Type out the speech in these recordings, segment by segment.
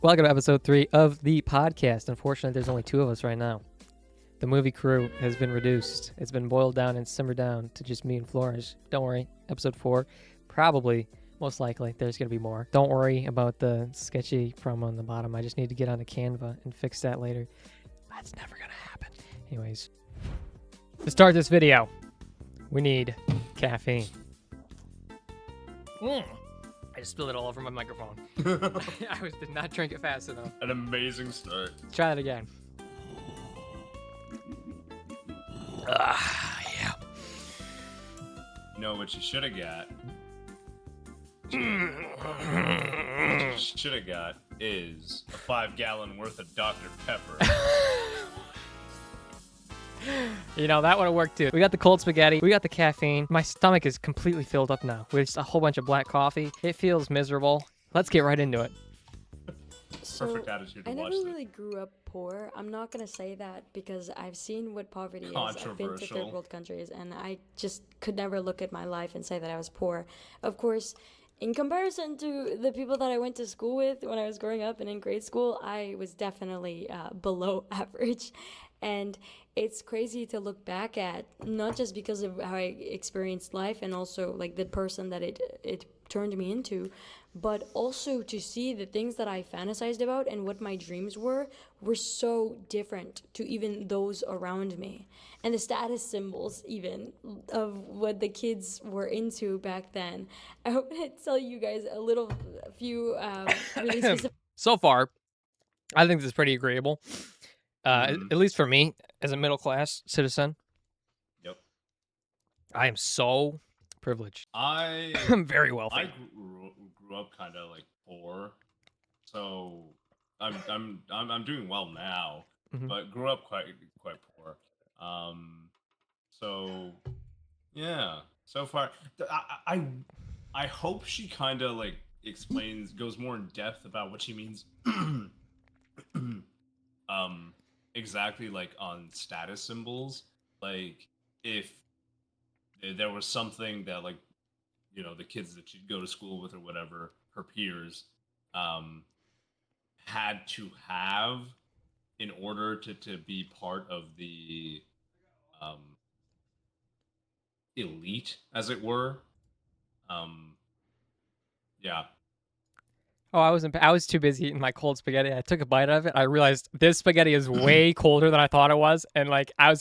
Welcome to episode 3 of the podcast. Unfortunately, there's only 2 of us right now. The movie crew has been reduced. It's been boiled down and simmered down to just me and Flores. Don't worry, episode 4, probably, most likely, there's going to be more. Don't worry about the sketchy promo on the bottom. I just need to get onto Canva and fix that later. That's never going to happen. Anyways, to start this video, we need caffeine. I just spilled it all over my microphone. Did not drink it fast enough. An amazing start. Try it again. Yeah. You know what you should have got? What you should have got is a 5-gallon worth of Dr. Pepper. You know, that would have worked too. We got the cold spaghetti. We got the caffeine. My stomach is completely filled up now with a whole bunch of black coffee. It feels miserable. Let's get right into it. So, Perfect attitude to I never watch really grew up poor. I'm not gonna say that because I've seen what poverty is. I've been to third Controversial. world countries, and I just could never look at my life and say that I was poor. Of course, in comparison to the people that I went to school with when I was growing up and in grade school, I was definitely below average. And it's crazy to look back at, not just because of how I experienced life and also like the person that it turned me into, but also to see the things that I fantasized about and what my dreams were so different to even those around me. And the status symbols even of what the kids were into back then. I hope to tell you guys a few really specific. So far, I think this is pretty agreeable. At least for me, as a middle-class citizen. Yep. I am so privileged. I'm very wealthy. I grew up kind of like poor, so I'm doing well now, but grew up quite poor. So yeah. So far, I hope she kind of like goes more in depth about what she means. Exactly, like on status symbols, like if there was something that, like, you know, the kids that she'd go to school with or whatever, her peers, had to have in order to be part of the elite, as it were. Yeah. Oh, I was too busy eating my cold spaghetti. I took a bite of it. I realized this spaghetti is way colder than I thought it was, and like I was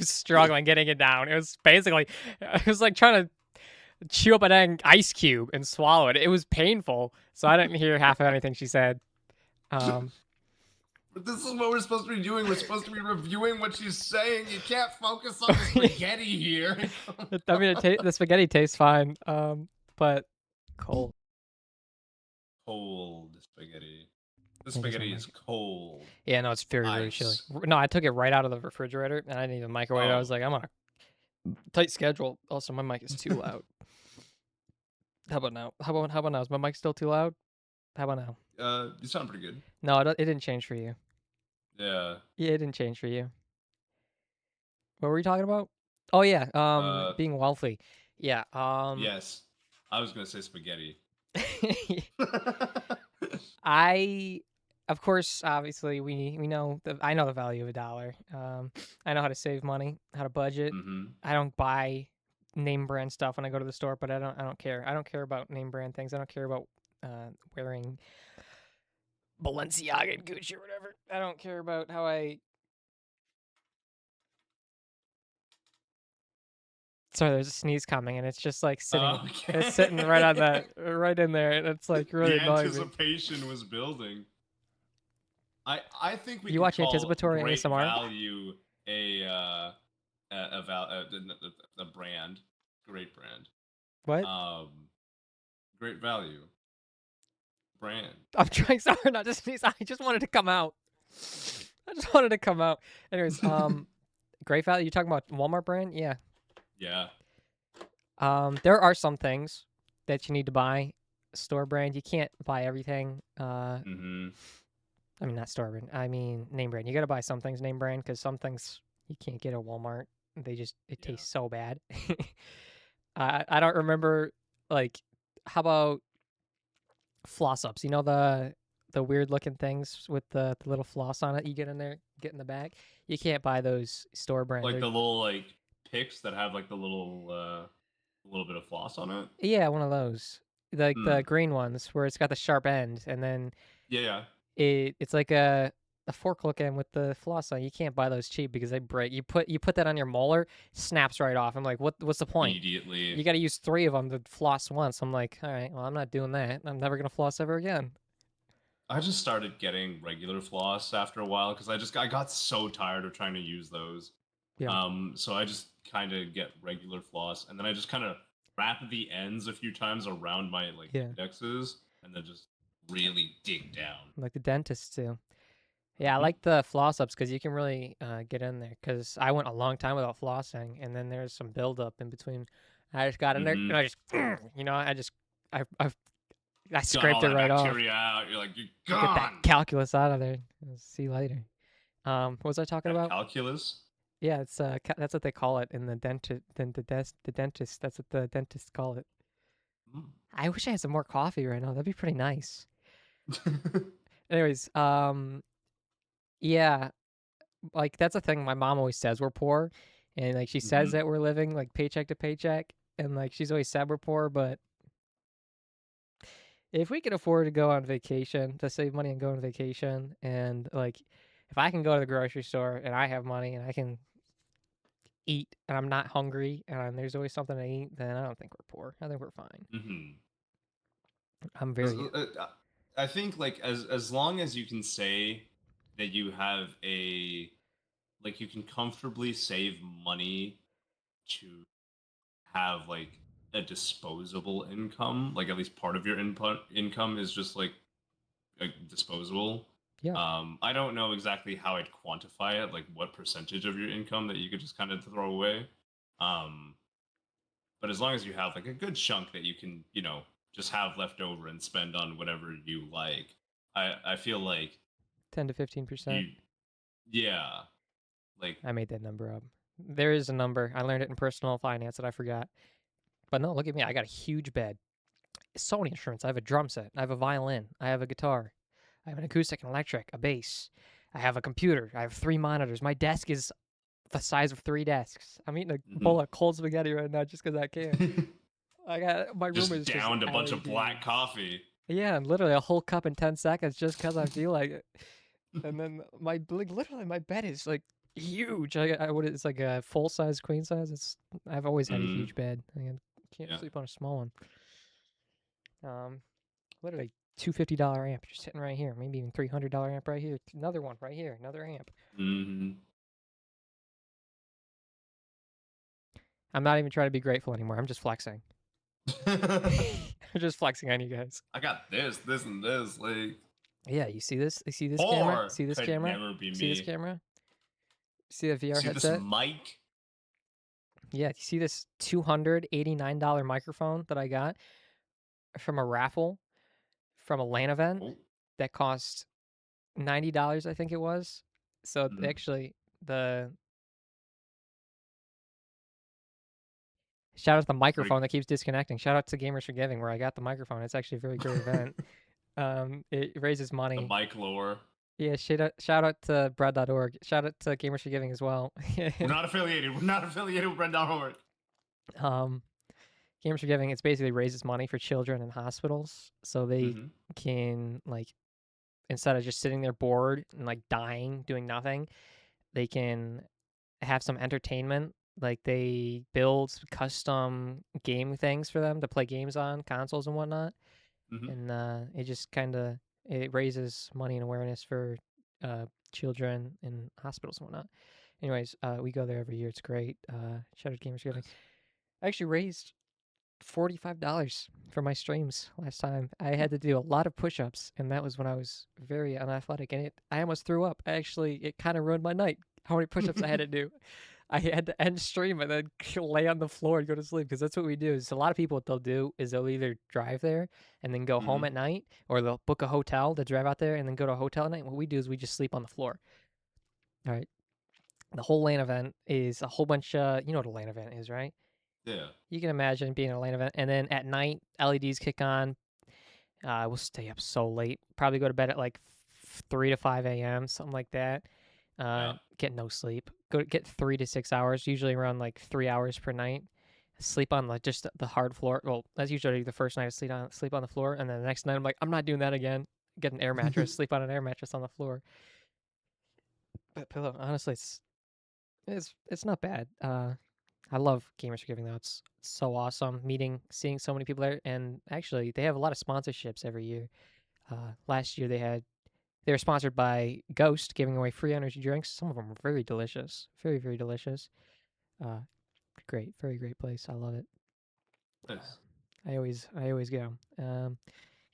struggling getting it down. It was basically, it was like trying to chew up an ice cube and swallow it. It was painful, so I didn't hear half of anything she said. But this is what we're supposed to be doing. We're supposed to be reviewing what she's saying. You can't focus on the spaghetti here. I mean, the spaghetti tastes fine, but cold. Cold spaghetti. The spaghetti is cold. Yeah, no, it's very chilly. No, I took it right out of the refrigerator, and I didn't even microwave it. I was like, I'm on a tight schedule. Also, my mic is too loud. How about now? How about now? Is my mic still too loud? How about now? You sound pretty good. No, it didn't change for you. Yeah. Yeah, it didn't change for you. What were we talking about? Oh yeah, being wealthy. Yeah. Yes, I was gonna say spaghetti. Of course, obviously, we know I know the value of $1. I know how to save money, how to budget. I don't buy name brand stuff when I go to the store, but I don't care. I don't care about name brand things. I don't care about wearing Balenciaga and Gucci or whatever. I don't care about how I. Sorry, there's a sneeze coming, and it's just like sitting. Okay. It's sitting right on that, right in there, and it's like really annoying. The anticipation was building. I think we. You can watch call anticipatory Great ASMR? Value a brand, great brand. What? Great Value brand. I'm trying so hard not to sneeze. I just wanted to come out. Anyways, Great Value. You talking about Walmart brand? Yeah. Yeah. There are some things that you need to buy store brand. You can't buy everything. I mean, not store brand. I mean, name brand. You got to buy some things name brand because some things you can't get at Walmart. It tastes so bad. I don't remember, like, how about floss ups? You know, the the weird looking things with the little floss on it. You get in there, get in the bag. You can't buy those store brand. Like the little like picks that have like the little bit of floss on it. Yeah, one of those. Like the Hmm. green ones where it's got the sharp end and then Yeah, yeah. it's like a fork looking with the floss on. You can't buy those cheap because they break. You put that on your molar, snaps right off. I'm like, what's the point? Immediately. You got to use 3 of them to floss once. I'm like, all right, well, I'm not doing that. I'm never gonna floss ever again. I just started getting regular floss after a while because I got so tired of trying to use those. Yeah, So I just kind of get regular floss, and then I just kind of wrap the ends a few times around my like yeah, indexes, and then just really dig down. like the dentist too. Yeah, I Hmm. like the floss ups because you can really get in there. Because I went a long time without flossing, and then there's some buildup in between. I just got in there, Hmm. and I just, I I Got all scraped it that right off. bacteria out. You're like, you're Get that gone. calculus out of there. See you later. What was I talking That about? calculus. Yeah, it's that's what they call it in the dentist. That's what the dentists call it. Mm. I wish I had some more coffee right now. That'd be pretty nice. Anyways, yeah, like that's a thing my mom always says we're poor, and like she says Hmm. that we're living like paycheck to paycheck, and like she's always said we're poor, but if we can afford to go on vacation, to save money and go on vacation, and like if I can go to the grocery store and I have money and I can eat and I'm not hungry and there's always something to eat, then I don't think we're poor. I think we're fine. Hmm. I'm very I think like as long as you can say that you have a like you can comfortably save money to have like a disposable income, like at least part of your input income is just like disposable. yeah, I don't know exactly how I'd quantify it, like what percentage of your income that you could just kind of throw away. Um, but as long as you have like a good chunk that you can, just have left over and spend on whatever you like, I feel like 10 to 15%. you, yeah, like I made that number up. There is a number. I learned it in personal finance that I forgot. But no, look at me. I got a huge bed. So many instruments. I have a drum set. I have a violin. I have a guitar. I have an acoustic and electric, a bass. I have a computer. I have 3 monitors. My desk is the size of 3 desks. I'm eating a bowl of cold spaghetti right now just because I can. I got my room just is just downed a bunch of black LEDs. coffee. Yeah, and literally a whole cup in 10 seconds just because I feel like it. And then literally my bed is like huge. It's like a full size queen size. I've always had a Mm, huge bed. I can't yeah. sleep on a small one. Um, literally $250 amp just sitting right here. Maybe even $300 amp right here. Another one right here. Another amp. Hmm. I'm not even trying to be grateful anymore. I'm just flexing. I'm just flexing on you guys. I got this, and this. Like, Yeah, you see this? You see this camera? poor See this could camera? never be See this me. camera? See the VR See this headset? mic? Yeah, you see this $289 microphone that I got from a raffle from a LAN event Oh. that cost $90, I think it was. So Mhm. actually, the shout out to the microphone that keeps disconnecting. Shout out to Gamers for Giving where I got the microphone. It's actually a very great event. It raises The money. mic lore. Yeah, shout out to bread.org. Shout out to Gamers for Giving as well. We're not affiliated. We're not affiliated with Brent.org. um, Gamers for Giving, it's basically raises money for children in hospitals so they Mm-hmm. can like instead of just sitting there bored and like dying doing nothing, they can have some entertainment. Like they build custom game things for them to play games on consoles and whatnot, Mm-hmm. and it just kind of it raises money and awareness for children in hospitals and whatnot. Anyways, we go there every year. It's great. Shout out to Gamers Giving. Nice. I actually raised $45 for my streams last time. I had to do a lot of push-ups, and that was when I was very unathletic, and I almost threw up. Actually, it kind of ruined my night. How many push-ups I had to do. I had to end stream and then lay on the floor and go to sleep because that's what we do. Is a lot of people what they'll do is they'll either drive there and then go home Mm-hmm. at night, or they'll book a hotel to drive out there and then go to a hotel at night. What we do is we just sleep on the floor. All right. The whole LAN event is a whole bunch. You know what a LAN event is, right? Yeah. You can imagine being at a LAN event, and then at night LEDs kick on, We'll stay up so late. Probably go to bed at like 3 to 5 a.m., something like that. Yeah. Get no sleep. Go get 3 to 6 hours, usually around like 3 hours per night. Sleep on like just the hard floor. Well, that's usually the first night I sleep on the floor, and then the next night I'm like, I'm not doing that again. Get an air mattress, sleep on an air mattress on the floor. But pillow, honestly, it's not bad. I love Gamers Forgiving though. It's so awesome seeing so many people there, and actually they have a lot of sponsorships every year. Last year they were sponsored by Ghost, giving away free energy drinks. Some of them were very delicious, very very delicious. Uh, Great, very great place. I love it. Nice. I always go.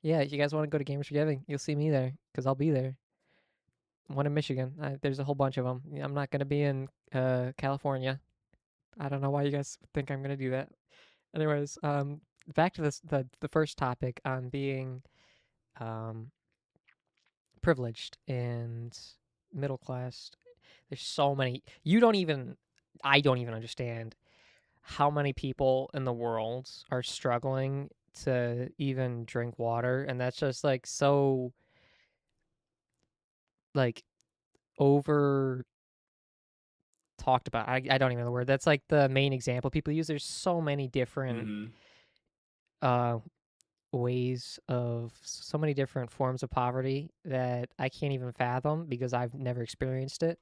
Yeah, if you guys want to go to Gamers Forgiving, you'll see me there because I'll be there. One in Michigan. There's a whole bunch of them. I'm not gonna be in California. I don't know why you guys think I'm gonna do that. Anyways, back to the first topic on being um privileged and middle class. There's so many. I don't even understand how many people in the world are struggling to even drink water, and that's just like so like over talked about. I don't even know the word. That's like the main example people use. There's so many different Mm-hmm. uh ways of so many different forms of poverty that I can't even fathom because I've never experienced it.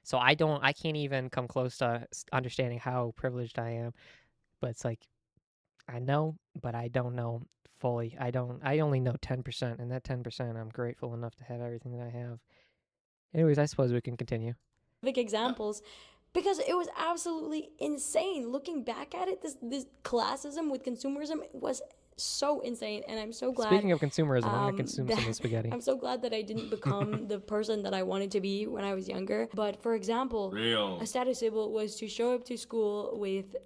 So I can't even come close to understanding how privileged I am. But it's like I know, but I don't know fully. I only know 10%, and that 10% I'm grateful enough to have everything that I have. Anyways, I suppose we can continue. Yeah. Examples, because it was absolutely insane. Looking back at it, this classism with consumerism was so insane, and I'm so glad Speaking of consumerism, I'm gonna consume some of the that spaghetti. I'm so glad that I didn't become the person that I wanted to be when I was younger. But for example, a Real. status symbol was to show up to school with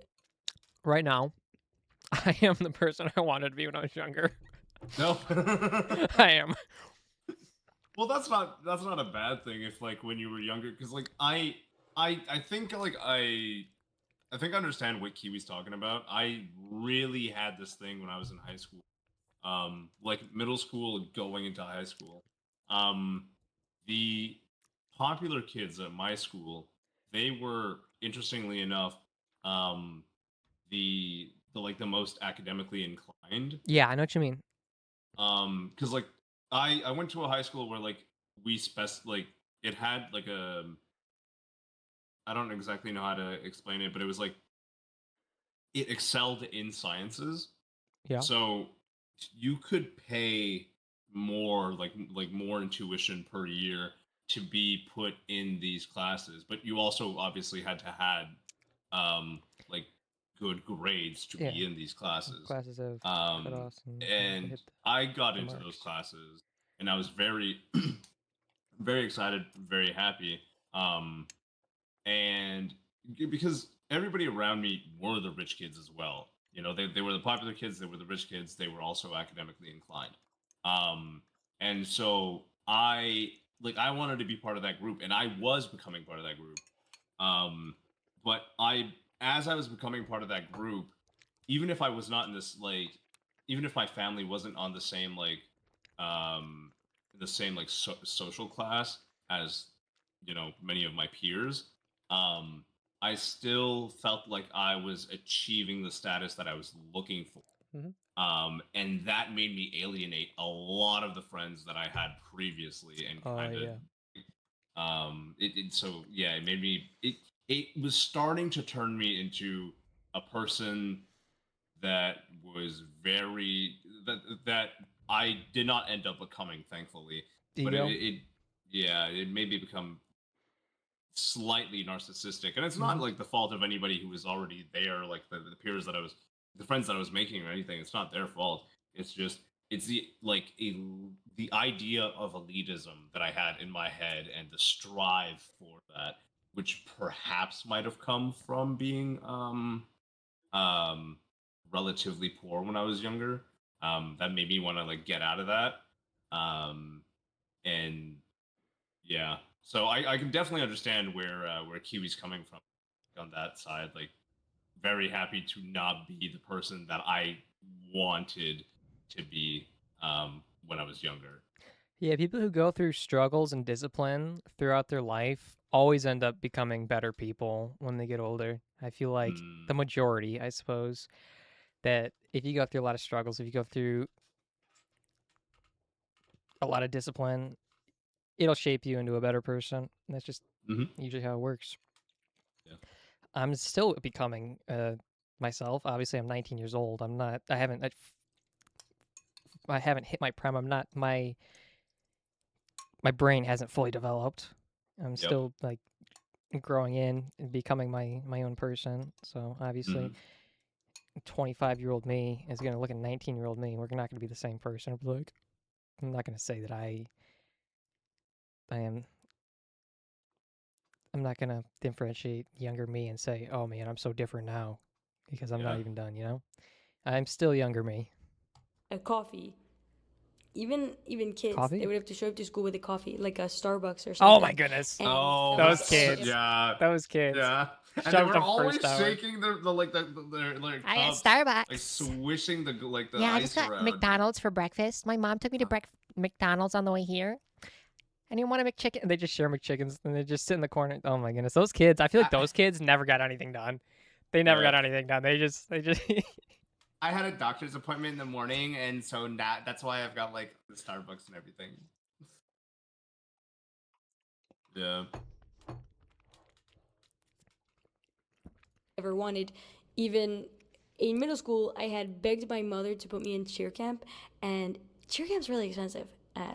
Right now, I am the person I wanted to be when I was younger. No. I am. Well, that's not a bad thing if like when you were younger, because like I think like I think I understand what Kiwi's talking about. I really had this thing when I was in high school, like middle school going into high school. Um, the popular kids at my school, they were interestingly enough, um, the like the most academically inclined. Yeah, I know what you mean. Because like I went to a high school where like like it had like a I don't exactly know how to explain it, but it was like it excelled in sciences. Yeah. So you could pay more like more in tuition per year to be put in these classes, but you also obviously had to had like good grades to Yeah. be in these classes. Classes have Um cutoffs and you have to and hit I got the into those marks. classes and I was very very excited, very happy. And because everybody around me were the rich kids as well. You know, they were the popular kids, they were the rich kids, they were also academically inclined. Um, and so I wanted to be part of that group, and I was becoming part of that group. Um, but as I was becoming part of that group, even if I was not in this even if my family wasn't on um, the same like social class as many of my peers, um, I still felt like I was achieving the status that I was looking for. Mm-hmm. And that made me alienate a lot of the friends that I had previously and Oh kind of yeah. so yeah, it made me it was starting to turn me into a person that was very that I did not end up becoming, thankfully. But Ego. yeah, it made me become slightly narcissistic, and it's Mm-hmm. not like the fault of anybody who was already there, like the peers that the friends that I was making or anything. It's not their fault. It's just it's the idea of elitism that I had in my head and the strive for that, which perhaps might have come from being um relatively poor when I was younger. That made me want to like get out of that. And yeah, so I can definitely understand where Kiwi's coming from on that side. Like, very happy to not be the person that I wanted to be. when I was younger. Yeah, people who go through struggles and discipline throughout their life always end up becoming better people when they get older. I feel like the Mm, majority, I suppose, that if you go through a lot of struggles, if you go through a lot of discipline, it'll shape you into a better person. That's just hmm usually how it works. Yeah. I'm still becoming myself. Obviously, I'm 19 years old. I'm not. I haven't hit my prime. I'm not. My brain hasn't fully developed. I'm Yep. still like growing in and becoming my own person. So obviously, hmm 25-year-old me is gonna look at 19-year-old me. We're not gonna be the same person. I'll be like, I'm not gonna say that I am. I'm not gonna differentiate younger me and say, oh man, I'm so different now, because I'm not Yeah. even done. I'm still younger me. A coffee. Even kids, they Coffee? would have to show up to school with a coffee, like a Starbucks or Oh my something. goodness. And Oh, it was Those that's kids. yeah, Those kids. yeah. And they Shoved were them first always hour. shaking their I got cups, like Starbucks. swishing the Yeah, I just ice got around. McDonald's for breakfast. My mom took me to McDonald's on the way here. I didn't want a McChicken. And they just share McChickens and they just sit in the corner. Oh my goodness. Those kids, I feel like I, those kids never got anything done. They never yeah. got anything done. They just I had a doctor's appointment in the morning, and so that's why I've got like the Starbucks and everything. Yeah. ever wanted. Even in middle school, I had begged my mother to put me in cheer camp, and cheer camp's really expensive.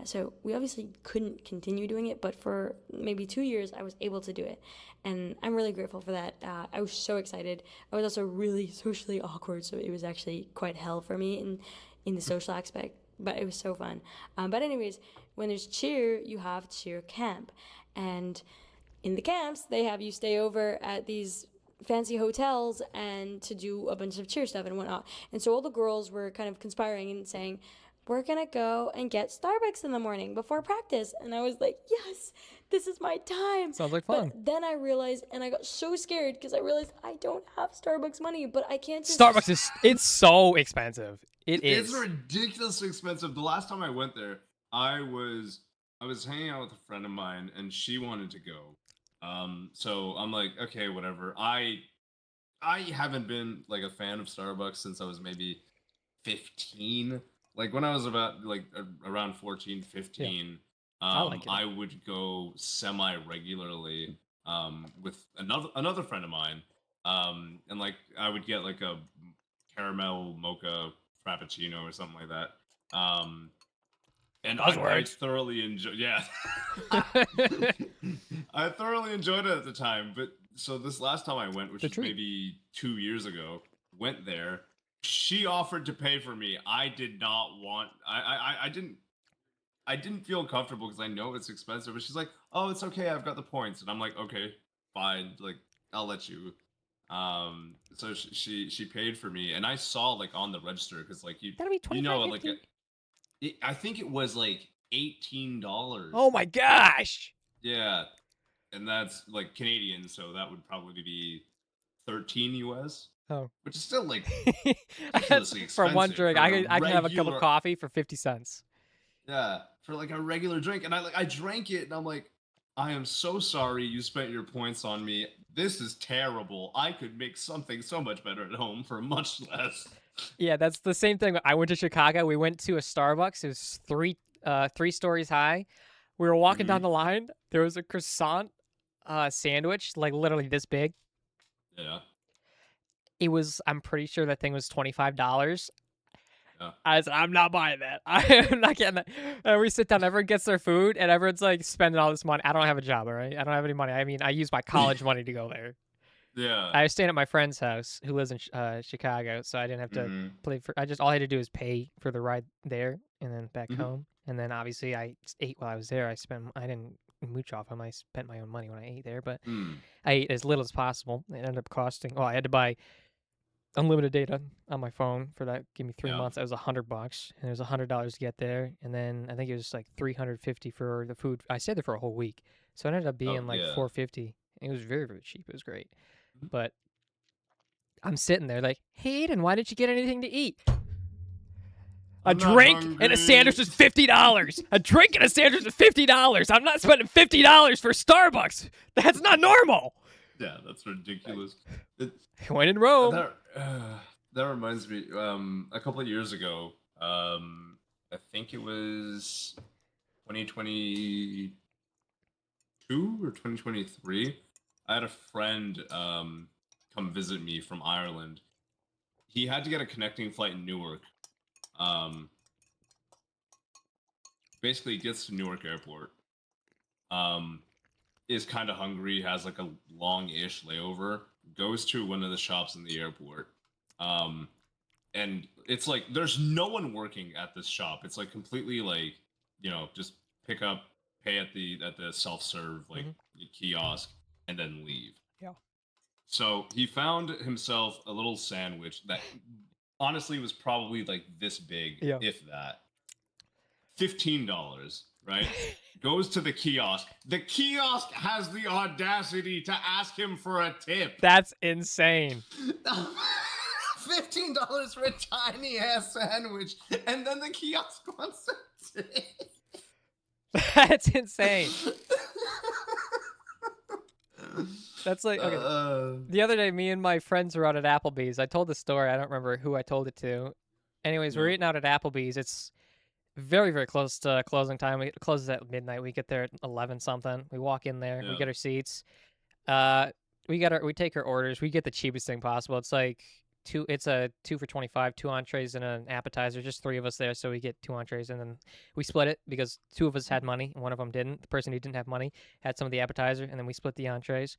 So we obviously couldn't continue doing it, but for maybe 2 years, I was able to do it, and I'm really grateful for that. I was so excited. I was also really socially awkward, so it was actually quite hell for me in the social aspect. But it was so fun. But anyways, when there's cheer, you have cheer camp, and in the camps, they have you stay over at these fancy hotels and to do a bunch of cheer stuff and whatnot. And so all the girls were kind of conspiring and saying, we're gonna go and get Starbucks in the morning before practice. And I was like, yes, this is my time. sounds like But fun. then I realized, and I got so scared because I realized I don't have Starbucks money, but I can't just. Starbucks it's so expensive. It It's is. ridiculously expensive. The last time I went there, I was I was hanging out with a friend of mine, and she wanted to go. So I'm like, okay, whatever. I haven't been like a fan of Starbucks since I was maybe 15. Like when I was about like around 14, Yeah. 15, I like it. I would go semi regularly with another friend of mine. And like I would get like a caramel mocha frappuccino or something like that. And I Buzzwords. thoroughly enjoy. Yeah, I thoroughly enjoyed it at the time. But so this last time I went, which The was treat. maybe 2 years ago, went there. She offered to pay for me. I did not want. I didn't feel comfortable because I know it's expensive. But she's like, "Oh, it's okay. I've got the points." And I'm like, "Okay, fine. Like, I'll let you." So she paid for me, and I saw like on the register because like That'll be you know like 25.50. I think it was like $18. Oh my gosh. Yeah, and that's like Canadian, so that would probably be 13 US, Oh. which is still like That's ridiculously for one expensive drink. for I can have a cup of regular. coffee for 50 cents. Yeah, for like a regular drink, and I drank it, and I'm like, I am so sorry you spent your points on me. This is terrible. I could make something so much better at home for much less. Yeah, that's the same thing. I went to Chicago. We went to a Starbucks. It was three stories high. We were walking hmm down the line. There was a croissant sandwich, like literally this big. Yeah, It was, I'm pretty sure that thing was $25. yeah. I said, I'm not buying that. I'm not getting that. And we sit down, everyone gets their food, and everyone's like spending all this money. I don't have a job, all right? I don't have any money. I mean, I use my college money to go there. Yeah. I was staying at my friend's house who lives in Chicago, so I didn't have to hmm play for. All I had to do was pay for the ride there and then back hmm home. And then obviously I ate while I was there. I didn't mooch off them. I spent my own money when I ate there, but Mm. I ate as little as possible. It ended up costing. Well, I had to buy unlimited data on my phone for that. Give me 3 months. That was $100, and it was $100 to get there. And then I think it was like $350 for the food. I stayed there for a whole week, so it ended up Oh being like yeah. $450. It was very, very cheap. It was great, but I'm sitting there like, hey, Aiden, why didn't you get anything to eat? A I'm not drink and a hungry. sandwich is $50. A drink and a sandwich is $50. I'm not spending $50 for Starbucks. That's not normal. Yeah, that's ridiculous. When in Rome. That reminds me. A couple of years ago, I think it was 2022 or 2023. I had a friend come visit me from Ireland. He had to get a connecting flight in Newark. Basically, gets to Newark Airport. Is kind of hungry, has like a long-ish layover, goes to one of the shops in the airport. And it's like there's no one working at this shop. It's like completely like, just pick up, pay at the self-serve like kiosk, and then leave. Yeah. So he found himself a little sandwich that honestly was probably like this big, if that. $15, right? Goes to the kiosk. The kiosk has the audacity to ask him for a tip. That's insane. $15 for a tiny ass sandwich, and then the kiosk wants a tip. That's insane. That's like, okay. The other day, me and my friends were out at Applebee's. I told the story. I don't remember who I told it to. Anyways, we're eating out at Applebee's. It's very, very close to closing time. It closes at midnight. We get there at 11 something. We walk in there. We get our seats. We take our orders. We get the cheapest thing possible. It's like it's a 2 for $25, 2 entrees and an appetizer. Just 3 of us there, so we get 2 entrees, and then we split it because 2 of us had money and 1 of them didn't. The person who didn't have money had some of the appetizer, and then we split the entrees.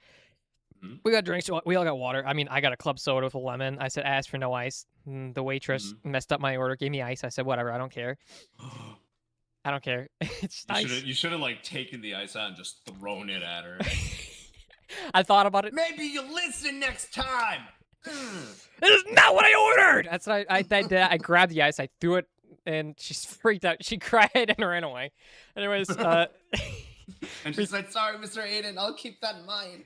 We got drinks. We all got water. I mean, I got a club soda with a lemon. I said, I asked for no ice. The waitress messed up my order, gave me ice. I said, whatever, I don't care. I don't care. It's nice. You should have like taken the ice out and just thrown it at her. I thought about it. Maybe you'll listen next time. This is not what I ordered. That's what I did. I grabbed the ice. I threw it, and she freaked out. She cried and ran away. Anyways, and she said, "Sorry, Mr. Aiden. I'll keep that in mind."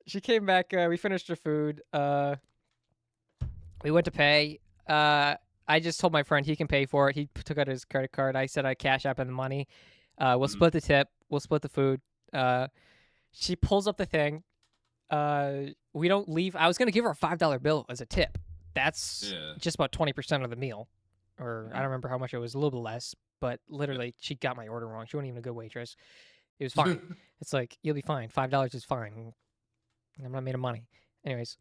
She came back. We finished her food. We went to pay. I just told my friend he can pay for it. He took out his credit card. I said I cash up in the money. We'll split the tip. We'll split the food. She pulls up the thing. We don't leave. I was going to give her a $5 bill as a tip. That's just about 20% of the meal. Or I don't remember how much it was, a little bit less. But literally, she got my order wrong. She wasn't even a good waitress. It was fine. It's like, you'll be fine. $5 is fine. I'm not made of money. Anyways,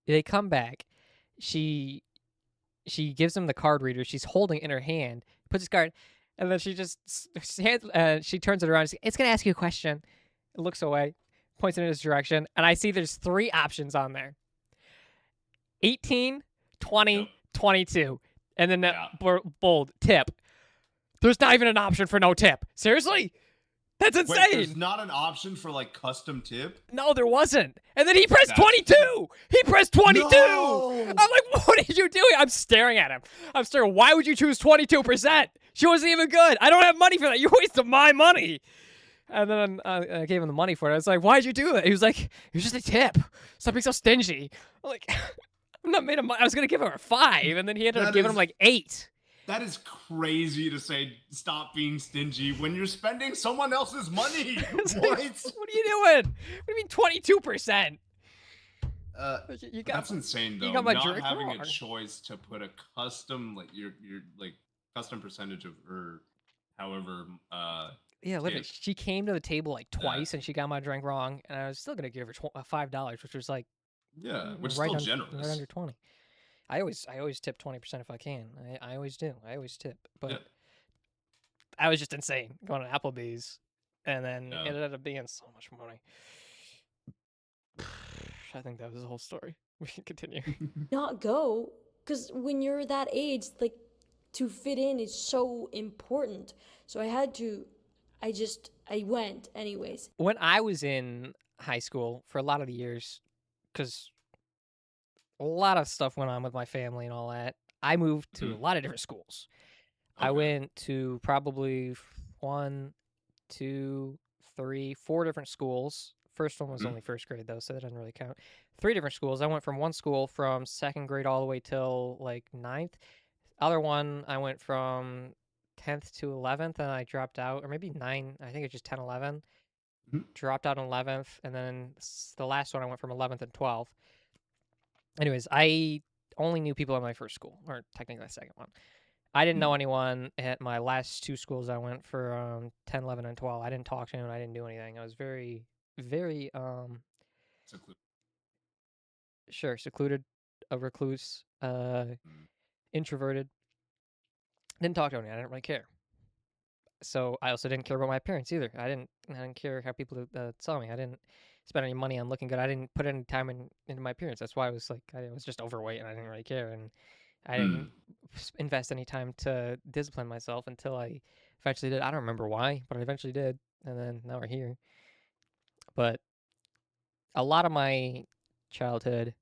they come back. She gives him the card reader. She's holding it in her hand. Puts his card, and then she just she turns it around. And says, it's gonna ask you a question. It looks away, points in his direction, and I see there's 3 options on there: 18, 20, 22, and then bold tip. There's not even an option for no tip. Seriously? That's insane. Wait, there's not an option for like custom tip? No, there wasn't. And then he pressed 22. He pressed 22. No! I'm like, what are you doing? I'm staring at him. I'm staring. Why would you choose 22%? She wasn't even good. I don't have money for that. You wasted my money. And then I gave him the money for it. I was like, why'd you do that? He was like, it was just a tip. Stop being so stingy. I'm like, I'm not made of money. I was going to give him a 5. And then he ended up giving him like 8. That is crazy to say stop being stingy when you're spending someone else's money. What? What are you doing? What do you mean 22%? That's insane though. You got my not drink having wrong. A choice to put a custom like your like custom percentage of or however yeah, literally. She came to the table like twice and she got my drink wrong, and I was still gonna give her $5, which was like which is right still generous. Right under 20. I always tip 20% if I can. I always do. I always tip. But I was just insane going to Applebee's, and then it ended up being so much money. I think that was the whole story. We can continue. Not go, because when you're that age, like, to fit in is so important. So I went anyways. When I was in high school for a lot of the years, because a lot of stuff went on with my family and all that, I moved to a lot of different schools. Okay. I went to probably 1, 2, 3, 4 different schools. First one was only first grade, though, so that doesn't really count. 3 different schools. I went from one school from 2nd grade all the way till, like, 9th. Other one, I went from 10th to 11th, and I dropped out, or maybe 9. I think it's just 10, 11. Mhm. Dropped out in 11th, and then the last one I went from 11th and 12th. Anyways, I only knew people at my first school, or technically the second one. I didn't know anyone at my last 2 schools I went for 10, 11, and 12. I didn't talk to anyone. I didn't do anything. I was very, very, Secluded. secluded, a recluse, Mm. introverted. Didn't talk to anyone. I didn't really care. So I also didn't care about my appearance either. I didn't care how people saw me. I didn't spend any money on looking good. I didn't put any time into my appearance. That's why I was just overweight and I didn't really care. And I didn't invest any time to discipline myself until I eventually did. I don't remember why, but I eventually did. And then now we're here. But a lot of my childhood,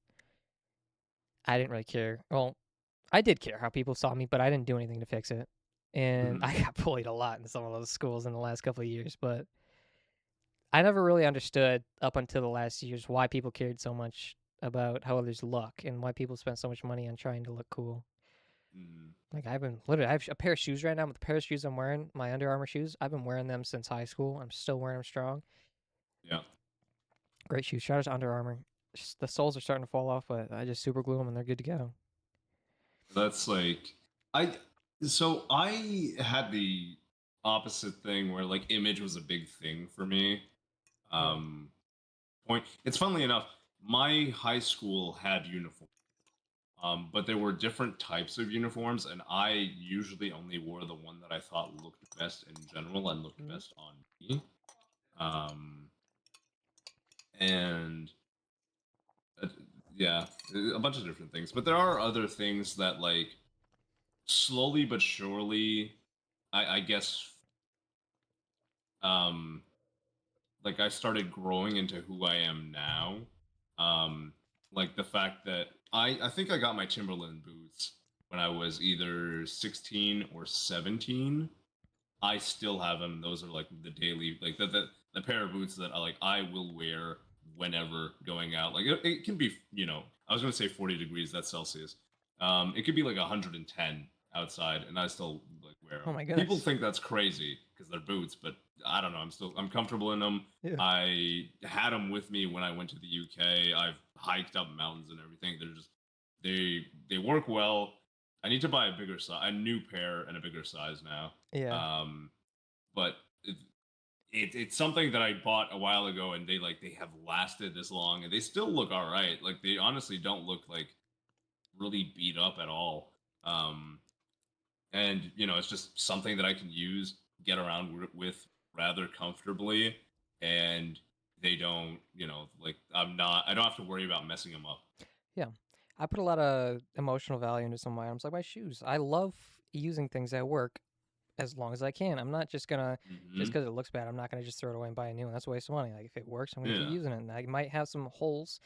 I didn't really care. Well, I did care how people saw me, but I didn't do anything to fix it. And I got bullied a lot in some of those schools in the last couple of years, but I never really understood up until the last years why people cared so much about how others look and why people spend so much money on trying to look cool. Like I have a pair of shoes right now. The pair of shoes I'm wearing, my Under Armour shoes, I've been wearing them since high school. I'm still wearing them strong. Yeah. Great shoes. Shout out to Under Armour. The soles are starting to fall off, but I just super glue them and they're good to go. That's like I so I had the opposite thing where like image was a big thing for me. Um it's funnily enough, my high school had uniforms. But there were different types of uniforms, and I usually only wore the one that I thought looked best in general and looked best on me. Um, and uh, yeah, a bunch of different things. But there are other things that, like, slowly but surely, I guess, um, like, I started growing into who I am now. Um, like the fact that I think I got my Timberland boots when I was either 16 or 17. I still have them. Those are like the daily, like the pair of boots that I will wear whenever going out. Like it can be, I was gonna say 40 degrees. That's Celsius. It could be like 110 outside, and I still like wear Oh them. my People goodness. think that's crazy because they're boots, but I don't know. I'm comfortable in them. Yeah. I had them with me when I went to the UK. I've hiked up mountains and everything. They work well. I need to buy a new pair and a bigger size now. Yeah. But it's something that I bought a while ago, and they have lasted this long, and they still look all right. Like they honestly don't look like really beat up at all. And it's just something that I can use, get around with rather comfortably, and they don't, like I don't have to worry about messing them up. Yeah. I put a lot of emotional value into some of my items, like my shoes. I love using things at work as long as I can. I'm not just gonna just because it looks bad. I'm not gonna just throw it away and buy a new one. That's a waste of money. Like if it works, I'm gonna keep Yeah. using it. And I might have some holes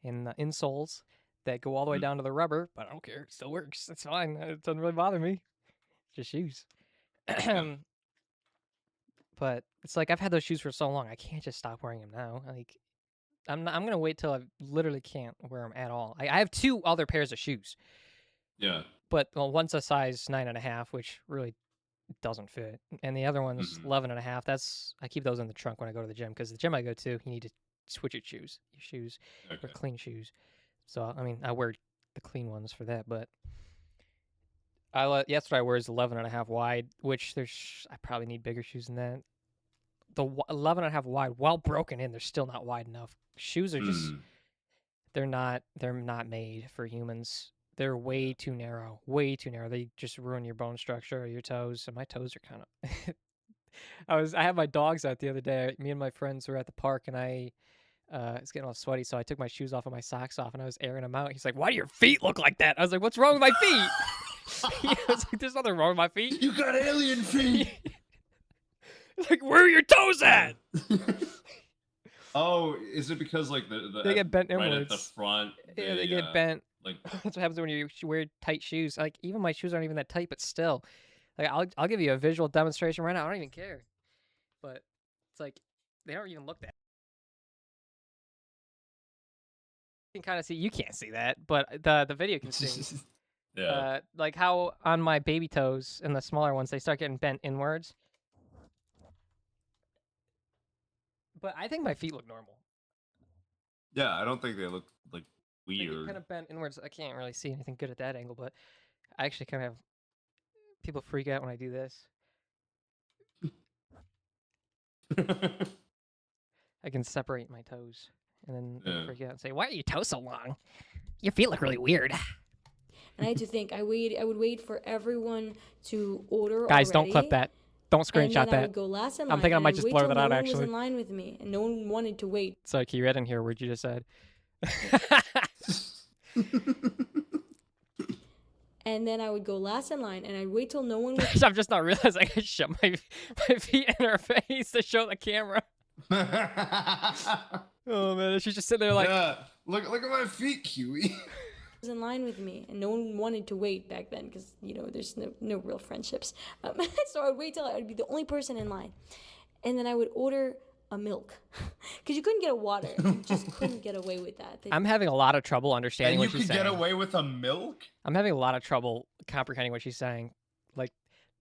in the insoles that go all the way Mm. down to the rubber, but I don't care. It still works. It's fine. It doesn't really bother me. Just shoes. But it's like I've had those shoes for so long. I can't just stop wearing them now. Like I'm gonna wait till I literally can't wear them at all. I have 2 other pairs of shoes, Yeah. but one's a size 9.5, which really doesn't fit, and the other one's 11.5. I keep those in the trunk when I go to the gym because the gym I go to, you need to switch your shoes, Okay. or clean shoes. So I mean, I wear the clean ones for that, but that's what I wear is 11.5 wide, which I probably need bigger shoes than that. The 11.5 wide, while broken in, they're still not wide enough. Shoes are just they're not made for humans. They're way too narrow. Way too narrow. They just ruin your bone structure or your toes. And my toes are kind of I had my dogs out the other day. Me and my friends were at the park and I was getting all sweaty, so I took my shoes off and my socks off and I was airing them out. He's like, "Why do your feet look like that?" I was like, "What's wrong with my feet?" He was like, "There's nothing wrong with my feet." You got alien feet. He's like, "Where are your toes at?" Oh, is it because like the They get bent right inwards. at the front? Yeah, they get bent. Like That's what happens when you wear tight shoes. Like even my shoes aren't even that tight, but still, like I'll give you a visual demonstration right now. I don't even care, but it's like they don't even look that. You can kind of see. You can't see that, but the video can see. Yeah. Like how on my baby toes and the smaller ones, they start getting bent inwards. But I think my feet look normal. Yeah, I don't think they look like They get weird. kind of bent inwards. I can't really see anything good at that angle, but I actually kind of have people freak out when I do this. I can separate my toes, and then they Yeah. freak out and say, "Why are your toes so long?" Your feet look really weird. And I had to think. I would wait for everyone to order Guys, don't clip already, that. Don't and screenshot then I that. would go last in line. I'm thinking I and might I'd just wait blur till that no out, one was actually. in line with me, and no one wanted to wait. Sorry, can you read in here a word you just said? And then I would go last in line, and I'd wait till no one was. I'm just not realizing I shoved my feet in her face to show the camera. Oh man, she's just sitting there like, yeah. Look at my feet, Kiwi. was in line with me, and no one wanted to wait back then because there's no real friendships. So I would wait till I'd be the only person in line, and then I would order a milk because you couldn't get a water. You just couldn't get away with that. I'm having a lot of trouble understanding And you what she's could saying. get away with a milk? I'm having a lot of trouble comprehending what she's saying. Like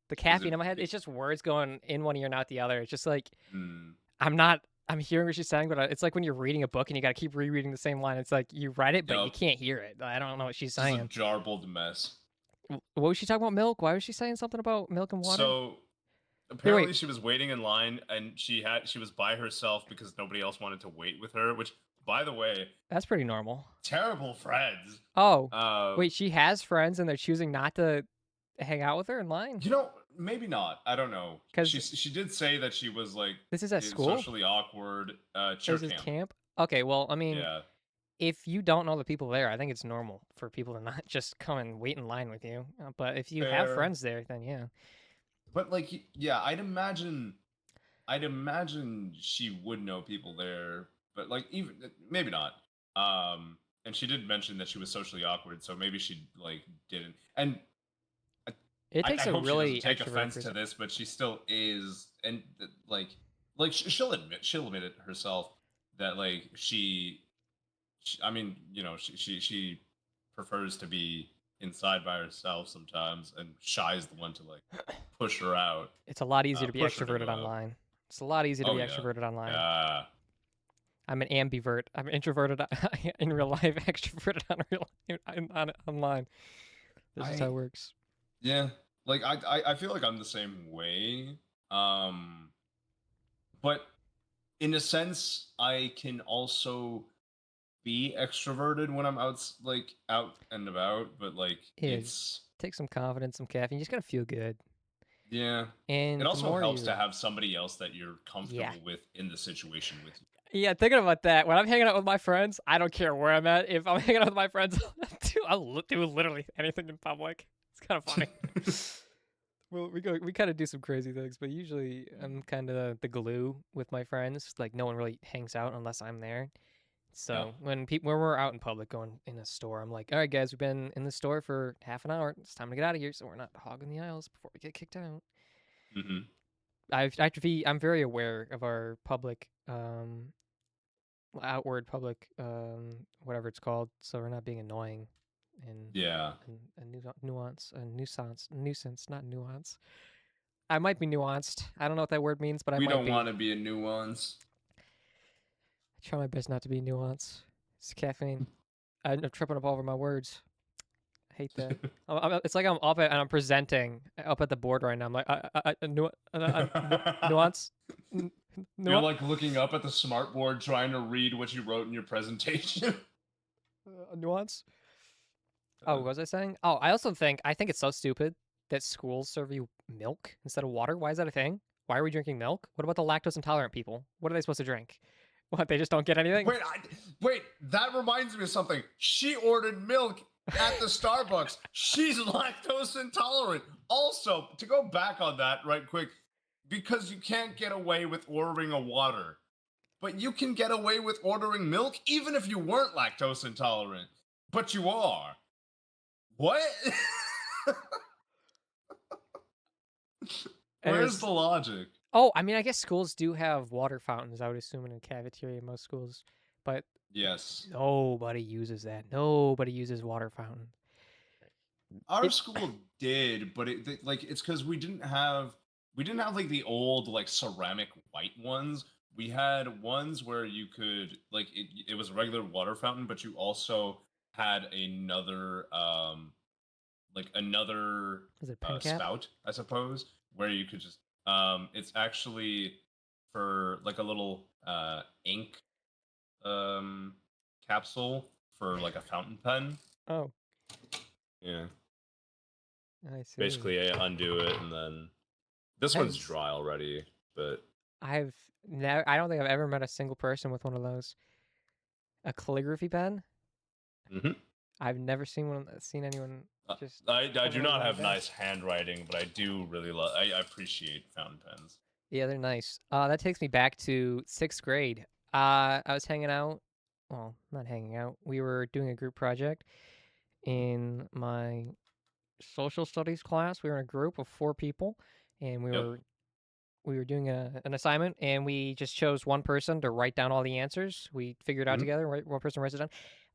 the caffeine in my head, it's just words going in one ear and out the other. It's just like I'm hearing what she's saying, but it's like when you're reading a book and you got to keep rereading the same line. It's like you read it, but you Yup. can't hear it. I don't know what she's It's a saying. jarbled mess. What was she talking about? Milk? Why was she saying something about milk and water? So apparently she was waiting in line and she was by herself because nobody else wanted to wait with her, which by the way, That's pretty normal. terrible friends. Oh, wait, she has friends and they're choosing not to hang out with her in line? Maybe not. I don't know. 'Cause- she did say that she was like This is at school? socially awkward. This Church is camp. camp? Okay, well, I mean, Yeah. if you don't know the people there, I think it's normal for people to not just come and wait in line with you. But if you have Fair. friends there, then yeah. But like, yeah, I'd imagine she would know people there, but like even maybe not. And she did mention that she was socially awkward, so maybe she like didn't. And It takes I a hope really she doesn't take extroverted offense person. to this, but she still is, and she'll admit it herself that like she I mean, she prefers to be inside by herself sometimes, and Shy's the one to like push her out. It's a lot easier to be push her to extroverted go out. online. It's a lot easier to Oh, be yeah. extroverted online. Yeah. I'm an ambivert. I'm introverted in real life, extroverted online. This is how it works. Yeah, like I feel like I'm the same way. But in a sense, I can also be extroverted when I'm out and about. But like, it's Take some confidence, some caffeine. You just gotta feel good. yeah. And It the also more helps you- to have somebody else that you're comfortable with in the situation with you. Yeah, thinking about that. When I'm hanging out with my friends, I don't care where I'm at. If I'm hanging out with my friends, I'll do literally anything in public. It's kind of funny. Well, we kind of do some crazy things, but usually I'm kind of the glue with my friends. Like no one really hangs out unless I'm there. So when we're out in public, going in a store, I'm like, all right, guys, we've been in the store for half an hour. It's time to get out of here, so we're not hogging the aisles before we get kicked out. Mm-hmm. I'm very aware of our public, outward public, whatever it's called, so we're not being annoying and nuisance, not nuance. I might be nuanced. I don't know what that word means, but I We might don't be. want to be a nuance. I try my best not to be nuanced. It's caffeine. I'm tripping up all over my words. I hate that. It's like I'm up and I'm presenting up at the board right now. I'm like, nuance. You're like looking up at the smart board trying to read what you wrote in your presentation. Nuance. Oh, what was I saying? Oh, I think it's so stupid that schools serve you milk instead of water. Why is that a thing? Why are we drinking milk? What about the lactose intolerant people? What are they supposed to drink? What, they just don't get anything? Wait, that reminds me of something. She ordered milk at the Starbucks. She's lactose intolerant. Also, to go back on that right quick, because you can't get away with ordering a water, but you can get away with ordering milk even if you weren't lactose intolerant, but you are. What? Where's the logic? Oh, I mean, I guess schools do have water fountains, I would assume, in a cafeteria in most schools. But yes, nobody uses that. Nobody uses water fountain. Our It, school did, but like it's because we didn't have like the old like ceramic white ones. We had ones where you could like it was a regular water fountain, but you also had another was it a pen cap? spout, I suppose, where you could just it's actually for like a little ink um capsule for like a fountain pen. Oh, Yeah. I see. Basically, I undo it and then this one's I've dry already, but I've never. I don't think I've ever met a single person with one of those. A calligraphy pen. mhm. I've never seen anyone Uh, just I have do one of those not on their have nice desk. handwriting, but I do really love. I appreciate fountain pens. Yeah, they're nice. That takes me back to sixth grade. I was hanging out. Well, not hanging out. We were doing a group project in my social studies class. We were in a group of 4 people, and we Yep. were we were doing an assignment, and we just chose one person to write down all the answers. We figured out Mhm. together. One person writes it down.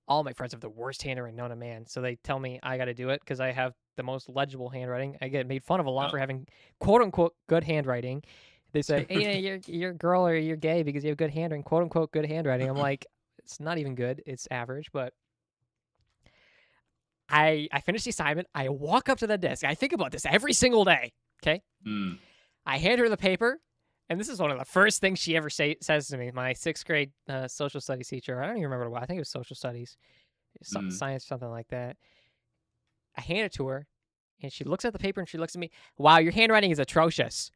All my friends have the worst handwriting known to man, so they tell me I got to do it because I have the most legible handwriting. I get made fun of a lot Yeah. for having quote unquote good handwriting. They say, "Hey, you're a girl or you're gay because you have good handwriting." Quote unquote good handwriting. I'm like, it's not even good. It's average, but I finish the assignment. I walk up to the desk. I think about this every single day. Okay, Mm. I hand her the paper, and this is one of the first things she ever says to me. My sixth grade social studies teacher. I don't even remember what. I think it was social studies, Mm. science, something like that. I hand it to her, and she looks at the paper and she looks at me. Wow, your handwriting is atrocious.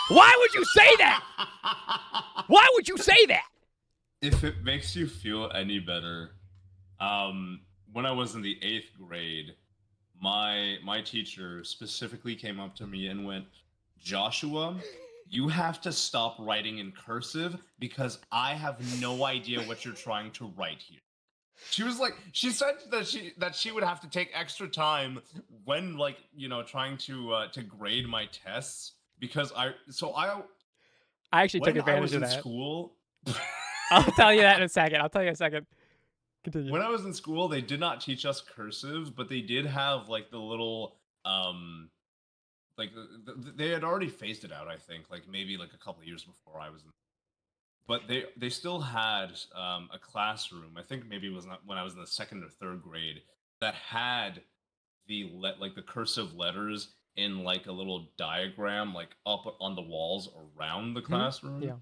Why would you say that? Why would you say that? If it makes you feel any better, when I was in the 8th grade, my teacher specifically came up to me and went, "Joshua, you have to stop writing in cursive because I have no idea what you're trying to write here." She said that she would have to take extra time when trying to grade my tests because I actually took when I advantage was of in that. school I'll tell you that in a second. I'll tell you in a second. Continue. when I was in school, they did not teach us cursive, but they did have like the little they had already phased it out, I think, like maybe like a couple of years before I was in, but they still had a classroom. I think maybe it was not when I was in the second or third grade that had the cursive letters in like a little diagram like up on the walls around the Hmm? classroom. Yeah.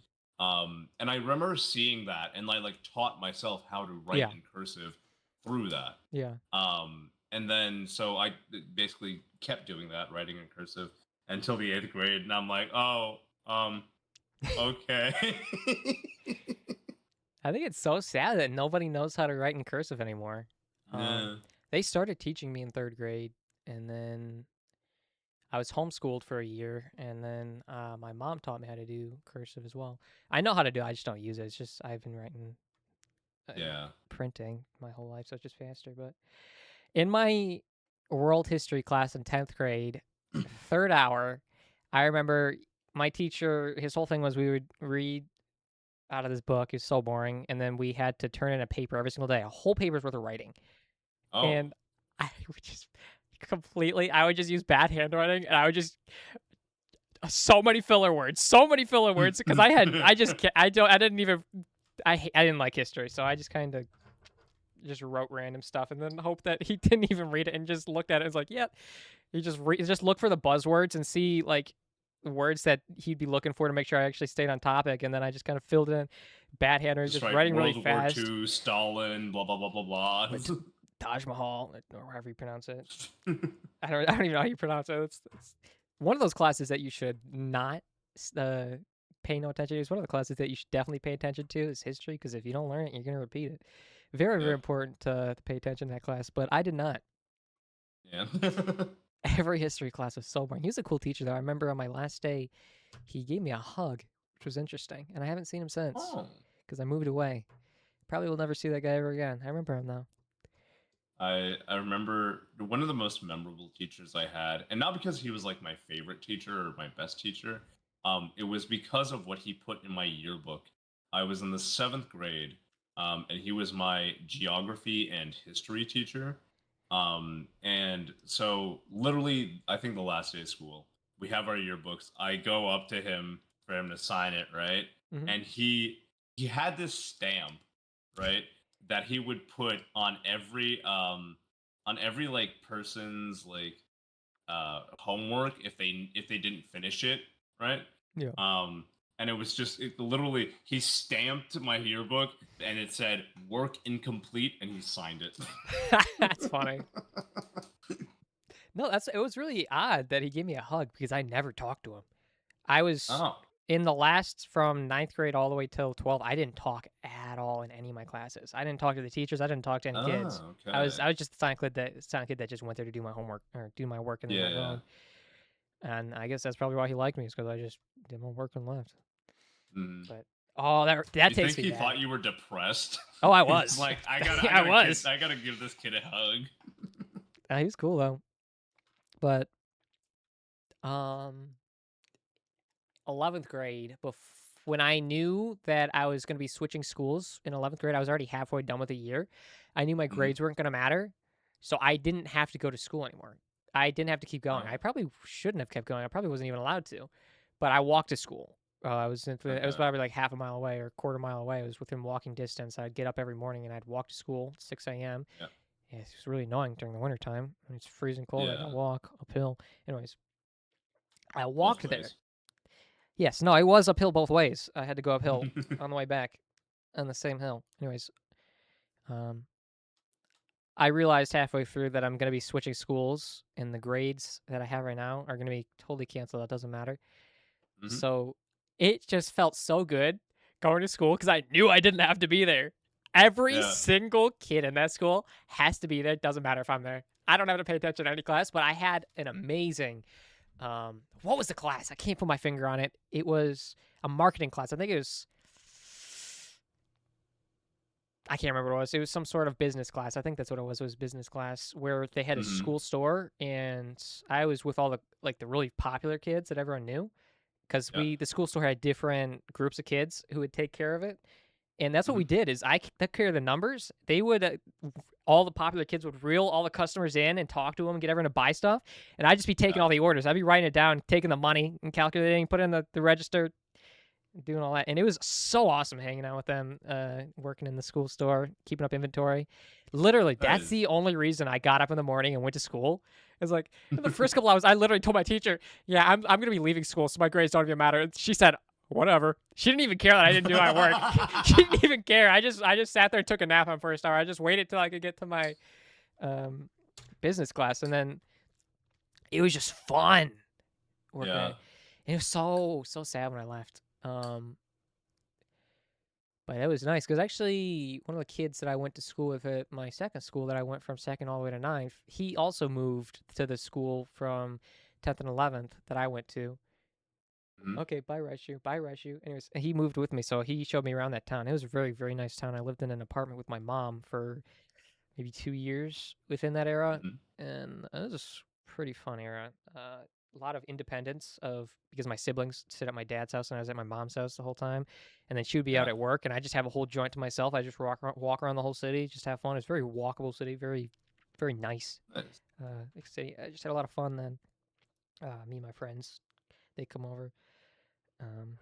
And I remember seeing that, and I like taught myself how to write Yeah. in cursive through that. Yeah. And then so I basically kept doing that, writing in cursive until the 8th grade, and I'm like, oh, okay. I think it's so sad that nobody knows how to write in cursive anymore. Yeah. They started teaching me in third grade, and then I was homeschooled for a year, and then my mom taught me how to do cursive as well. I know how to do it, I just don't use it. It's just I've been writing Yeah. printing my whole life, so it's just faster. But in my world history class in 10th grade, third hour, I remember my teacher, his whole thing was we would read out of this book. It was so boring. And then we had to turn in a paper every single day, a whole paper's worth of writing. Oh. And I would just I would just use bad handwriting, and I would just so many filler words because I didn't even I didn't like history, so I just kind of just wrote random stuff and then hope that he didn't even read it and just looked at it and was like, yep. He just look for the buzzwords and see like words that he'd be looking for to make sure I actually stayed on topic, and then I just kind of filled in bad handwriting, just write writing really World War fast. II, Stalin, blah blah blah blah blah. Like Taj Mahal, or however you pronounce it. I don't even know how you pronounce it. It's one of those classes that you should not pay no attention to. It's one of the classes that you should definitely pay attention to is history, because if you don't learn it, you're gonna repeat it. Very, very Yeah. important to pay attention to that class, but I did not. Yeah. Every history class was so boring. He was a cool teacher, though. I remember on my last day, he gave me a hug, which was interesting, and I haven't seen him since Oh. because I moved away. Probably will never see that guy ever again. I remember him though. I remember one of the most memorable teachers I had, and not because he was like my favorite teacher or my best teacher. It was because of what he put in my yearbook. I was in the 7th grade, and he was my geography and history teacher. And so literally, I think the last day of school, we have our yearbooks. I go up to him for him to sign it, right? Hmm. And he had this stamp, right, that he would put on every like person's like homework if they didn't finish it, right? Yeah. And it was just literally he stamped my yearbook and it said work incomplete and he signed it. That's funny. No, it was really odd that he gave me a hug because I never talked to him. I was Oh. in the last from ninth grade all the way till 12th. I didn't talk at all in any of my classes. I didn't talk to the teachers. I didn't talk to any kids. Oh, I was okay. just the silent kid that just went there to do my homework or do my work and then went Yeah. home. And I guess that's probably why he liked me, is because I just did my work and left. Mm. But that You takes think me he back. thought you were depressed? Oh, I He's was. like, I I was. gotta give this kid a hug. He was cool though. But 11th grade, when I knew that I was going to be switching schools in 11th grade, I was already halfway done with the year. I knew my Mhm. grades weren't going to matter, so I didn't have to go to school anymore. I didn't have to keep going. I Oh, probably shouldn't have kept going. I probably wasn't even allowed to, but I walked to school. It was okay. probably like half a mile away or quarter mile away. It was within walking distance. I'd get up every morning and I'd walk to school at 6 a.m. Yeah. Yeah, it was really annoying during the wintertime. When it's freezing cold. I got to Yeah. walk uphill. Anyways, I Both walked there. ways. Yes, no, it was uphill both ways. I had to go uphill on the way back on the same hill. Anyways, I realized halfway through that I'm going to be switching schools, and the grades that I have right now are going to be totally canceled. That doesn't matter. Mhm. So it just felt so good going to school because I knew I didn't have to be there. Every Yeah. single kid in that school has to be there. Doesn't matter if I'm there. I don't have to pay attention to any class, but I had an amazing. What was the class? I can't put my finger on it. It was a marketing class. I think it was. I can't remember what it was. It was some sort of business class. I think that's what it was. It was business class where they had a Mhm. school store, and I was with all the really popular kids that everyone knew, because Yeah. the school store had different groups of kids who would take care of it, and that's what we Mhm. did. Is I took care of the numbers. They would all the popular kids would reel all the customers in and talk to them and get everyone to buy stuff, and I'd just be taking Yeah. all the orders. I'd be writing it down, taking the money and calculating, put it in the register, doing all that. And it was so awesome hanging out with them, working in the school store, keeping up inventory. Literally, That that's is. the only reason I got up in the morning and went to school. It's like in the first couple hours, I literally told my teacher, "Yeah, I'm gonna be leaving school, so my grades don't even matter." And she said, "Whatever." She didn't even care that I didn't do my work. She didn't even care. I just sat there, took a nap on first hour. I just waited till I could get to my business class, and then it was just fun working Yeah. it. And it was so sad when I left. But it was nice because actually one of the kids that I went to school with at my second school that I went from second all the way to ninth, he also moved to the school from 10th and 11th that I went to. Mhm. Okay, bye, Reshu. Bye, Reshu. Anyways, he moved with me, so he showed me around that town. It was a very, very nice town. I lived in an apartment with my mom for maybe 2 years within that era, Mhm. and it was a pretty fun era. A lot of independence because my siblings sit at my dad's house and I was at my mom's house the whole time, and then she would be out Yeah. at work, and I just have a whole joint to myself. I just walk around the whole city, just have fun. It's a very walkable city, very, very nice Nice. city. I just had a lot of fun then. Me and my friends, they come over. Um,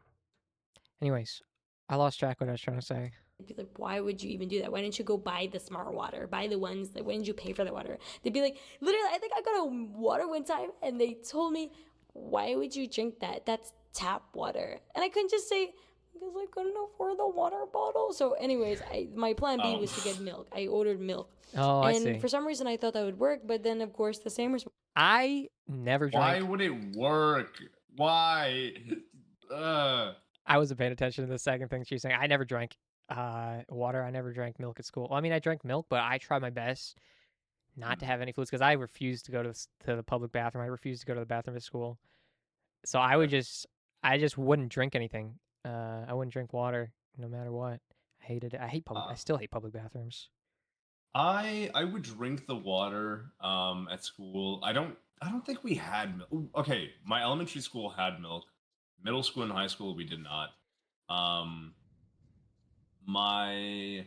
anyways, I lost track what I was trying to say. I'd be like, why would you even do that? Why didn't you go buy the smart water? Buy the ones that, why didn't you pay for the water? They'd be like, literally, I think I got a water one time and they told me, why would you drink that? That's tap water. And I couldn't just say, because I couldn't afford the water bottle. So, anyways, my plan B Oh. was to get milk. I ordered milk. Oh, I And see. for some reason, I thought that would work. But then, of course, the same response. I never Why drank. would it work? Why? I wasn't paying attention to the second thing she's saying. I never drank water. I never drank milk at school. Well, I mean, I drank milk, but I tried my best not to Mhm. have any fluids because I refused to go to the public bathroom. I refused to go to the bathroom at school. So I just wouldn't drink anything. I wouldn't drink water no matter what. I hated it. I Uh, still hate public bathrooms. I would drink the water at school. I don't think we had milk. Okay, my elementary school had milk. Middle school and high school we did not. Um my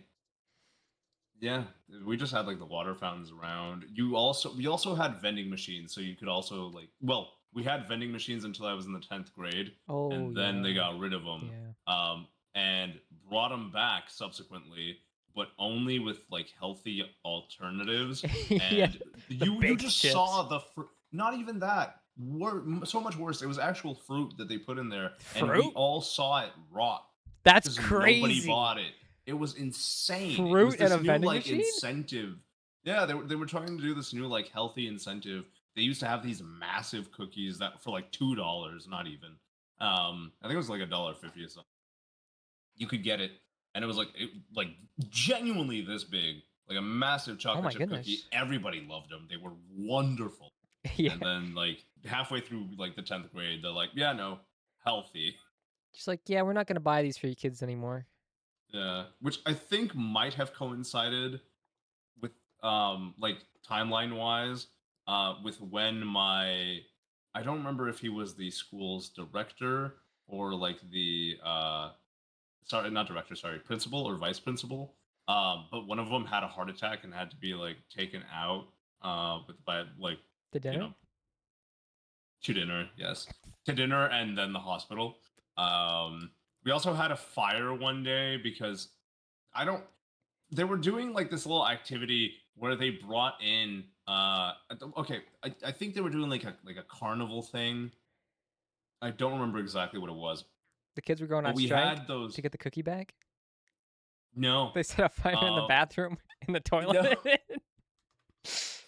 Yeah, we just had like the water fountains around. We also had vending machines, so you could also like we had vending machines until I was in the 10th grade, Oh and then they yeah, got rid of them, yeah, and brought them back subsequently, but only with like healthy alternatives. yeah. And The you baked just chips, saw not even that. So much worse. It was actual fruit that they put in there, and we fruit. all saw it rot That's because nobody crazy. bought it. It was insane. It was Fruit and this a new vending like machine. incentive. Yeah, they were trying to do this new like healthy incentive. They used to have these massive cookies that for like $2, not even. I think it was like $1.50 or something. You could get it, and it was like genuinely this big, like a massive Oh chocolate my chip cookie. goodness. Everybody loved them. They were wonderful. Yeah, And then like halfway through like the 10th grade, they're like, yeah, no, healthy. just like yeah, we're not gonna buy these for you kids anymore. Yeah, which I think might have coincided with like timeline wise with when my I don't remember if he was the school's director or like the sorry, not director, sorry, principal or vice principal. But one of them had a heart attack and had to be like taken out by like The you dinner. know to dinner, yes, to dinner and then the hospital. We also had a fire one day because I don't they were doing like this little activity where they brought in okay, I think they were doing like a carnival thing. I don't remember exactly what it was, The kids were going but on we strike had to those. get the cookie back. No, They set a fire in the uh bathroom, in the toilet. no.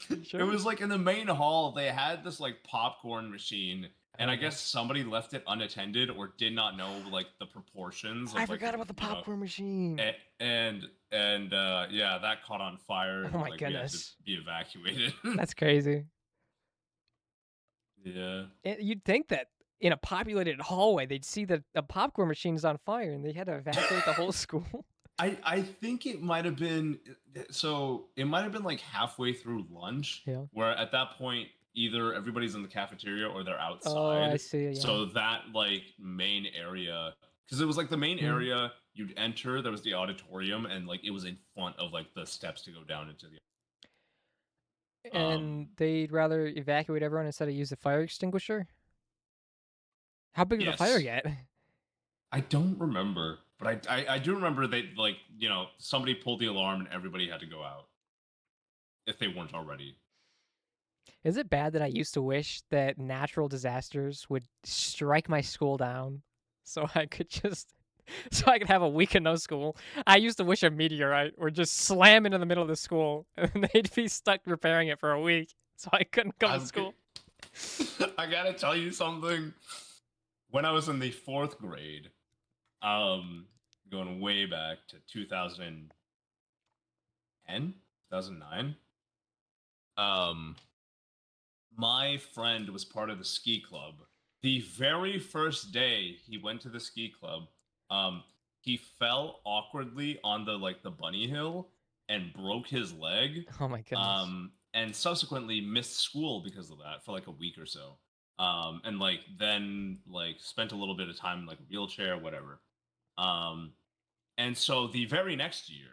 You It sure? was like in the main hall they had this like popcorn machine, and I Okay. guess somebody left it unattended or did not know like the proportions I of like forgot about the you know popcorn machine. and yeah, that caught on fire Oh and my like we had to goodness. be evacuated. That's crazy. Yeah. You'd think that in a populated hallway, they'd see that a popcorn machine is on fire and they had to evacuate the whole school. I think it might have been so it might have been like halfway through lunch Yeah. where at that point either everybody's in the cafeteria or they're Oh, I outside. see. Yeah. So that like main area because it was like the main Mhm. area you'd enter, there was the auditorium and like it was in front of like the steps to go down into the And um they'd rather evacuate everyone instead of use a fire extinguisher? How big did the fire yes. get? I don't remember, but I do remember they like, somebody pulled the alarm and everybody had to go out if they weren't already. Is it bad that I used to wish that natural disasters would strike my school down so I could just so I could have a week of no school? I used to wish a meteorite would just slam into the middle of the school and they'd be stuck repairing it for a week so I couldn't come to I'm school. I gotta tell you something. When I was in the 4th grade, um, going way back to 2010, 2009, um, my friend was part of the ski club. The very first day he went to the ski club, um, he fell awkwardly on the bunny hill and broke his leg, Oh my goodness. and subsequently missed school because of that for like a week or so. And like then like spent a little bit of time in like a wheelchair, whatever. Um, and so the very next year,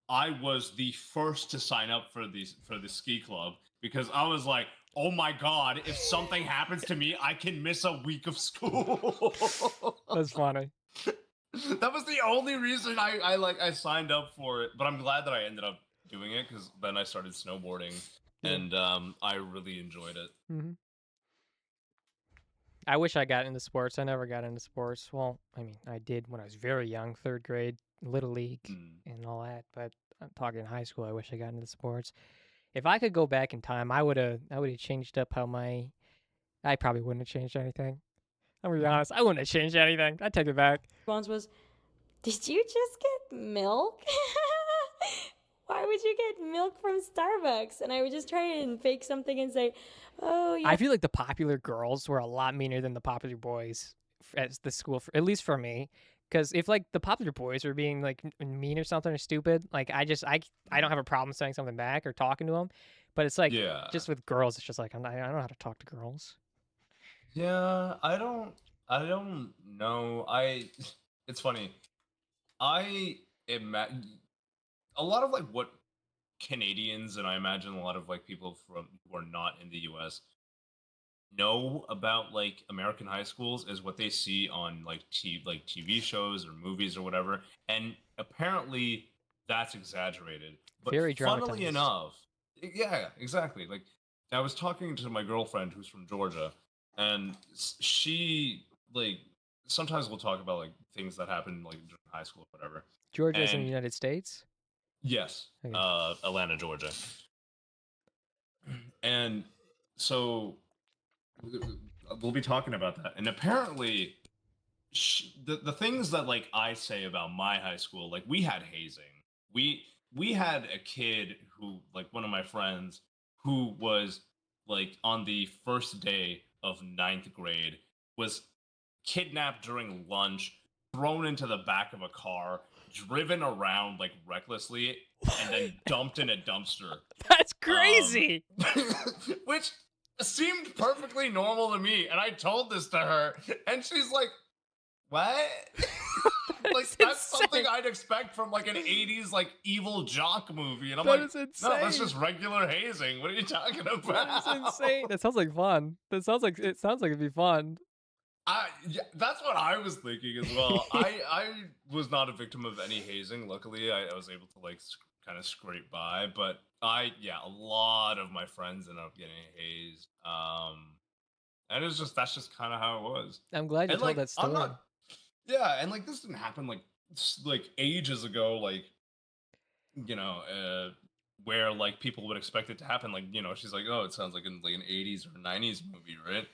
I was the first to sign up for the ski club because I was like, "Oh my god, if something happens to me, I can miss a week of school." That's funny. That was the only reason I signed up for it, but I'm glad that I ended up doing it cuz then I started snowboarding Yeah. and I really enjoyed it. Hmm. I wish I got into sports. I never got into sports. Well, I mean, I did when I was very young, 3rd grade, little league, Mm. and all that. But I'm talking high school. I wish I got into sports. If I could go back in time, I would have changed up how my. I probably wouldn't have changed anything. I'm gonna be honest. I wouldn't have changed anything. I take it back. Response was, "Did you just get milk? Why would you get milk from Starbucks?" And I would just try and fake something and say, "Oh, yeah." I feel like the popular girls were a lot meaner than the popular boys at the school, at least for me. Because if like the popular boys were being like mean or something or stupid, like I don't have a problem saying something back or talking to them. But it's like Yeah. just with girls, it's just like I don't know how to talk to girls. Yeah, I don't know. It's funny. I imagine a lot of like what Canadians and I imagine a lot of like people from who are not in the US know about like American high schools is what they see on like TV shows or movies or whatever, and apparently that's exaggerated. But Very funnily dramatized. enough, yeah, exactly. Like I was talking to my girlfriend who's from Georgia, and she like sometimes we'll talk about like things that happened like during high school or whatever. Georgia's in the And United States. yes, Okay. Atlanta, Georgia, and so we'll be talking about that. And apparently, the things that like I say about my high school, like we had hazing. We had a kid who, like one of my friends, who was like on the first day of ninth grade, was kidnapped during lunch, thrown into the back of a car, driven around like recklessly, and then dumped in a dumpster. That's Um, crazy. which seemed perfectly normal to me. And I told this to her, and she's like, what? Like That's that's something insane. I'd expect from like an 80s like evil jock movie. And I'm That like, is no, that's insane. just regular hazing. What are you talking about? That is insane. That sounds like fun. That sounds like it'd be fun. Yeah, that's what I was thinking as well. I was not a victim of any hazing. Luckily, I was able to like kind of scrape by. But a lot of my friends ended up getting hazed. And it's just that's just kind of how it was. I'm glad you And told like that I'm story. not, yeah, and like this didn't happen like like ages ago. Like you know, where like people would expect it to happen. Like she's like, oh, it sounds like in like an 80s or 90s movie, right?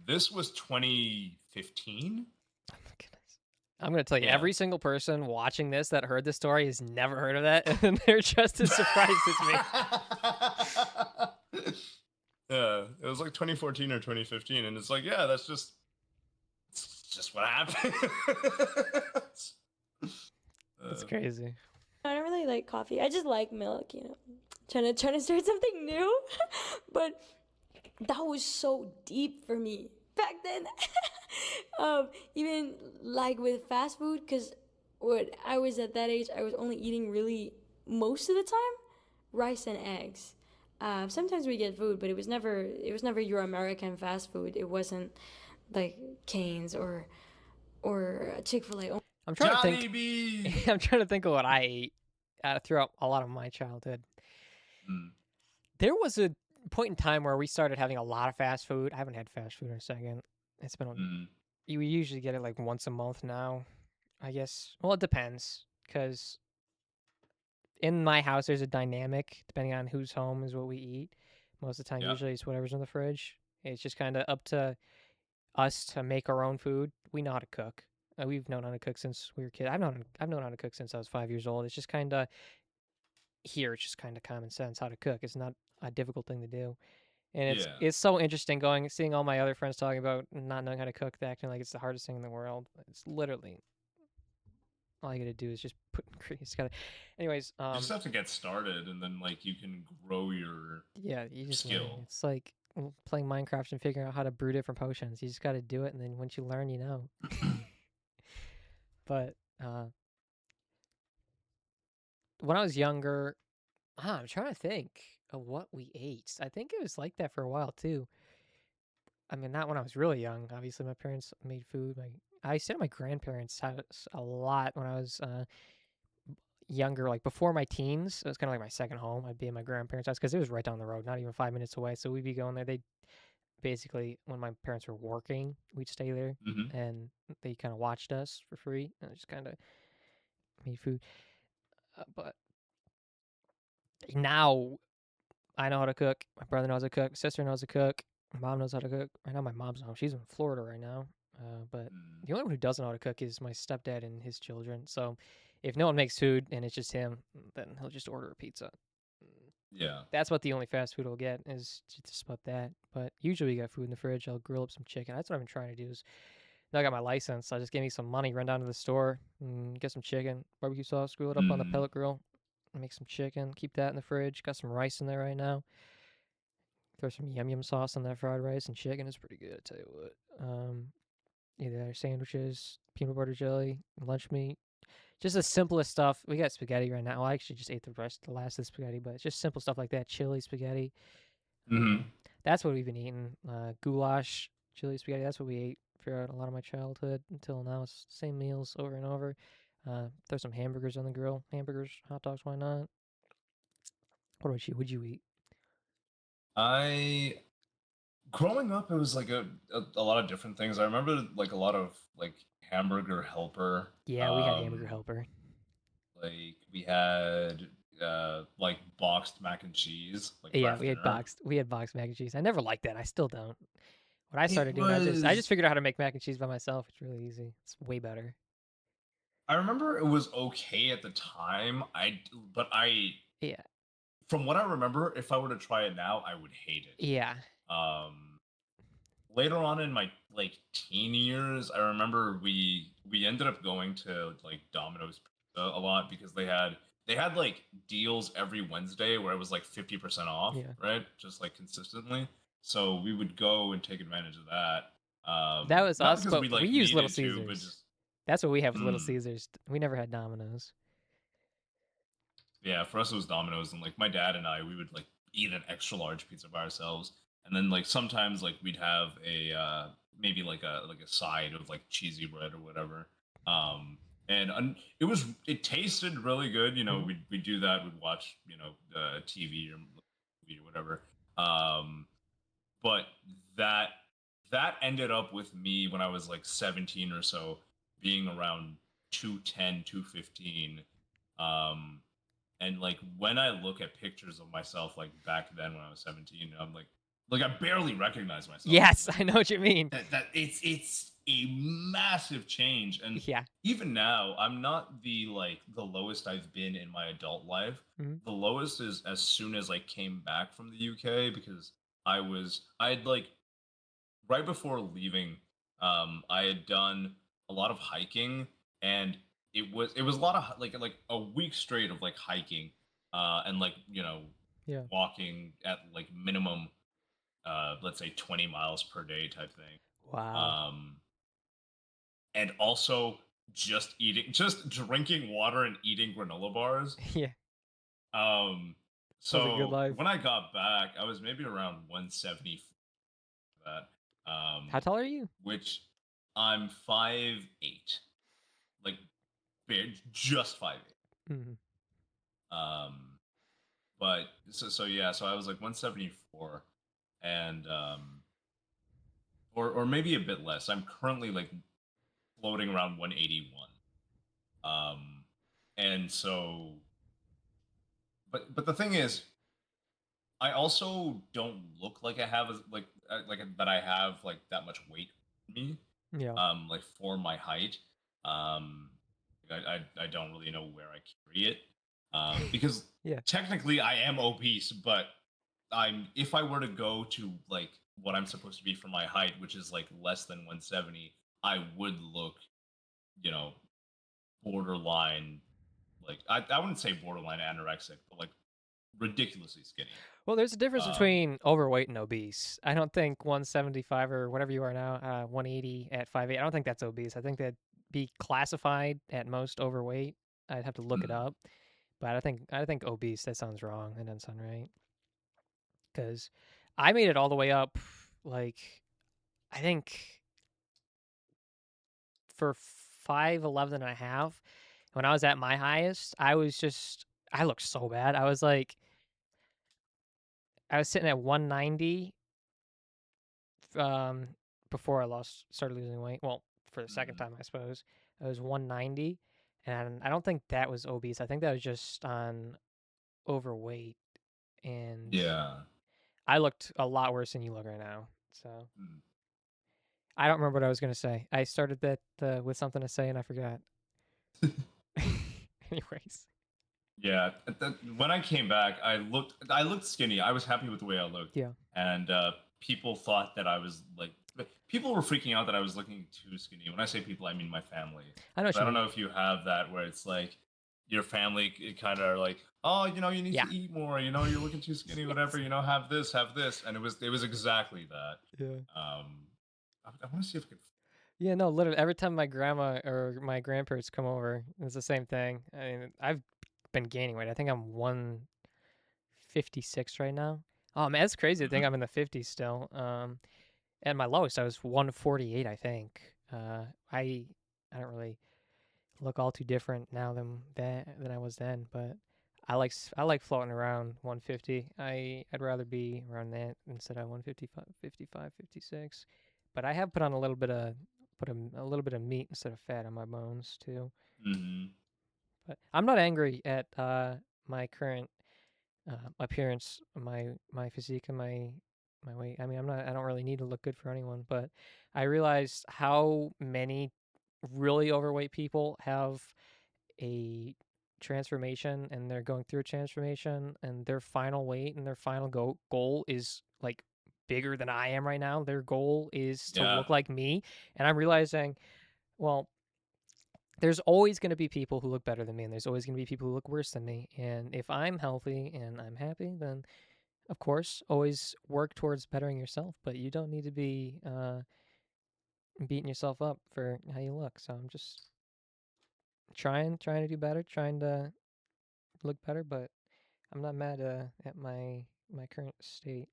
This was 2015. Oh my goodness. I'm gonna tell you, Yeah. every single person watching this that heard this story has never heard of that, and they're just as surprised as me. Yeah, it was like 2014 or 2015, and it's like, yeah, it's just what happened. That's crazy. I don't really like coffee. I just like milk, Trying to start something new. But that was so deep for me back then. Even like with fast food, because when I was at that age, I was only eating really most of the time rice and eggs. Sometimes we get food, but it was never your American fast food. It wasn't like Cane's or Chick-fil-A. I'm trying to think. Jollibee! I'm trying to think of what I ate throughout a lot of my childhood. Mm, There was a point in time where we started having a lot of fast food. I haven't had fast food in a second. It's been mm, you usually get it like once a month now, I guess. Well, it depends, because in my house there's a dynamic depending on who's home is what we eat. Most of the time, yeah. usually it's whatever's in the fridge. It's just kind of up to us to make our own food. We know how to cook. We've known how to cook since we were kids. I've known how to cook since I was 5 years old. It's just kind of here. It's just kind of common sense how to cook. It's not a difficult thing to do. And Yeah. it's so interesting seeing all my other friends talking about not knowing how to cook, acting like it's the hardest thing in the world. It's literally all you gotta do is just put ingredients. Anyways, You just have to get started, and then like you can grow your yeah, you just learn. skill. It's like playing Minecraft and figuring out how to brew different potions. You just got to do it, and then once you learn, you know. But when I was younger, I'm trying to think of what we ate. I think it was like that for a while too. I mean, not when I was really young. Obviously, my parents made food. I stayed at my grandparents' house a lot when I was younger, like before my teens. It was kind of like my second home. I'd be in my grandparents' house because it was right down the road, not even 5 minutes away. So we'd be going there. They basically, when my parents were working, we'd stay there, Hmm. and they kind of watched us for free, and just kind of made food. But now I know how to cook. My brother knows how to cook. My sister knows how to cook. My mom knows how to cook. Right now, my mom's home. She's in Florida right now. But the only one who doesn't know how to cook is my stepdad and his children. So if no one makes food and it's just him, then he'll just order a pizza. Yeah. That's what the only fast food I'll get is just about that. But usually we got food in the fridge. I'll grill up some chicken. That's what I've been trying to do. Is now I got my license. I just give me some money, run down to the store, and get some chicken, barbecue sauce, grill it up on the Mm. pellet grill, make some chicken, keep that in the fridge. Got some rice in there right now. Throw some yum yum sauce on that fried rice and chicken. It's pretty good, I tell you what. Either sandwiches, peanut butter jelly, lunch meat, Just the simplest stuff. We got spaghetti right now. Well, I actually just ate the last of the spaghetti, but it's just simple stuff like that. Chili spaghetti. Hmm. That's what we've been eating. Goulash, chili spaghetti. That's what we ate throughout a lot of my childhood until now. It's the same meals over and over. Throw some hamburgers on the grill. Hamburgers, hot dogs. Why not? What about you? What'd you eat? I growing up, it was like a lot of different things. I remember like a lot of like hamburger helper. Yeah, we had hamburger helper. Like we had like boxed mac and cheese, like for Yeah, after dinner. we had boxed mac and cheese. I never liked that. I still don't. When I It started doing, I just was. figured out how to make mac and cheese by myself. It's really easy. It's way better. I remember it was okay at the time. But Yeah, from what I remember, if I were to try it now, I would hate it. yeah, Um, Later on in my like teen years, I remember we ended up going to like Domino's Pizza a lot because they had like deals every Wednesday where it was like 50% off, yeah. right? Just like consistently. So we would go and take advantage of that. That was Not us, because but we we like used Little needed to, but Caesars. just That's what we have is Little mm, Caesars. We never had Domino's. yeah, for us it was Domino's, and like my dad and I, we would like eat an extra large pizza by ourselves, and then like sometimes like we'd have a maybe like a side of like cheesy bread or whatever. It tasted really good. Mhm. We'd do that. We'd watch TV or movie or whatever. Um, but that that ended up with me when I was like 17 or so, being around 210, 215. Um, and like when I look at pictures of myself like back then when I was 17, I'm like I barely recognize myself. Yes, Like I know what you mean. that it's a massive change. And Yeah. even now, I'm not the lowest I've been in my adult life. Mhm. The lowest is as soon as I came back from the UK, because I'd like right before leaving, I had done a lot of hiking, and it was a lot of like a week straight of like hiking, and like Yeah. walking at like minimum, let's say 20 miles per day type thing, Wow. um, and also just drinking water and eating granola bars. Yeah. Um, That was a good so life. when I got back, I was maybe around 170 for that. How tall are you? Which I'm 5'8", like just 5'8". Mhm. Um, but so yeah, so I was like 174, and or maybe a bit less. I'm currently like floating around 181. Um, and so, but the thing is, I also don't look like I have like that I have like that much weight on me. Yeah. Like for my height. Um, I don't really know where I carry it. Because Yeah. technically I am obese, but if I were to go to like what I'm supposed to be for my height, which is like less than 170, I would look, you know, borderline, like I wouldn't say borderline anorexic, but like ridiculously skinny. Well, there's a difference Um, between overweight and obese. I don't think 175 or whatever you are now, 180 at 5'8". I don't think that's obese. I think that'd be classified at most overweight. I'd have to look it mm, up, but I think obese. That sounds wrong. That doesn't sound right. Because I made it all the way up, like I think for 5'11 and a half. When I was at my highest, I looked so bad. I was sitting at 190 um before I started losing weight. Well, for the second mm, time, I suppose. I was 190, and I don't think that was obese. I think that was just on overweight, and yeah. I looked a lot worse than you look right now. So Mm. I don't remember what I was gonna say. I started that with something to say and I forgot. Anyways, Yeah, when I came back, I looked skinny. I was happy with the way I looked, yeah, and people thought that I was like, people were freaking out that I was looking too skinny. When I say people, I mean my family. I know what But I you don't mean. know if you have that where it's like your family kind of are like, oh, you need Yeah. to eat more. You're looking too skinny. Whatever. Yes. Have this, and it was exactly that. Yeah. I want to see if I could. Yeah, no, literally every time my grandma or my grandparents come over, it's the same thing. I mean, I've been gaining weight. I think I'm 156 right now. Man, it's crazy to think Mhm. I'm in the 50s still. At my lowest, I was 148, I think. I don't really look all too different now than I was then, but I like floating around 150. I'd rather be around that instead of 155, 55, 56. But I have put on a little bit of a little bit of meat instead of fat on my bones too. Mhm. But I'm not angry at my current appearance, my physique, and my weight. I mean, I don't really need to look good for anyone, but I realized how many really overweight people have a transformation and they're going through a transformation and their final weight and their final goal is like bigger than I am right now. Their goal is to Yeah. look like me. And I'm realizing, well, there's always going to be people who look better than me and there's always going to be people who look worse than me. And if I'm healthy and I'm happy, then of course, always work towards bettering yourself, but you don't need to be beating yourself up for how you look. So I'm just trying to do better, trying to look better, but I'm not mad at my current state.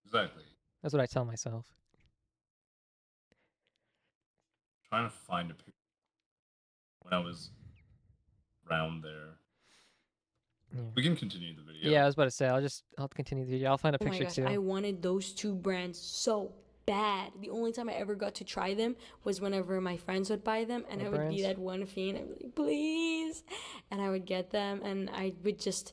Exactly. That's what I tell myself. Trying to find a picture when I was around there. Yeah. We can continue the video. Yeah, I was about to say I'll continue the video. I'll find a Oh my picture gosh, too. I wanted those two brands so bad. The only time I ever got to try them was whenever my friends would buy them, and What I would be brands? that one fiend. I'd be like, please, and I would get them, and I would just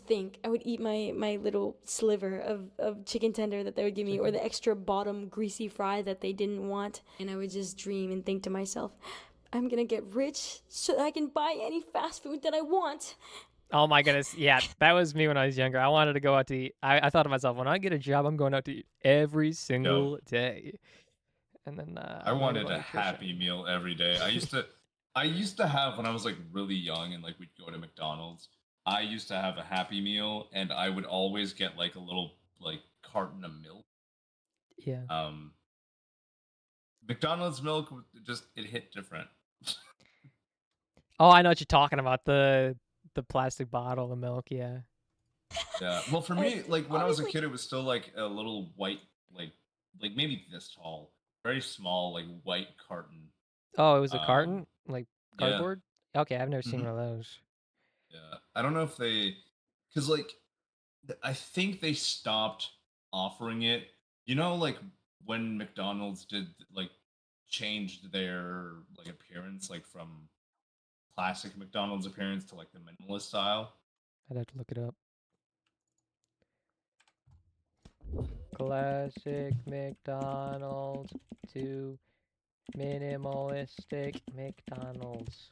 think I would eat my little sliver of chicken tender that they would give me, or Chicken. the extra bottom greasy fry that they didn't want, and I would just dream and think to myself, I'm gonna get rich so that I can buy any fast food that I want. Oh my goodness, yeah, that was me when I was younger. I wanted to go out to eat. I thought to myself, when I get a job, I'm going out to eat every Yo, single day. And then I I learned wanted about a nutrition. Happy Meal every day. I used to have when I was like really young and like we'd go to McDonald's. I used to have a Happy Meal and I would always get like a little like carton of milk. Yeah. Um, McDonald's milk just it hit different. Oh, I know what you're talking about. The plastic bottle of milk, yeah. Yeah. Well, for And me, like when I was a honestly, kid, it was still like a little white, like maybe this tall, very small, like white carton. Oh, it was a Um, carton? Like yeah. cardboard? Okay, I've never seen Hmm. one of those. Yeah. I don't know if they, because like I think they stopped offering it. You know, like when McDonald's did like changed their like appearance, like from classic McDonald's appearance to like the minimalist style. I'd have to look it up. Classic McDonald's to minimalistic McDonald's.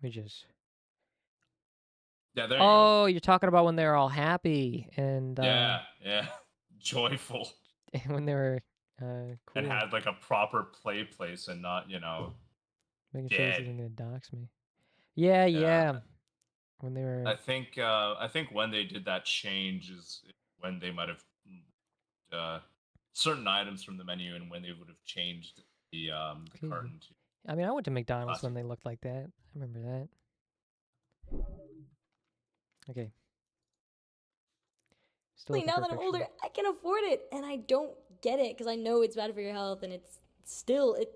Images. Yeah, there you go. Oh, you're talking about when they were all happy and Yeah, yeah, joyful. when they were And cool. had like a proper play place and not, Making sure this dead. isn't gonna dox me. Yeah, Yeah. yeah. When they were I think when they did that change is when they might have uh certain items from the menu and when they would have changed the okay. carton to I mean, I went to McDonald's when plastic. they looked like that. I remember that. Okay, still looking now for a that I'm picture. older, I can afford it, and I don't get it because I know it's bad for your health, and it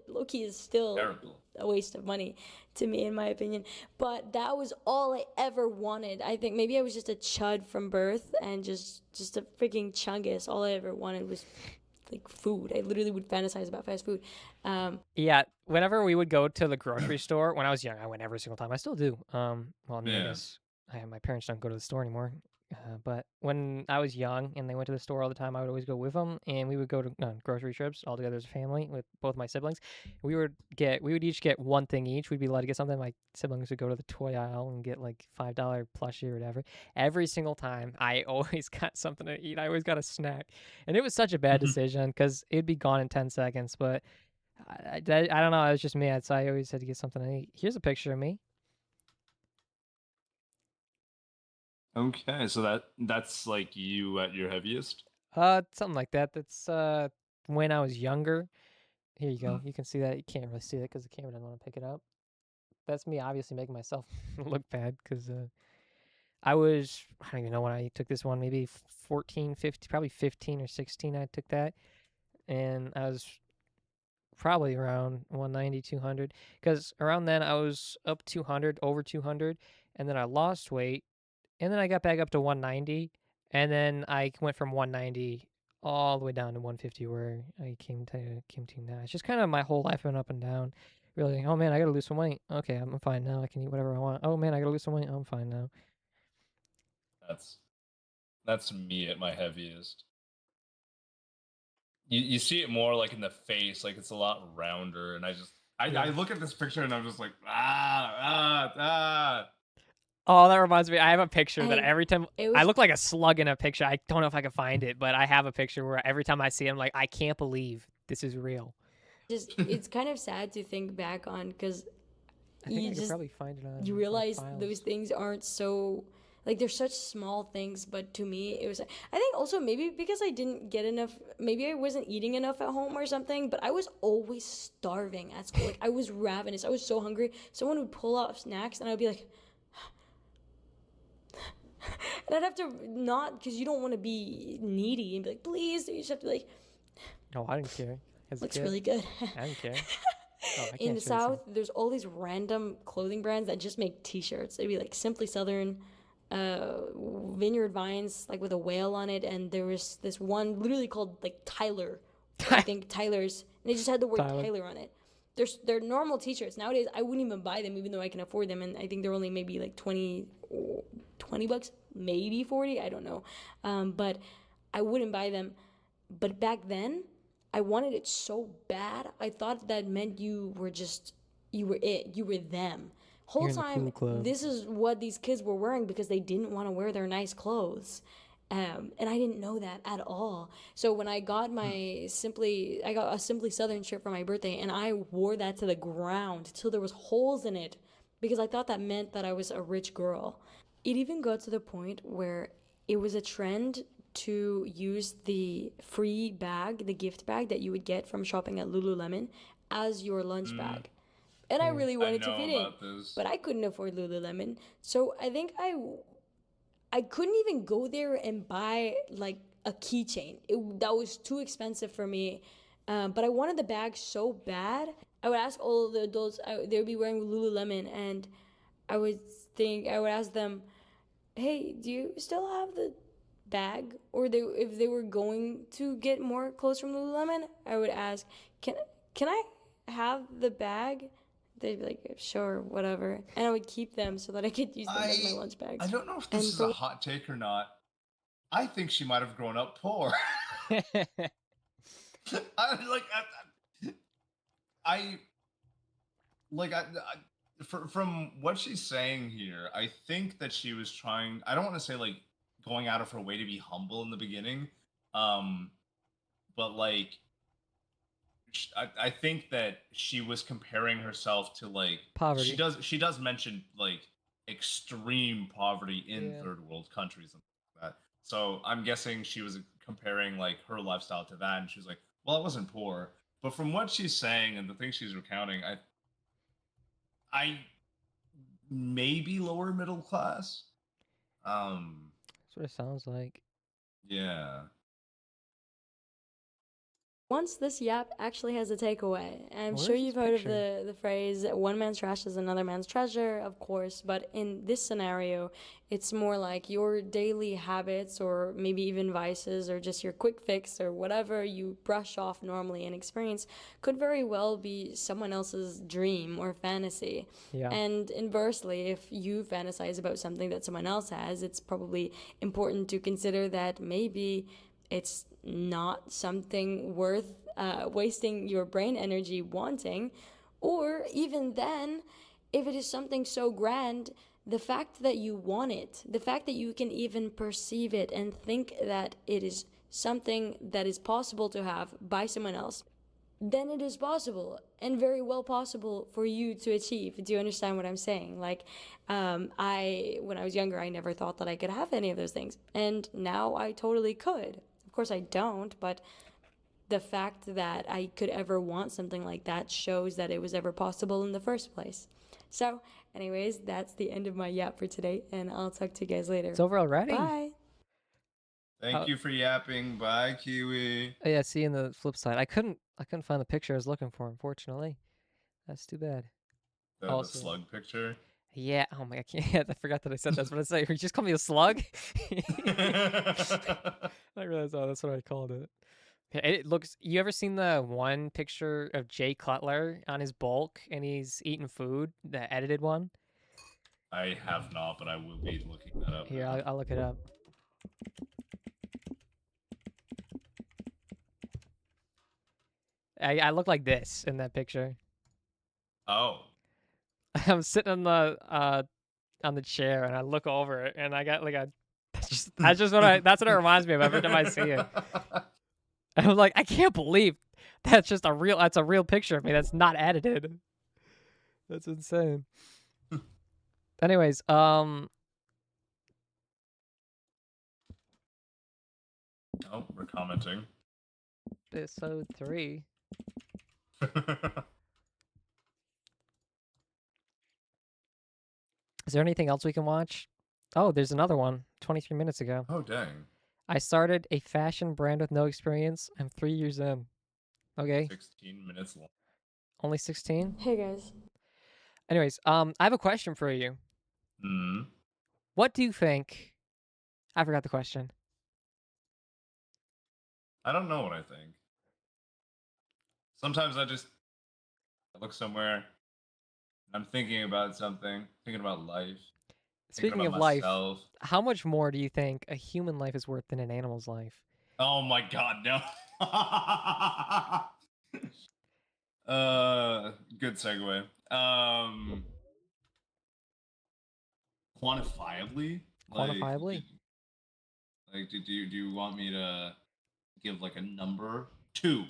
low-key is still Terrible. a waste of money to me, in my opinion. But that was all I ever wanted. I think maybe I was just a chud from birth and just a freaking chungus. All I ever wanted was like food. I literally would fantasize about fast food. Yeah, whenever we would go to the grocery store when I was young, I went every single time. I still do. Well, I mean, I Yeah. guess my parents don't go to the store anymore. But when I was young and they went to the store all the time, I would always go with them, and we would go to grocery trips all together as a family with both my siblings. We would each get one thing each. We'd be allowed to get something. My siblings would go to the toy aisle and get like $5 plushie or whatever. Every single time, I always got something to eat. I always got a snack, and it was such a bad decision because it'd be gone in 10 seconds. But I don't know. It was just me. So I always had to get something to eat. Here's a picture of me. Okay, so that's like you at your heaviest. Something like that. when I was younger. Here you go. You can see that. You can't really see it because the camera doesn't want to pick it up. That's me obviously making myself look bad because I don't even know when I took this one, maybe 14, 15, probably 15 or 16 I took that. And I was probably around 190, 200. Because around then I was up 200, over 200. And then I lost weight. And then I got back up to 190. And then I went from 190 all the way down to 150 where I came to now. It's just kind of my whole life went up and down. Really, oh man, I gotta lose some weight. Okay, I'm fine now. I can eat whatever I want. Oh man, I gotta lose some weight. I'm fine now. That's me at my heaviest. You see it more like in the face, like it's a lot rounder, and I look at this picture and I'm just like ah. Oh, that reminds me. I have a picture that I- every time it I was look like a slug in a picture. I don't know if I can find it, but I have a picture where every time I see it, I'm like, I can't believe this is real. just it's kind of sad to think back on because I think you I could just probably find it on. you my realize files. those things aren't so like they're such small things, but to me it was, I think also maybe because I didn't get enough, maybe I wasn't eating enough at home or something, but I was always starving at school. Like I was ravenous, I was so hungry. Someone would pull out snacks and I'd be like and I'd have to not, because you don't want to be needy and be like, please. You just have to be like, Oh, I didn't care. As a looks kid, really good. I didn't care. Oh, I In can't the show you South, there's all these random clothing brands that just make T-shirts. They'd be like Simply Southern, Vineyard Vines, like with a whale on it, and there was this one literally called like Tyler. I think Tyler's, and it just had the word Tyler on it. They're normal T-shirts nowadays. I wouldn't even buy them, even though I can afford them, and I think they're only maybe like 20 bucks, maybe 40. I don't know, but I wouldn't buy them. But back then, I wanted it so bad. I thought that meant you were it. You were them. Whole You're in the time, cool club. this is what these kids were wearing because they didn't want to wear their nice clothes. And I didn't know that at all. So when I got I got a Simply Southern shirt for my birthday, and I wore that to the ground till there was holes in it because I thought that meant that I was a rich girl. It even got to the point where it was a trend to use the free bag, the gift bag that you would get from shopping at Lululemon as your lunch bag. And I really wanted to fit in, but I couldn't afford Lululemon. So I think I couldn't even go there and buy like a keychain. That was too expensive for me. But I wanted the bag so bad. I would ask all of the adults, they would be wearing Lululemon, and I would ask them, hey, do you still have the bag? Or if they were going to get more clothes from Lululemon, I would ask, can I have the bag? They'd be like, sure, whatever. And I would keep them so that I could use them as my lunch bags. I don't know if this is a hot take or not. I think she might have grown up poor. From what she's saying here, I think that she was trying. I don't want to say like going out of her way to be humble in the beginning, but like I think that she was comparing herself to like poverty. She does mention like extreme poverty in third world countries and like that. So I'm guessing she was comparing like her lifestyle to that, and she was like, "Well, I wasn't poor." But from what she's saying and the things she's recounting, I maybe lower middle class. That's what it sounds like. Yeah. Once this yap actually has a takeaway. I'm Where's sure this you've heard of picture? the phrase, one man's trash is another man's treasure, of course, but in this scenario, it's more like your daily habits or maybe even vices or just your quick fix or whatever you brush off normally and experience could very well be someone else's dream or fantasy. Yeah. And inversely, if you fantasize about something that someone else has, it's probably important to consider that maybe it's not something worth wasting your brain energy wanting. Or even then, if it is something so grand, the fact that you want it, the fact that you can even perceive it and think that it is something that is possible to have by someone else, then it is possible and very well possible for you to achieve. Do you understand what I'm saying? Like, when I was younger, I never thought that I could have any of those things, and now I totally could. Of course, I don't, but the fact that I could ever want something like that shows that it was ever possible in the first place. So, anyways, that's the end of my yap for today, and I'll talk to you guys later. It's over already. Bye. Thank you for yapping. Bye, Kiwi. Oh, yeah, see in the flip side. I couldn't find the picture I was looking for, unfortunately. That's too bad. The slug picture. Yeah. Oh my God. I forgot that I said that's what I say. You just call me a slug? I realized, that's what I called it. It looks. You ever seen the one picture of Jay Cutler on his bulk and he's eating food? The edited one. I have not, but I will be looking that up. Here, I'll look it up. I look like this in that picture. Oh. I'm sitting on the chair and I look over it and I got like a. That's what it reminds me of every time I see it. And I'm like, I can't believe that's a real picture of me. That's not edited. That's insane. Anyways, Oh, we're commenting. episode 3. Is there anything else we can watch? Oh, there's another one. 23 minutes ago. Oh, dang. I started a fashion brand with no experience. I'm 3 years in. Okay. 16 minutes long. Only 16? Hey guys. Anyways, I have a question for you. Hmm. What do you think? I forgot the question. I don't know what I think. Sometimes I look somewhere. I'm thinking about something, thinking about life. Speaking thinking of about life, myself. how much more do you think a human life is worth than an animal's life? Oh my God, no. Good segue. Quantifiably? Quantifiably? Do you want me to give like a number? 2.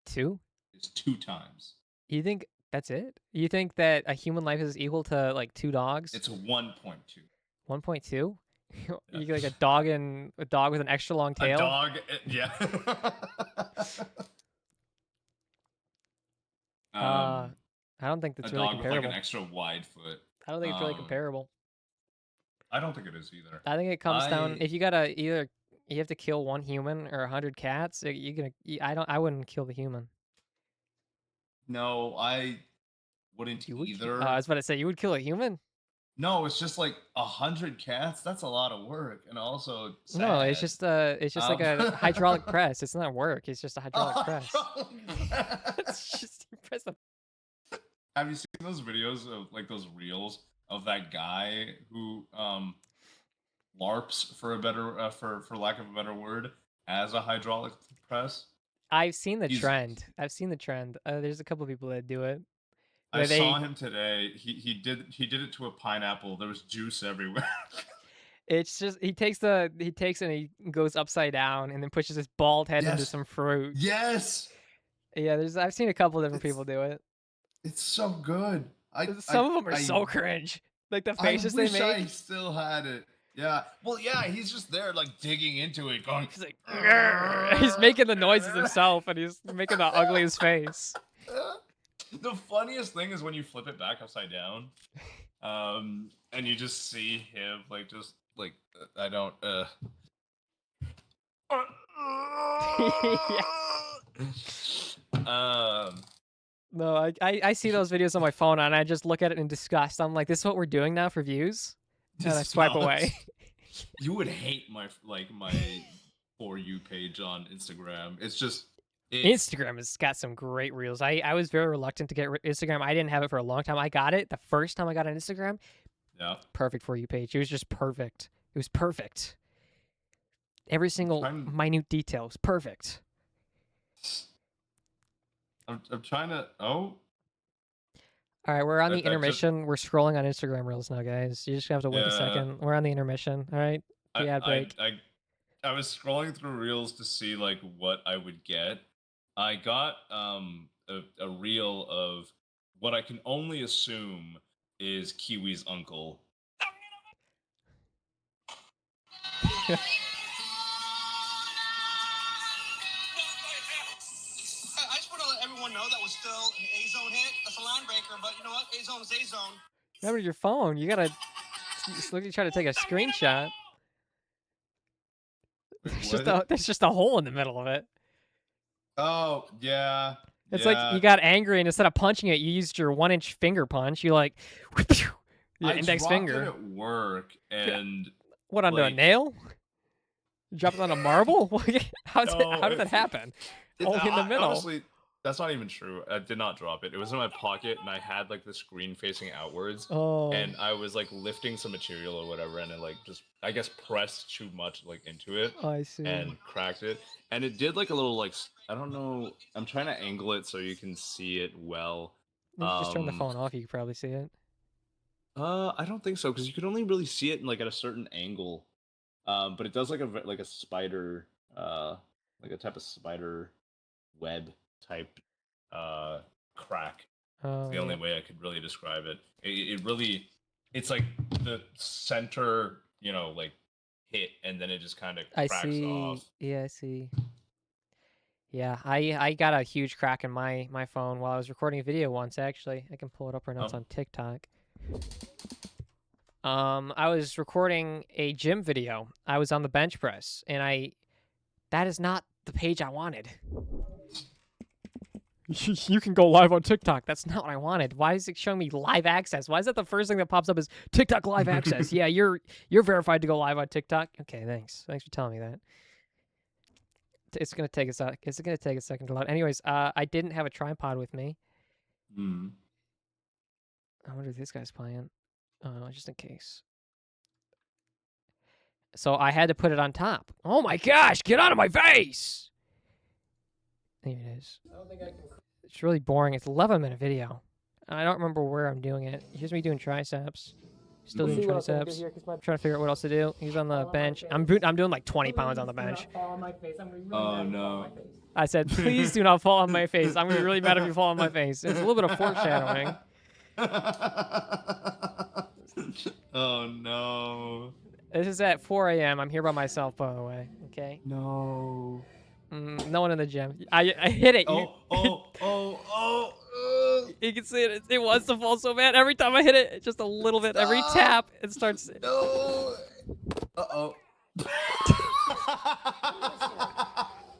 2? It's 2 times. You think that's it? You think that a human life is equal to like 2 dogs? It's 1.2. 1.2? Yeah. You get like a dog with an extra long tail? A dog, yeah. I don't think that's a really dog with comparable. like an extra wide foot. I don't think it's really comparable. I don't think it is either. I think it comes down if you gotta you have to kill 1 human or 100 cats. I wouldn't kill the human. No, I wouldn't either. I was about to say you would kill a human. No, it's just like 100 cats. That's a lot of work, and also sad. No, it's just like a hydraulic press. It's not work. It's just a hydraulic press. It's just you press the. Have you seen those videos of like those reels of that guy who LARPs for a better for lack of a better word as a hydraulic press? I've seen the trend. There's a couple people that do it. I saw him today. He did it to a pineapple. There was juice everywhere. It's just he takes and he goes upside down and then pushes his bald head into some fruit. Yes. Yeah, I've seen a couple different people do it. It's so good. Some of them are so cringe. Like the faces they make. I still had it. Yeah. Well, yeah, he's just there like digging into it, going. He's like, he's making the noises himself, and he's making the ugliest face. The funniest thing is when you flip it back upside down, and you just see him I don't. No, I see those videos on my phone and I just look at it in disgust. I'm like, this is what we're doing now for views, and I swipe away. You would hate my For You page on Instagram. It's just. Instagram has got some great reels. I was very reluctant to get Instagram. I didn't have it for a long time. I got it the first time I got on Instagram. Yeah. Perfect For You page. It was just perfect. It was perfect. Every single minute detail was perfect. I'm trying to. Oh. All right, we're on the intermission. We're scrolling on Instagram reels now, guys. You just have to wait a second. We're on the intermission. All right. The ad break. I was scrolling through reels to see like what I would get. I got a reel of what I can only assume is Kiwi's uncle. A-zone hit. That's a line breaker, but you know what? A-zone is A-zone. Remember your phone. You gotta look. You try to take a screenshot. There's just a hole in the middle of it. Oh, yeah. It's like you got angry and instead of punching it, you used your 1-inch finger punch. You like your index finger. It at work and what onto a nail? You dropped it on a marble? How did that happen? Only in the middle. Honestly, that's not even true. I did not drop it. It was in my pocket, and I had like the screen facing outwards. Oh. And I was like lifting some material or whatever, and it like just I guess pressed too much like into it. Oh, I see. And cracked it, and it did like a little like I don't know. I'm trying to angle it so you can see it well. You just turn the phone off. You can probably see it. I don't think so because you could only really see it in like at a certain angle. But it does like a spider, like a type of spider web type crack. Oh, The only way I could really describe it. It really, it's like the center, like hit, and then it just kind of cracks off. Yeah, I see. Yeah, I got a huge crack in my phone while I was recording a video once. Actually, I can pull it up right now. It's on TikTok. I was recording a gym video. I was on the bench press, and that is not the page I wanted. You can go live on TikTok. That's not what I wanted. Why is it showing me live access? Why is that the first thing that pops up is TikTok live access? Yeah, you're verified to go live on TikTok. Okay, thanks. Thanks for telling me that. It's gonna take a sec. It's gonna take a second to load. Anyways, I didn't have a tripod with me. I wonder if this guy's playing. Just in case. So I had to put it on top. Oh my gosh, get out of my face! There it is. I don't think I can. It's really boring. It's an 11-minute video. I don't remember where I'm doing it. Here's me doing triceps. Still doing triceps. I'm trying to figure out what else to do. He's on the bench. I'm doing like 20 pounds on the bench. Oh no. I said, please do not fall on my face. I'm going to be really mad if you fall on my face. It's a little bit of foreshadowing. Oh no. This is at 4 a.m. I'm here by myself, by the way. Okay. No. No one in the gym. I hit it. Oh. You can see it. It wants to fall so bad. Every time I hit it, just a little bit. Every tap, it starts. No. Uh-oh.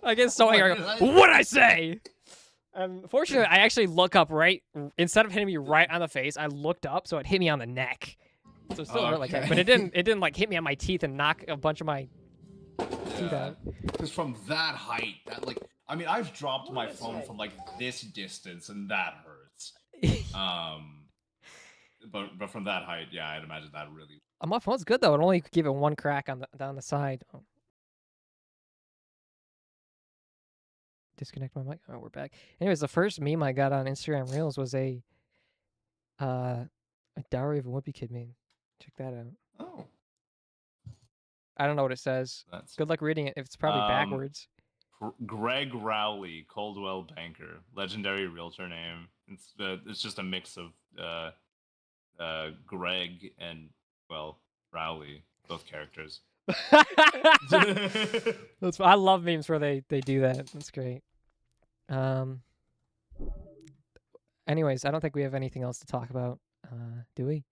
I get so angry. What did I say? Fortunately, I actually look up right. Instead of hitting me right on the face, I looked up, so it hit me on the neck. So it still hurt like that, but it didn't like hit me on my teeth and knock a bunch of my teeth out. Because from that height, I've dropped my phone from like this distance, and that hurts. But from that height, yeah, I'd imagine that really. My phone's good though. It only gave it one crack down the side. Oh. Disconnect my mic. Oh, we're back. Anyways, the first meme I got on Instagram Reels was a Diary of a Wimpy Kid meme. Check that out. Oh. I don't know what it says. Good luck reading it. If it's probably backwards. Greg Rowley, Coldwell banker, legendary realtor name. It's just a mix of Greg and Rowley, both characters. I love memes where they do that. That's great. Anyways, I don't think we have anything else to talk about. Do we?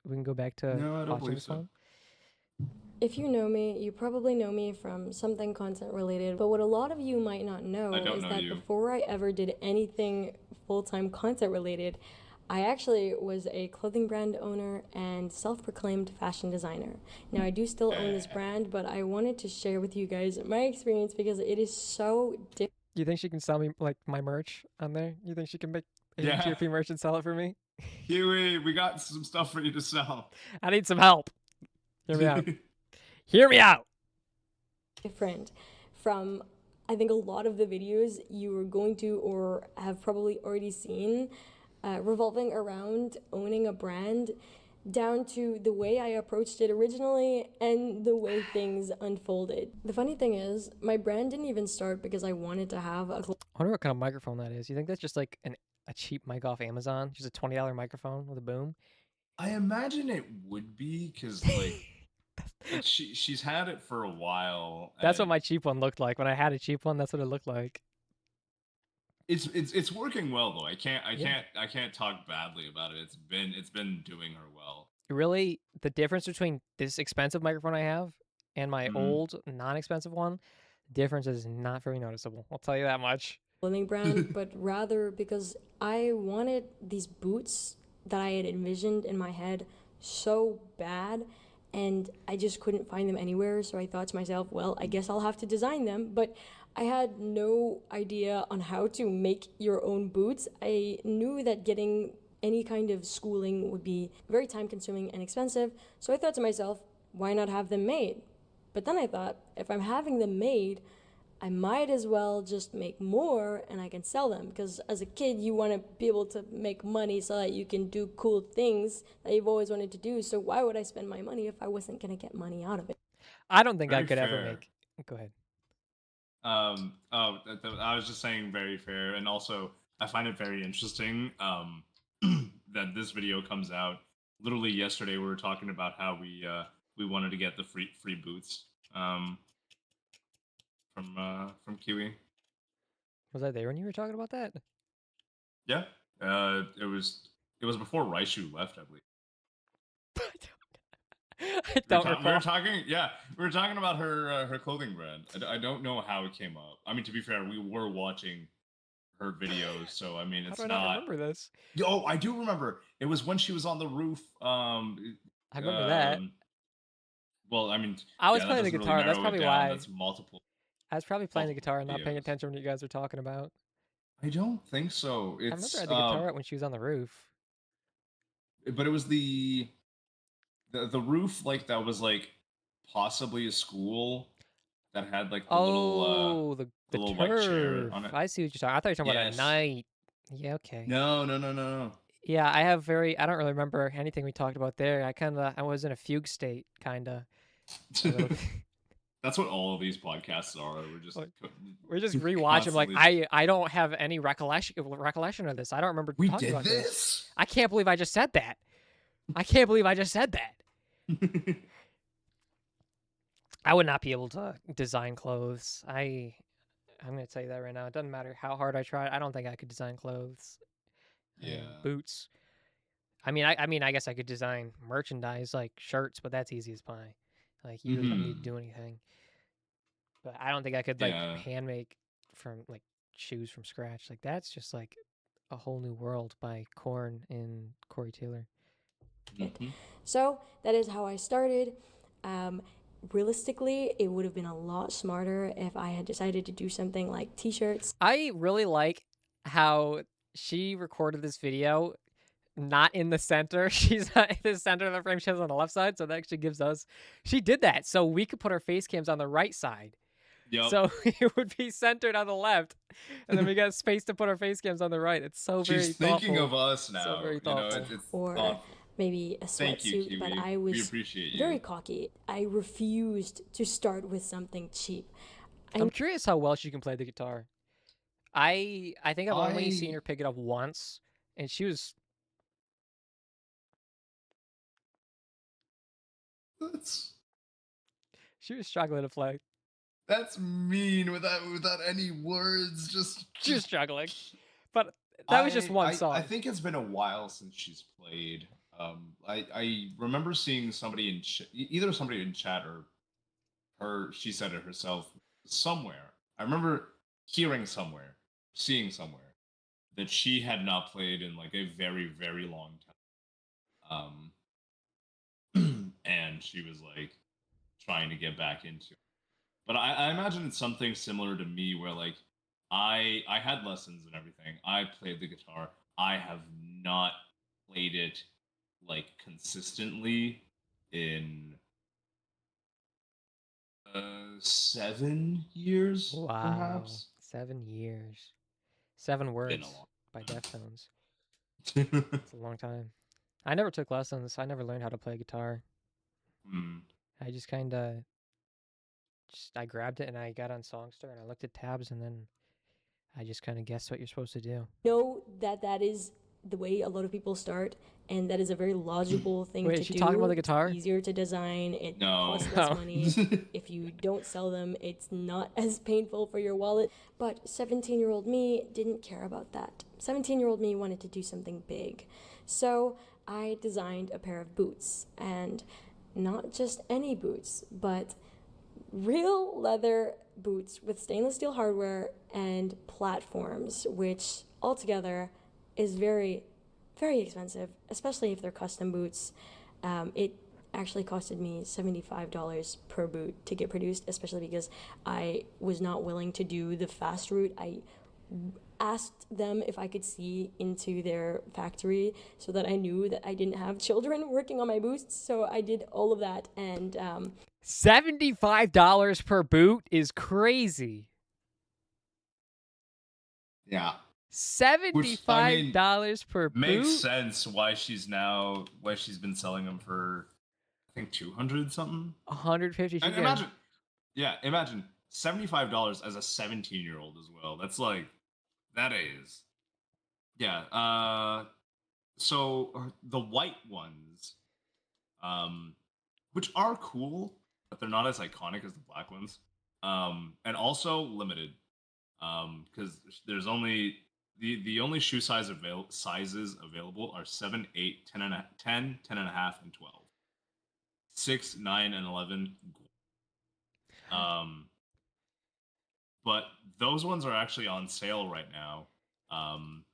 We can go back to watching this one. If you know me, you probably know me from something content related, but what a lot of you might not know is that before I ever did anything full-time content related, I actually was a clothing brand owner and self-proclaimed fashion designer. Now, I do still own this brand, but I wanted to share with you guys my experience because it is so different. You think she can sell me like my merch on there? You think she can make GFP merch and sell it for me? Huey, we got some stuff for you to sell. I need some help. Hear me out. Hear me out. Different from, I think, a lot of the videos you are going to or have probably already seen revolving around owning a brand, down to the way I approached it originally and the way things unfolded. The funny thing is, my brand didn't even start because I wanted to have a... I wonder what kind of microphone that is. You think that's just like a cheap mic off Amazon? Just a $20 microphone with a boom? I imagine it would be, because like she's had it for a while. That's what my cheap one looked like. When I had a cheap one, that's what it looked like. it's working well though. I can't Yeah. I can't talk badly about it. It's been doing her well. Really, the difference between this expensive microphone I have and my Mhm. old non-expensive one, difference is not very noticeable. I'll tell you that much. clothing brand, but rather because I wanted these boots that I had envisioned in my head so bad, and I just couldn't find them anywhere. So I thought to myself, well, I guess I'll have to design them. But I had no idea on how to make your own boots. I knew that getting any kind of schooling would be very time consuming and expensive. So I thought to myself, why not have them made? But then I thought, if I'm having them made, I might as well just make more and I can sell them, because as a kid you want to be able to make money so that you can do cool things that you've always wanted to do. So why would I spend my money if I wasn't going to get money out of it? I don't think I Very could ever fair. make. Go ahead. I was just saying very fair, and also I find it very interesting that this video comes out literally yesterday. We were talking about how we wanted to get the free boots from Kiwi. Was I there when you were talking about that? Yeah, it was before Raishu left, I believe. I don't recall. We were talking, yeah, we were talking about her clothing brand. I don't know how it came up. I mean, to be fair, we were watching her videos, so I mean, How it's do I not not. remember this? Yo, I do remember. It was when she was on the roof. I remember that. Well, I mean, I was yeah, that playing the doesn't really guitar. That's narrow it probably down. why. That's multiple. I was probably playing the Multiple guitar and not paying videos. attention to what you guys were talking about. I don't think so. I remember I It's had the guitar out when she was on the roof. but it was the roof like that was like possibly a school that had like the Oh, the little white chair turf. on it. I see what you're talking. I thought you were talking about a Yes. night. Yeah, okay. No. Yeah, I have very. I don't really remember anything we talked about there. I was in a fugue state, kinda. A little- That's what all of these podcasts are. We're just rewatching. Like constantly- I don't have any recollection of this. I don't remember We talking did about this. I can't believe I just said that. I can't believe I just said that. I would not be able to design clothes. I'm gonna tell you that right now. It doesn't matter how hard I try. I don't think I could design clothes. Yeah. And boots. I mean, I guess I could design merchandise like shirts, but that's easy as pie. Like you really don't need to do anything. But I don't think I could like Yeah. hand make from like shoes from scratch. Like that's just like a whole new world by Korn and Corey Taylor. So that is how I started. Realistically, it would have been a lot smarter if I had decided to do something like t-shirts. I really like how she recorded this video not in the center. She's not in the center of the frame. She's on the left side, so that actually gives us. She did that, so we could put our face cams on the right side. Yep. So it would be centered on the left, and then we got space to put our face cams on the right. It's so very She's thinking thoughtful. of us now. So very You know, thoughtful. it's Or thoughtful. maybe a Thank you, sweatsuit, but Kiwi. I We was appreciate you. very cocky. I refused to start with something cheap. I'm curious how well she can play the guitar. I think I've only seen her pick it up once, and she was. She was struggling to play. That's mean without any words. Just She was struggling, but that was just one song. I think it's been a while since she's played. I remember seeing somebody in either somebody in chat or her. She said it herself somewhere. I remember hearing somewhere, seeing somewhere that she had not played in like a very long time. And she was like trying to get back into it. But I imagine it's something similar to me where like I had lessons and everything. I played the guitar. I have not played it like consistently in 7 years, Wow, perhaps. 7 years, 7 Been words a long by Deftones. It's a long time. I never took lessons. I never learned how to play guitar. I just kind of, I grabbed it and I got on Songster and I looked at tabs and then I just kind of guessed what you're supposed to do. know that that is the way a lot of people start, and that is a very logical thing Wait, to is she do. talking about the guitar? It's easier to design. It No. costs less Oh. money. If you don't sell them, it's not as painful for your wallet. But 17-year-old me didn't care about that. 17-year-old me wanted to do something big. So I designed a pair of boots, and not just any boots, but real leather boots with stainless steel hardware and platforms, which altogether is very, very expensive, especially if they're custom boots. It actually costed me $75 per boot to get produced, especially because I was not willing to do the fast route. I asked them if I could see into their factory so that I knew that I didn't have children working on my boots. So I did all of that, and $75 per boot is crazy. Yeah. $75 per Makes boot? sense why she's been selling them for, I think, 200 something. 150. And imagine $75 as a 17-year-old as well. That's like, that is, yeah. So the white ones, which are cool, but they're not as iconic as the black ones. And also limited, because there's only the only shoe sizes available are 7, 8, 10 and 10, 10 and a half, and 12. 6, 9, and 11. But those ones are actually on sale right now.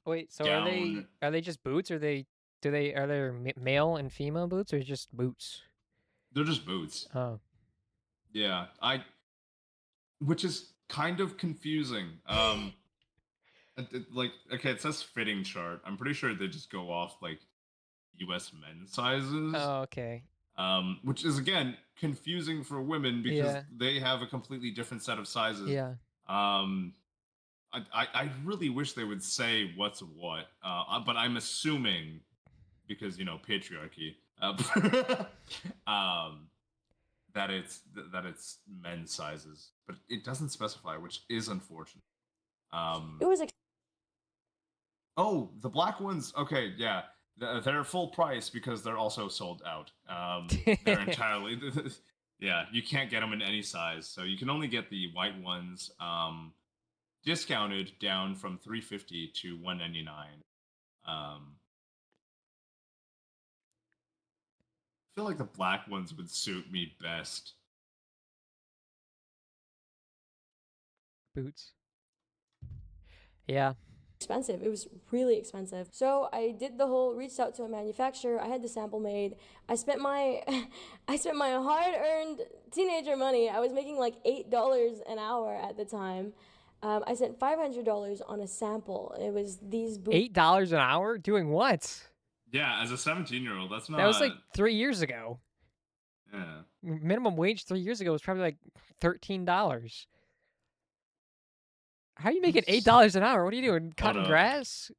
Wait, so down. are they just boots? Or are there male and female boots, or just boots? They're just boots. Oh. Yeah, which is kind of confusing. Like, okay, it says fitting chart. I'm pretty sure they just go off like U.S. men's sizes. Oh, okay. Which is again confusing for women because Yeah. they have a completely different set of sizes. Yeah. I really wish they would say what's what, but I'm assuming because patriarchy, that it's men's sizes, but it doesn't specify, which is unfortunate. it was Oh, the black ones. Okay, yeah, they're full price because they're also sold out. They're entirely. Yeah, you can't get them in any size, so you can only get the white ones. Discounted down from $350 to $199. I feel like the black ones would suit me best. Boots. Yeah. expensive. It was really expensive. So I did the whole reached out to a manufacturer. I had the sample made. I spent my hard-earned teenager money. I was making like $8 an hour at the time. I spent $500 on a sample. It was these boots. $8 an hour? Doing what? Yeah, as a 17-year-old, that's not. That was like 3 years ago. Yeah. Minimum wage 3 years ago was probably like $13. How are you making $8 an hour? What are you doing? Cutting up. grass?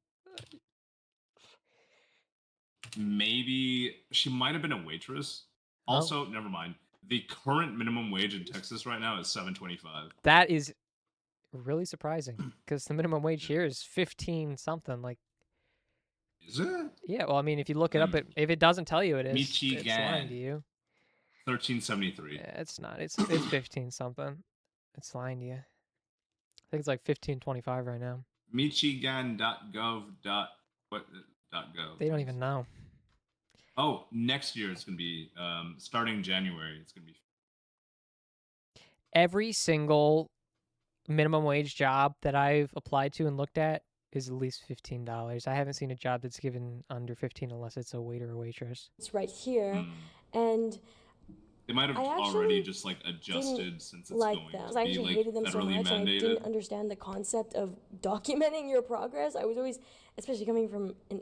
Maybe she might have been a waitress. Oh. Also, never mind. The current minimum wage in Texas right now is $7.25. That is really surprising because the minimum wage here is 15 something. Like, is it? Yeah, well, I mean, if you look it up, if it doesn't tell you it is, Michigan. it's lying to you. $13.73. Yeah, it's not. It's 15 something. It's lying to you. I think it's like 15.25 right now. Michigan.gov. They don't even know. Oh, next year it's going to be, starting January, it's going to be. Every single minimum wage job that I've applied to and looked at is at least $15. I haven't seen a job that's given under 15 unless it's a waiter or waitress. It's right here, and they might have already just like adjusted since it's like going them. to I be actually like hated them so federally much, and I mandated. didn't understand the concept of documenting your progress. I was always, especially coming from an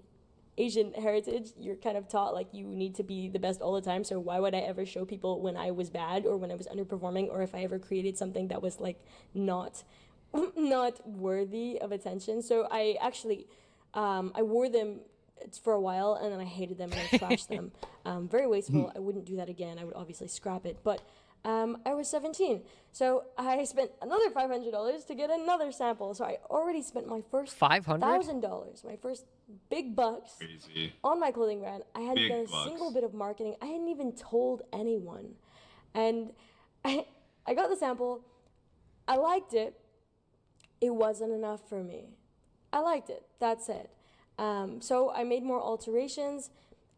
Asian heritage, you're kind of taught like you need to be the best all the time. So why would I ever show people when I was bad or when I was underperforming or if I ever created something that was like not worthy of attention? So I actually I wore them for a while and then I hated them and I trashed them. Very wasteful. I wouldn't do that again. I would obviously scrap it. But I was 17. So I spent another $500 to get another sample. So I already spent my first 500? $1,000, my first big bucks Crazy. on my clothing brand. I hadn't Big done a bucks. single bit of marketing. I hadn't even told anyone. And I got the sample. I liked it. It wasn't enough for me. I liked it. That's it. So I made more alterations.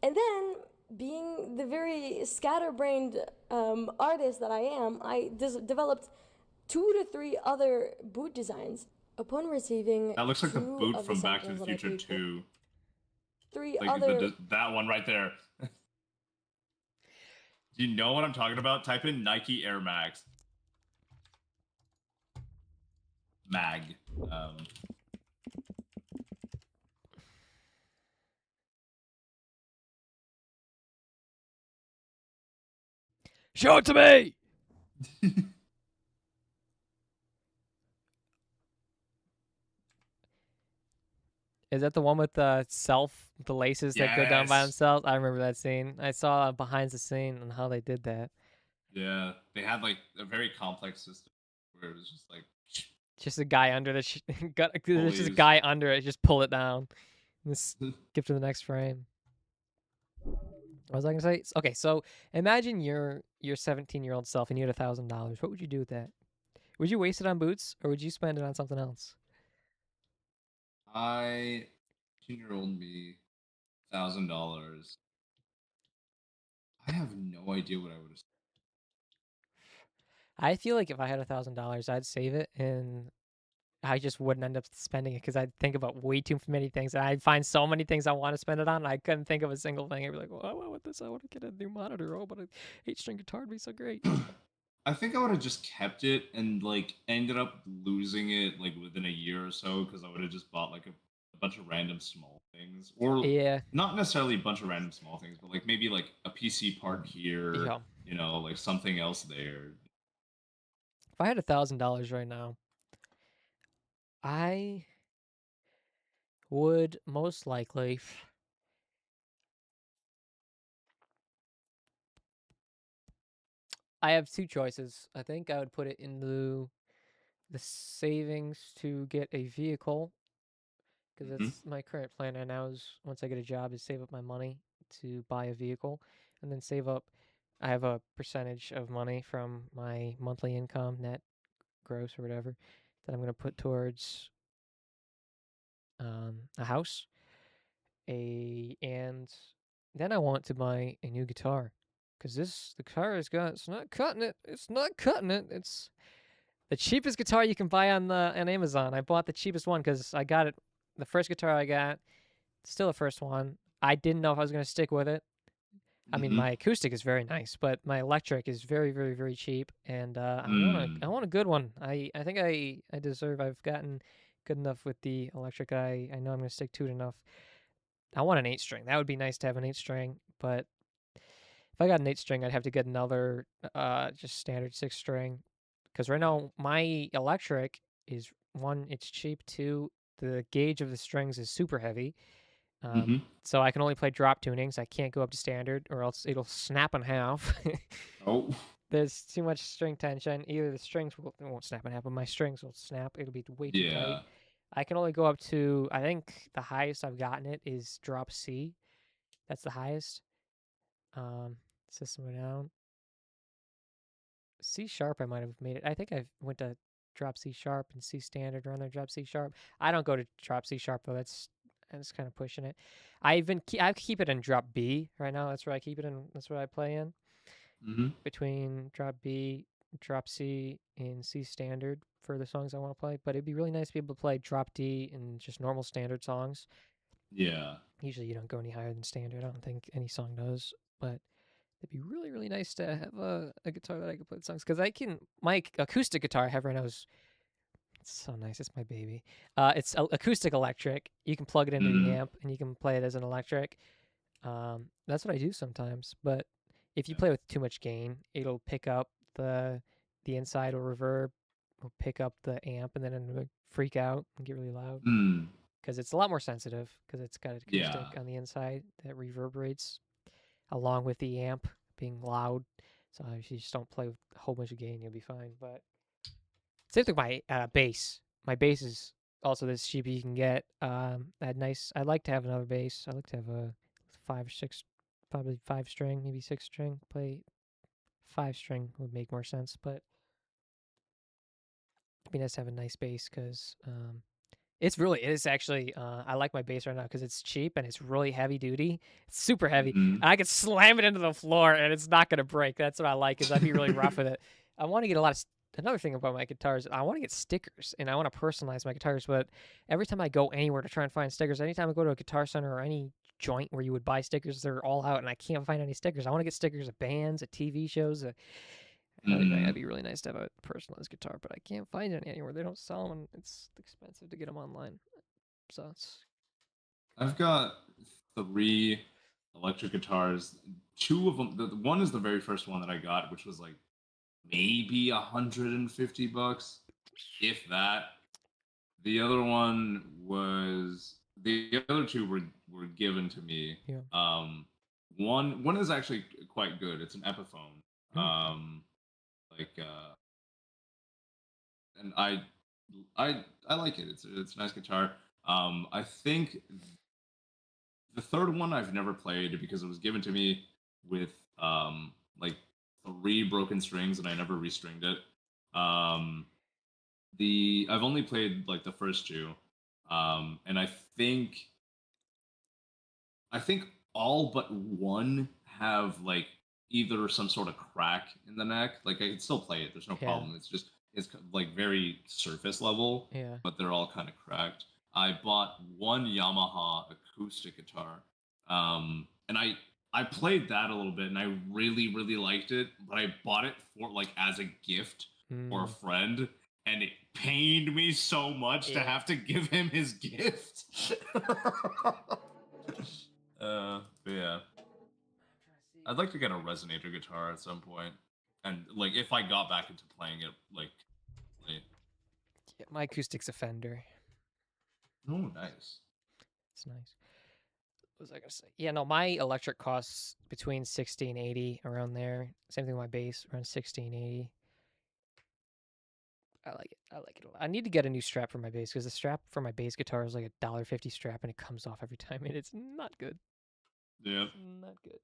And then, being the very scatterbrained artist that I am, I developed 2 to 3 other boot designs. Upon receiving That looks like the 2 boot of from Back to samples the that I Future paid for, 2. 3 Like other that one right there. Do you know what I'm talking about? Type in Nike Air Max. Mag. Show it to me! Is that the one with the laces that go down by Yes. themselves? I remember that scene. I saw behind the scene and how they did that. Yeah, they had like a very complex system where it was just like Just a guy under the there's just a pulleys. guy under it. Just pull it down. And skip to the next frame. What was I gonna say? Okay, so imagine your 17-year-old self and you had $1,000. What would you do with that? Would you waste it on boots or would you spend it on something else? 18-year-old me, $1,000. I have no idea what I would have. I feel like if I had $1,000, I'd save it and I just wouldn't end up spending it because I'd think about way too many things. And I'd find so many things I want to spend it on. And I couldn't think of a single thing. I'd be like, well, I want this. I want to get a new monitor. Oh, but an 8-string guitar would be so great. I think I would have just kept it and like ended up losing it like within a year or so because I would have just bought like a bunch of random small things, or Yeah. not necessarily a bunch of random small things, but like maybe like a PC part here, Yeah. like something else there. If I had $1,000 right now, I would most likely. I have two choices. I think I would put it into the savings to get a vehicle because Mhm. that's my current plan right now. Is once I get a job, is save up my money to buy a vehicle, and then save up. I have a percentage of money from my monthly income, net gross or whatever, that I'm going to put towards a house, and then I want to buy a new guitar because the guitar it's not cutting it. It's not cutting it. It's the cheapest guitar you can buy on Amazon. I bought the cheapest one because I got it. The first guitar I got, still the first one. I didn't know if I was going to stick with it. I mean, my acoustic is very nice, but my electric is very, very, very cheap, and I want a good one. I think I deserve. I've gotten good enough with the electric. I know I'm going to stick to it enough. I want an 8-string. That would be nice to have an 8-string, but if I got an 8-string, I'd have to get another just standard 6-string. Because right now my electric is, one, it's cheap. Two, the gauge of the strings is super heavy. So I can only play drop tunings. I can't go up to standard, or else it'll snap in half. Oh. There's too much string tension. Either the strings won't snap in half, but my strings will snap. It'll be way too tight. Yeah. I can only go up to, I think the highest I've gotten it is drop C. That's the highest. System of a Down. C sharp I might have made it. I think I went to drop C sharp and C standard around there, drop C sharp. I don't go to drop C sharp though. That's kind of pushing it. I keep it in drop B right now. That's where I keep it in. That's where I play in. Between drop B, drop C, and C standard for the songs I want to play. But it'd be really nice to be able to play drop D and just normal standard songs. Yeah. Usually you don't go any higher than standard. I don't think any song does. But it'd be really, really nice to have a guitar that I could play the songs. Because my acoustic guitar I have right now is, it's so nice. It's my baby. It's acoustic electric. You can plug it into the amp and you can play it as an electric. That's what I do sometimes. But if you play with too much gain, it'll pick up the inside or reverb, will pick up the amp, and then it'll freak out and get really loud. Because it's a lot more sensitive because it's got acoustic on the inside that reverberates along with the amp being loud. So if you just don't play with a whole bunch of gain, you'll be fine. But same thing with my bass. My bass is also this cheap you can get. That nice. I'd like to have another bass. I'd like to have a 5 or 6, probably 5 string, maybe 6 string. Play 5 string would make more sense, but it'd be nice to have a nice bass because it is actually. I like my bass right now because it's cheap and it's really heavy duty. It's super heavy. Mhm. I could slam it into the floor and it's not gonna break. That's what I like. Is I'd be really rough with it. I want to get a lot of. Another thing about my guitars, I want to get stickers and I want to personalize my guitars. But every time I go anywhere to try and find stickers, anytime I go to a Guitar Center or any joint where you would buy stickers, they're all out and I can't find any stickers. I want to get stickers of bands, of TV shows. That'd be really nice to have a personalized guitar, but I can't find any anywhere. They don't sell them, and it's expensive to get them online. So it's I've got 3 electric guitars. 2 of them. The one is the very first one that I got, which was like maybe $150, if that. The other one was the other 2 were given to me. Yeah. One is actually quite good. It's an Epiphone. Hmm. Like and I like it. It's a nice guitar. I think the third one I've never played because it was given to me with like 3 broken strings and I never restringed it. I've only played like the first 2, and I think all but one have like either some sort of crack in the neck. Like I can still play it. There's no Yeah. problem. It's like very surface level, Yeah. but they're all kind of cracked. I bought one Yamaha acoustic guitar, and I played that a little bit, and I really really liked it. But I bought it for like as a gift for a Mm. friend, and it pained me so much to Yeah. have to give him his gift. But yeah, I'd like to get a resonator guitar at some point, and like if I got back into playing it, like, Yeah, my acoustic's a Fender. oh, nice. It's nice. What was I gonna say? Yeah, no, my electric costs between 60 and 80 around there. Same thing with my bass, around 60 and 80. I like it. I like it a lot. I need to get a new strap for my bass because the strap for my bass guitar is like $1.50 strap and it comes off every time and it's not good. Yeah. It's not good.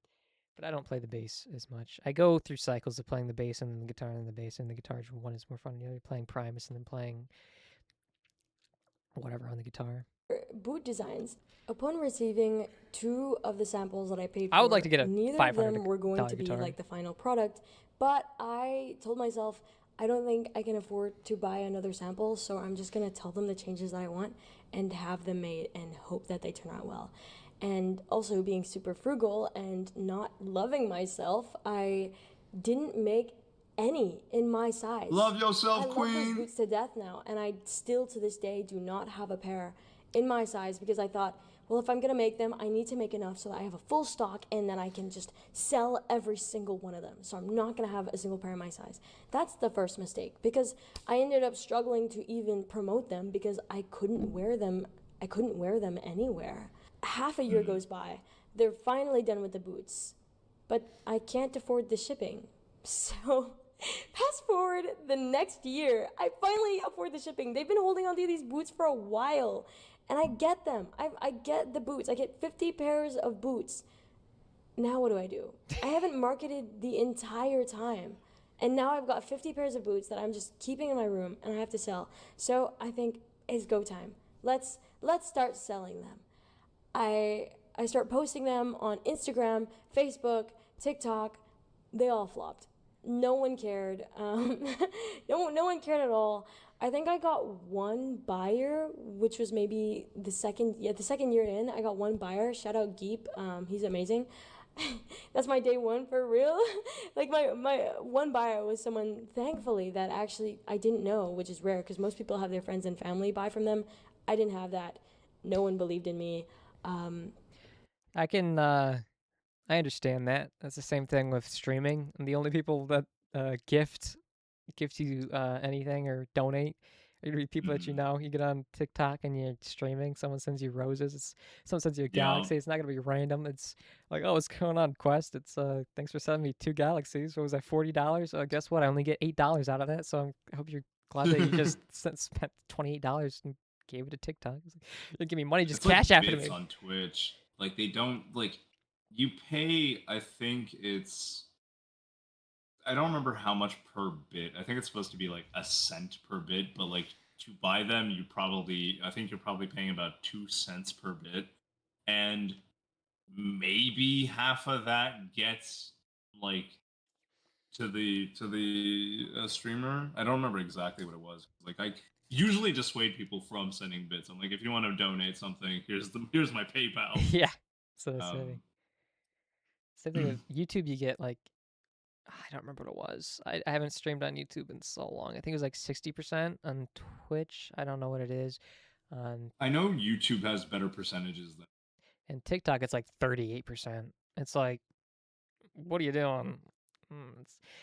But I don't play the bass as much. I go through cycles of playing the bass and then the guitar and the bass and the guitar. One is more fun than the other. Playing Primus and then playing whatever on the guitar. Boot designs. Upon receiving 2 of the samples that I paid for, I would like to get a neither of them $500 were going to be guitar. like the final product. But I told myself I don't think I can afford to buy another sample, so I'm just gonna tell them the changes that I want and have them made and hope that they turn out well. And also being super frugal and not loving myself, I didn't make any in my size. Love yourself, I love queen. those boots to death now, and I still to this day do not have a pair in my size because I thought, well, if I'm gonna make them, I need to make enough so that I have a full stock and then I can just sell every single one of them. So I'm not gonna have a single pair in my size. That's the first mistake because I ended up struggling to even promote them because I couldn't wear them. I couldn't wear them anywhere. Half a year goes by. They're finally done with the boots, but I can't afford the shipping. So fast forward the next year, I finally afford the shipping. They've been holding on to these boots for a while, and I get them. I get the boots. I get 50 pairs of boots. Now what do? I haven't marketed the entire time, and now I've got 50 pairs of boots that I'm just keeping in my room, and I have to sell. So I think it's go time. Let's start selling them. I start posting them on Instagram, Facebook, TikTok. They all flopped. No one cared. No one cared at all. I think I got one buyer, which was maybe the second year in. I got one buyer. Shout out Geep. He's amazing. That's my day one for real. Like my one buyer was someone, thankfully, that actually I didn't know, which is rare because most people have their friends and family buy from them. I didn't have that. No one believed in me. I understand that. That's the same thing with streaming. And the only people that gift you anything or donate People that you know. You get on TikTok and you're streaming. Someone sends you roses. Someone sends you a Yeah. galaxy. It's not gonna be random. It's like, oh, what's going on, Quest? It's thanks for sending me 2 galaxies. What was that, $40? Guess what? I only get $8 out of that. So I hope you're glad that you just spent $28 and gave it to TikTok. It's like, you didn't give me money, just It's like cash after bits me. on Twitch. Like they don't like you pay. I think it's. I don't remember how much per bit. I think it's supposed to be like a cent per bit, but like to buy them, I think you're probably paying about 2 cents per bit, and maybe half of that gets like to the streamer. I don't remember exactly what it was. Like I usually dissuade people from sending bits. I'm like, if you want to donate something, here's my PayPal. Yeah. So that's it. Um, Same thing with YouTube. You get like, I don't remember what it was. I haven't streamed on YouTube in so long. I think it was like 60% on Twitch. I don't know what it is. On I know YouTube has better percentages than. and TikTok, it's like 38%. It's like, what are you doing?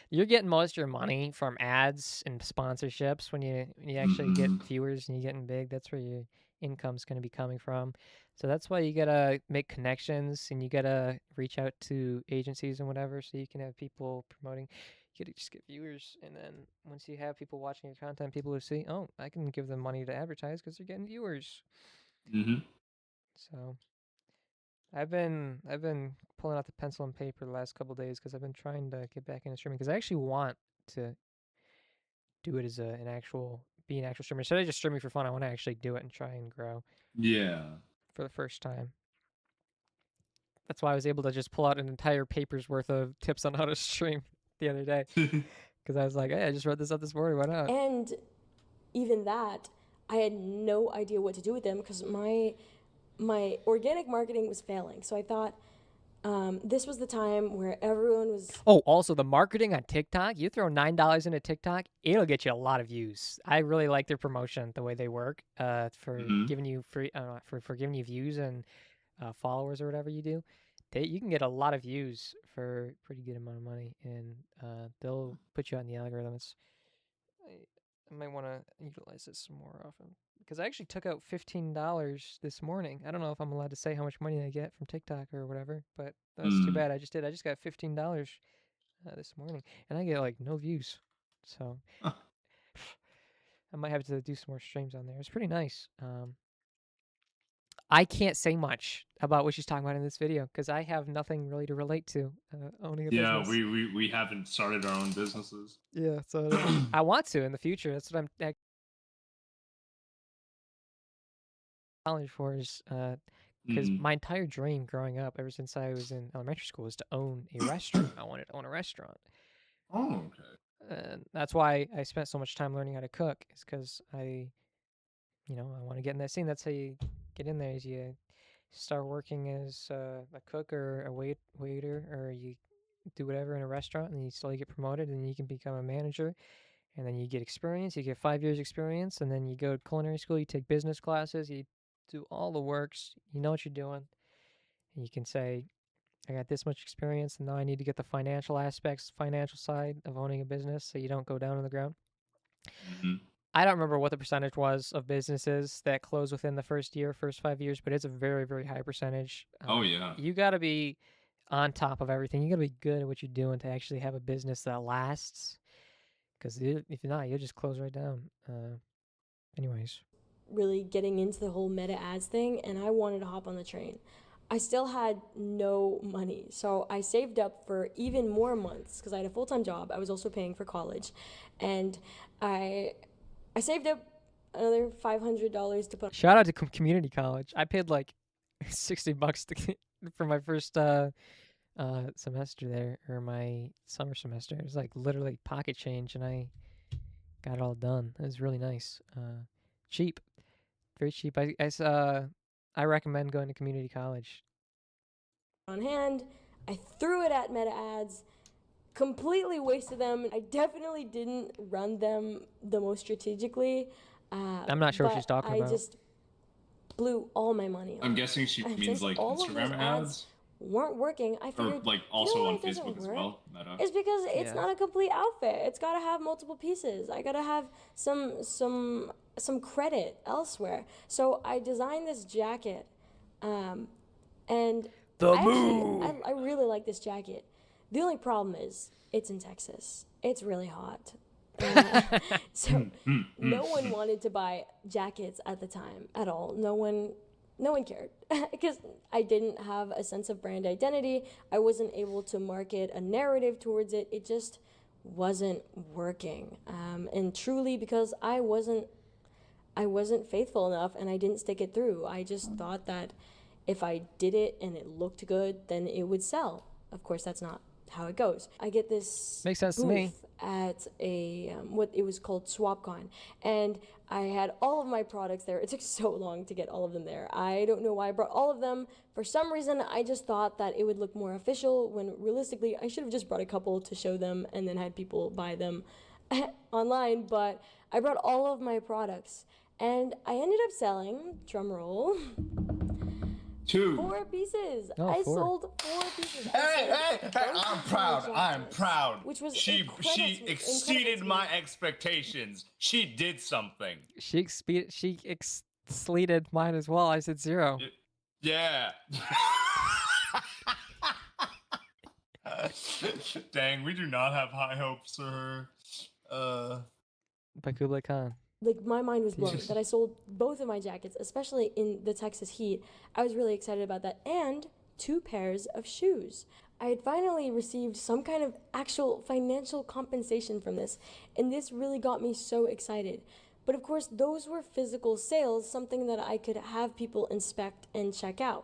You're getting most of your money from ads and sponsorships when you actually get viewers and you're getting big. That's where your income's going to be coming from. So that's why you gotta make connections and you gotta reach out to agencies and whatever, so you can have people promoting. You gotta just get viewers, and then once you have people watching your content, people will see, oh, I can give them money to advertise because they're getting viewers. Mm-hmm. So I've been pulling out the pencil and paper the last couple days because I've been trying to get back into streaming because I actually want to do it as an actual streamer. Instead of just streaming for fun, I want to actually do it and try and grow Yeah. for the first time. That's why I was able to just pull out an entire paper's worth of tips on how to stream the other day because I was like, hey, I just wrote this up this morning. Why not? And even that, I had no idea what to do with them because my organic marketing was failing. So I thought this was the time where everyone was. Oh, also the marketing on TikTok. You throw $9 into TikTok, it'll get you a lot of views. I really like their promotion, the way they work, for giving you free, for giving you views and followers or whatever you do. You can get a lot of views for a pretty good amount of money, and they'll put you on the algorithm. I might want to utilize this some more often because I actually took out $15 this morning. I don't know if I'm allowed to say how much money I get from TikTok or whatever, but that's too bad. I just did. I just got $15 this morning, and I get like no views. So I might have to do some more streams on there. It's pretty nice. I can't say much about what she's talking about in this video because I have nothing really to relate to owning a business. We haven't started our own businesses. Yeah, so I want to in the future. That's what I'm college for, is because my entire dream growing up, ever since I was in elementary school, was to own a restaurant. I wanted to own a restaurant. Oh, okay. And that's why I spent so much time learning how to cook, is because I want to get in that scene. That's how you get in there, is you start working as a cook or a waiter, or you do whatever in a restaurant, and you slowly get promoted, and you can become a manager, and then you get experience. You get 5 years experience, and then you go to culinary school. You take business classes. You do all the works. You know what you're doing, and you can say, I got this much experience, and now I need to get the financial side of owning a business, so you don't go down on the ground. I don't remember what the percentage was of businesses that close within the first 5 years, but it's a very, very high percentage. Oh, yeah. You got to be on top of everything. You got to be good at what you're doing to actually have a business that lasts. Because if you're not, you'll just close right down. Anyways. Really getting into the whole meta ads thing, and I wanted to hop on the train. I still had no money, so I saved up for even more months because I had a full-time job. I was also paying for college, and I saved up another $500 to put. Shout out to community college. I paid like $60 for my first semester there, or my summer semester. It was like literally pocket change, and I got it all done. It was really nice. Cheap, very cheap. I recommend going to community college. On hand, I threw it at meta ads, completely wasted them. I definitely didn't run them the most strategically. I'm not sure what she's talking about. I just blew all my money on I'm guessing she means like Instagram ads weren't working. I figured, or like also on Facebook as well. It's because it's not a complete outfit. It's got to have multiple pieces. I got to have some some credit elsewhere. So I designed this jacket, and I really like this jacket. The only problem is it's in Texas. It's really hot. So no one wanted to buy jackets at the time at all. No one cared because I didn't have a sense of brand identity. I wasn't able to market a narrative towards it. It just wasn't working. And truly because I wasn't faithful enough and I didn't stick it through. I just thought that if I did it and it looked good, then it would sell. Of course, that's not how it goes. I get this Makes sense to me. at a what it was called SwapCon, and I had all of my products there. It took so long to get all of them there. I don't know why I brought all of them. For some reason, I just thought that it would look more official when realistically I should have just brought a couple to show them and then had people buy them online, but I brought all of my products and I ended up selling, drum roll, 4 pieces. Oh, I 4. sold 4 pieces. Hey, I'm proud. I'm proud. Which was she exceeded my expectations. She did something. She exceeded mine as well. I said 0. Yeah. Dang, we do not have high hopes for her. By Kublai Khan. Like, my mind was blown that I sold both of my jackets, especially in the Texas heat. I was really excited about that. And 2 pairs of shoes. I had finally received some kind of actual financial compensation from this, and this really got me so excited. But of course, those were physical sales, something that I could have people inspect and check out.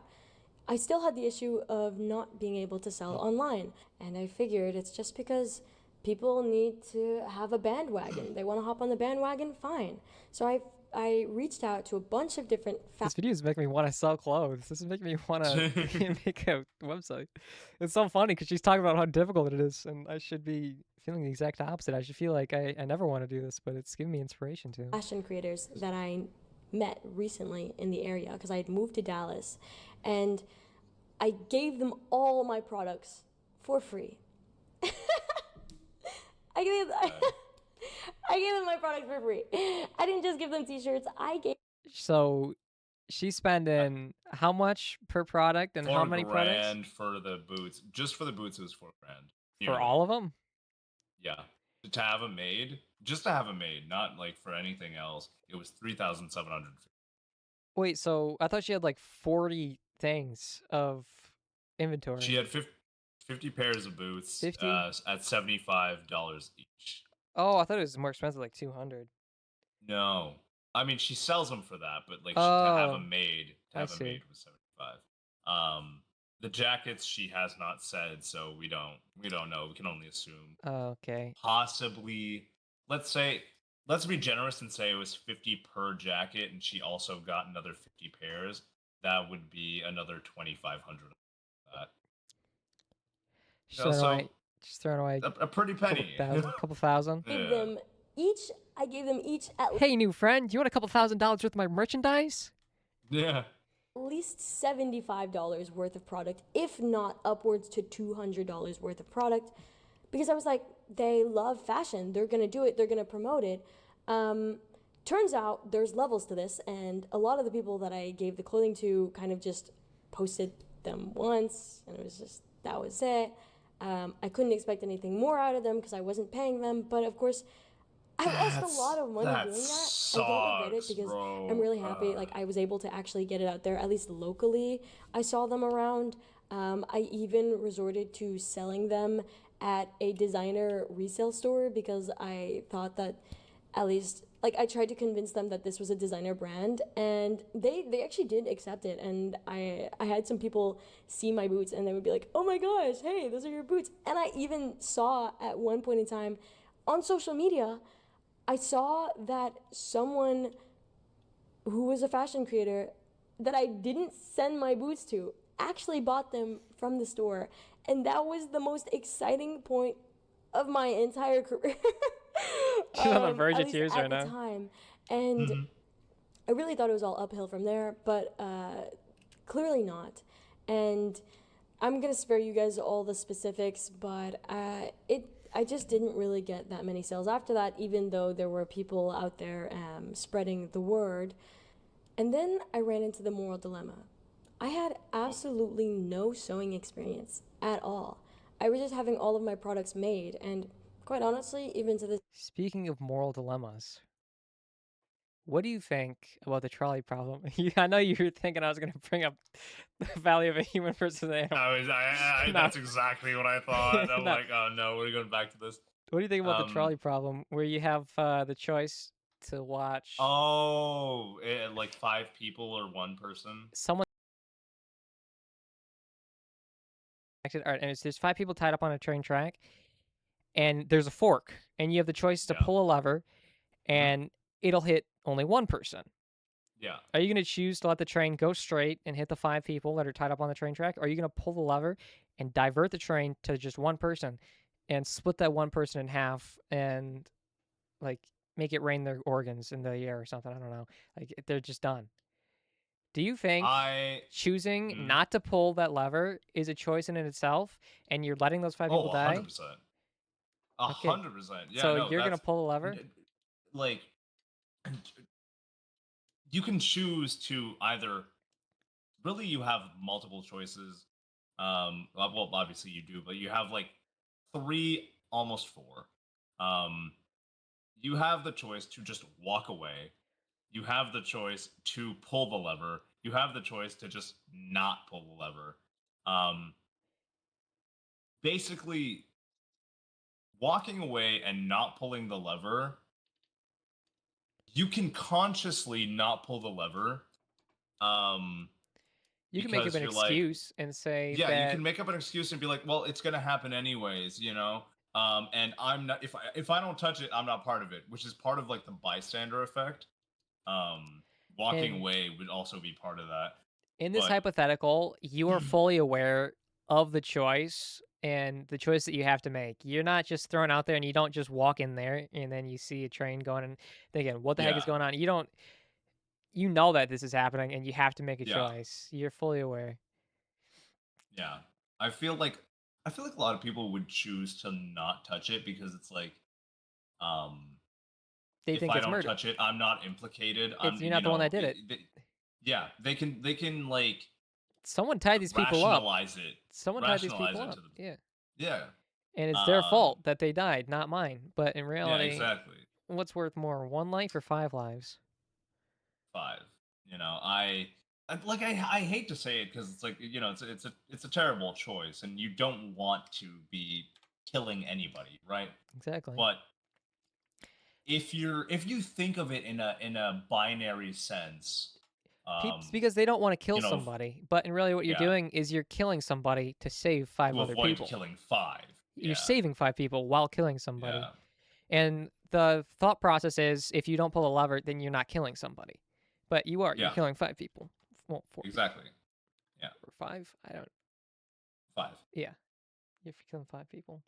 I still had the issue of not being able to sell online, and I figured it's just because people need to have a bandwagon. They want to hop on the bandwagon, fine. So I reached out to a bunch of different This video is making me want to sell clothes. This is making me want to make a website. It's so funny because she's talking about how difficult it is, and I should be feeling the exact opposite. I should feel like I never want to do this, but it's giving me inspiration to. Fashion creators that I met recently in the area because I had moved to Dallas, and I gave them all my products for free. I gave them my products for free. I didn't just give them t-shirts. So she's spending how much per product and how many products? $4,000 for the boots. Just for the boots, it was $4,000. For all of them? Yeah. To have them made, just to have them made, not like for anything else, it was $3,750. Wait, so I thought she had like 40 things of inventory. She had 50 pairs of boots 50? At $75 each. Oh, I thought it was more expensive, like 200. No, I mean she sells them for that, but like to have them made, was 75. The jackets she has not said, so we don't know. We can only assume. Okay. Possibly, let's be generous and say it was 50 per jacket, and she also got another 50 pairs. That would be another $2,500. Just throwing away a pretty penny. Couple thousand. I gave them each at Hey, new friend, you want a couple $1,000s worth of my merchandise? Yeah. least $75 worth of product, if not upwards to $200 worth of product, because I was like, they love fashion. They're going to do it. They're going to promote it. Turns out there's levels to this, and a lot of the people that I gave the clothing to kind of just posted them once, and it was just, that was it. I couldn't expect anything more out of them because I wasn't paying them, but of course, I lost a lot of money doing that. Sucks, I don't regret it because bro. I'm really happy. Like, I was able to actually get it out there, at least locally. I saw them around. I even resorted to selling them at a designer resale store because I thought that at least, like, I tried to convince them that this was a designer brand, and they actually did accept it. And I had some people see my boots and they would be like, oh my gosh, hey, those are your boots. And I even saw at one point in time on social media, I saw that someone who was a fashion creator that I didn't send my boots to actually bought them from the store. And that was the most exciting point of my entire career. She's on the verge of tears right now. Time. And I really thought it was all uphill from there, but clearly not. And I'm going to spare you guys all the specifics, but I just didn't really get that many sales after that, even though there were people out there spreading the word. And then I ran into the moral dilemma. I had absolutely no sewing experience at all. I was just having all of my products made, and quite honestly, even to this Speaking of moral dilemmas, what do you think about the trolley problem? I know you were thinking I was going to bring up the value of a human versus an animal. No. That's exactly what I thought. I'm No. like, oh no, we're going back to this. What do you think about the trolley problem, where you have the choice to watch like 5 people or 1 person? someone? All right, and there's 5 people tied up on a train track, and there's a fork, and you have the choice to Yeah. pull a lever, and it'll hit only one person. Yeah. Are you going to choose to let the train go straight and hit the 5 people that are tied up on the train track? Or are you going to pull the lever and divert the train to just one person and split that one person in half and like make it rain their organs in the air or something? I don't know. Like they're just done. Do you think choosing not to pull that lever is a choice in itself, and you're letting those 5 people die? 100%. 100%. Yeah, so no, you're going to pull the lever? Like, you can choose to either, really you have multiple choices. Well, obviously you do, but you have like 3, almost 4. You have the choice to just walk away. You have the choice to pull the lever. You have the choice to just not pull the lever. Basically, walking away and not pulling the lever, you can consciously not pull the lever. You can make up an excuse and say, you can make up an excuse and be like, well, it's gonna happen anyways, you know. And I'm not, if I don't touch it, I'm not part of it, which is part of like the bystander effect. Walking away would also be part of that. In this hypothetical, you are fully aware of the choice and the choice that you have to make. You're not just thrown out there, and you don't just walk in there and then you see a train going and thinking, what the heck is going on? You know that this is happening and you have to make a choice. You're fully aware. Yeah. I feel like a lot of people would choose to not touch it because it's like, they if think I it's don't murder. touch it, I'm not implicated. You're not the one that did it. They can like, someone tied these people up. Rationalize it. Someone tied these people up. Yeah. Yeah. And it's their fault that they died, not mine. But in reality, exactly. What's worth more, 1 life or 5 lives? 5. You know, I hate to say it because it's like, you know, it's a terrible choice, and you don't want to be killing anybody, right? Exactly. But if you think of it in a binary sense, because they don't want to kill somebody, but in really what you're doing is you're killing somebody to save 5 other people. Killing 5. You're saving 5 people while killing somebody. And the thought process is, if you don't pull a lever, then you're not killing somebody. But you are. You're killing 5 people. Well, 4. Exactly. Yeah. Or 5? I don't. 5. Yeah. You're killing 5 people.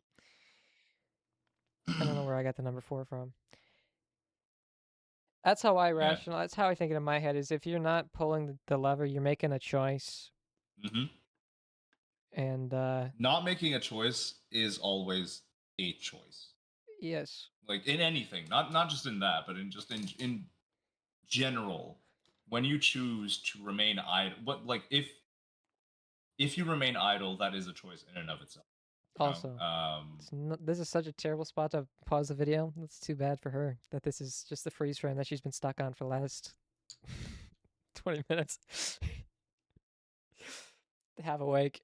I don't know where I got the number 4 from. That's how I rationalize. That's how I think it in my head, is if you're not pulling the lever, you're making a choice. Mm-hmm. And not making a choice is always a choice. Yes. Like in anything, not just in that, but in general, when you choose to remain idle, if you remain idle, that is a choice in and of itself. Also, this is such a terrible spot to pause the video. It's too bad for her that this is just the freeze frame that she's been stuck on for the last 20 minutes. Have awake.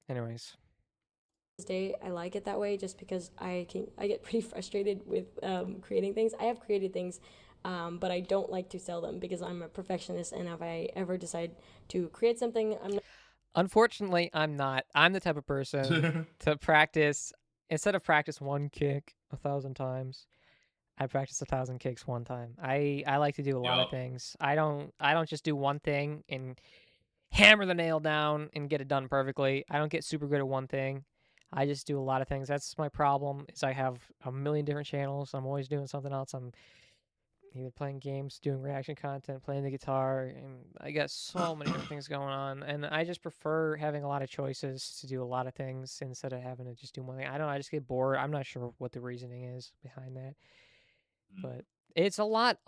Anyways. Day, I like it that way just because I get pretty frustrated with creating things. I have created things, but I don't like to sell them because I'm a perfectionist, and if I ever decide to create something, I'm not. Unfortunately, I'm not. I'm the type of person to practice, instead of practice 1 kick 1,000 times, I practice 1,000 kicks 1 time. I like to do a lot of things. I don't just do one thing and hammer the nail down and get it done perfectly. I don't get super good at one thing. I just do a lot of things. That's my problem, is I have a million different channels. I'm always doing something else. I'm either playing games, doing reaction content, playing the guitar, and I got so many different things going on. And I just prefer having a lot of choices to do a lot of things instead of having to just do one thing. I don't know, I just get bored. I'm not sure what the reasoning is behind that, but it's a lot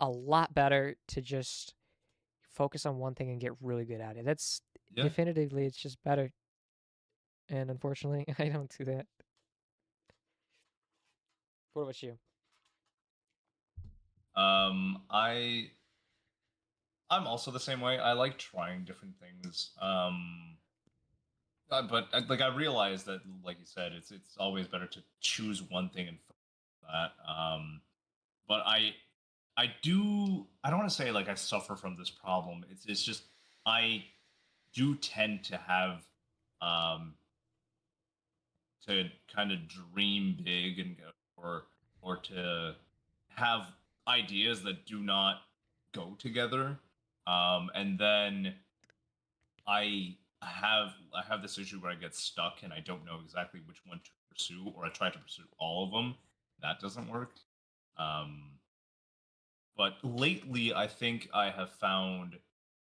better to just focus on one thing and get really good at it. That's Yeah. definitively, it's just better. And unfortunately, I don't do that. What about you? I I'm also the same way. I like trying different things. But like I realize that, like you said, it's always better to choose one thing and focus on that. But I don't want to say like I suffer from this problem. It's just I do tend to have um to kind of dream big and go or to have ideas that do not go together. And then I have this issue where I get stuck and I don't know exactly which one to pursue, or I try to pursue all of them. That doesn't work. Um, but lately, I think I have found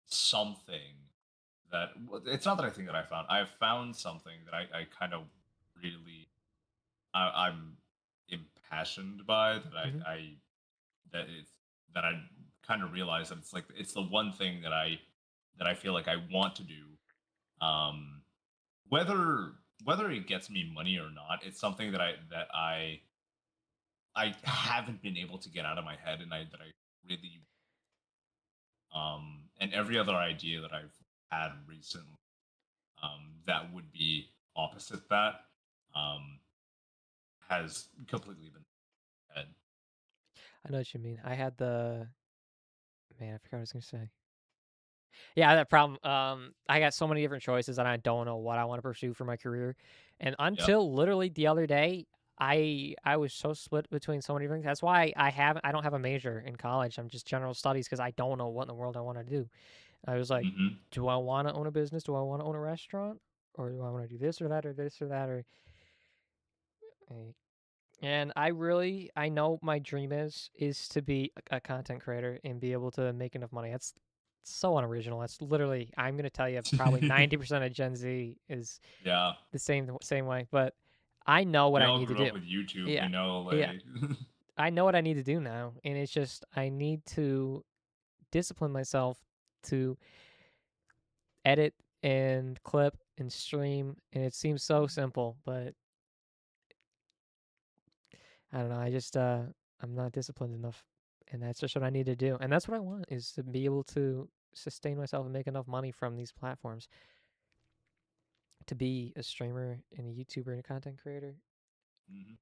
something that it's not that I think that I found. I have found something that I kind of really I'm impassioned by that Mm-hmm. that it's that I kind of realize that it's like it's the one thing that I feel like I want to do. Um, whether whether it gets me money or not, it's something I haven't been able to get out of my head, and I really and every other idea that I've had recently that would be opposite that um has completely been dead. I know what you mean. I had the man. I forgot what I was gonna say. Yeah, that problem. I got so many different choices, and I don't know what I want to pursue for my career. And Yep. until literally the other day, I was so split between so many different things. That's why I don't have a major in college. I'm just general studies because I don't know what in the world I want to do. I was like, Hmm. do I want to own a business? Do I want to own a restaurant? Or do I want to do this or that or this or that or eh, and I know my dream is to be a content creator and be able to make enough money. That's so unoriginal. That's literally I'm gonna tell you probably 90% of Gen Z is Yeah. the same way. But I know what We I all need to grew do. up with YouTube. Yeah, We know, yeah. like, I know what I need to do now, and it's just I need to discipline myself to edit and clip and stream, and it seems so simple, but I don't know. I just I'm not disciplined enough, and that's just what I need to do. And that's what I want is to be able to sustain myself and make enough money from these platforms to be a streamer and a YouTuber and a content creator. mhm.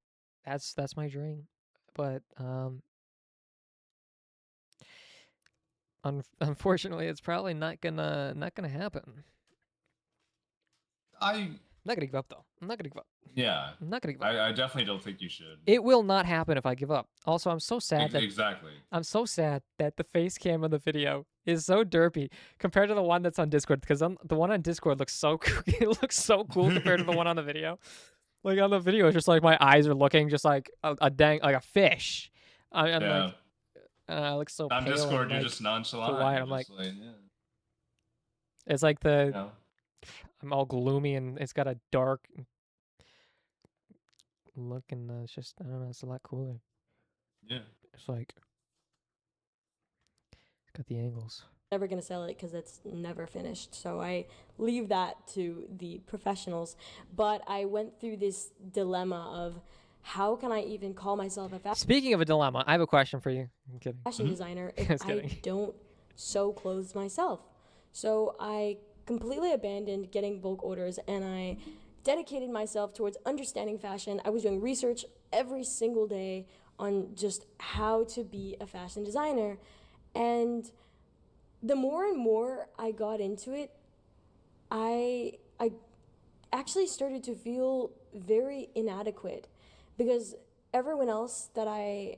That's my dream. But unfortunately, it's probably not gonna happen. I I'm not gonna give up though. I'm not gonna give up. yeah, I'm not gonna give up. I definitely don't think you should. It will not happen if I give up. Also, Exactly. I'm so sad that the face cam on the video is so derpy compared to the one that's on Discord. Because the one on Discord looks so it looks so cool compared to the one on the video. Like on the video, it's just like my eyes are looking just like a dang like a fish. I'm Yeah. like I look so On pale Discord, and you're like just nonchalant. white. I'm You're like just like, yeah, it's like you the know, I'm all gloomy and it's got a dark look and it's just I don't know. It's a lot cooler. yeah. It's like it's got the angles. Never gonna sell it because it's never finished. So I leave that to the professionals. But I went through this dilemma of how can I even call myself a Speaking of a dilemma, I have a question for you. I'm kidding. fashion designer if Just I kidding. don't sew clothes myself? So I completely abandoned getting bulk orders and I dedicated myself towards understanding fashion. I was doing research every single day on just how to be a fashion designer. And the more and more I got into it, I actually started to feel very inadequate because everyone else that I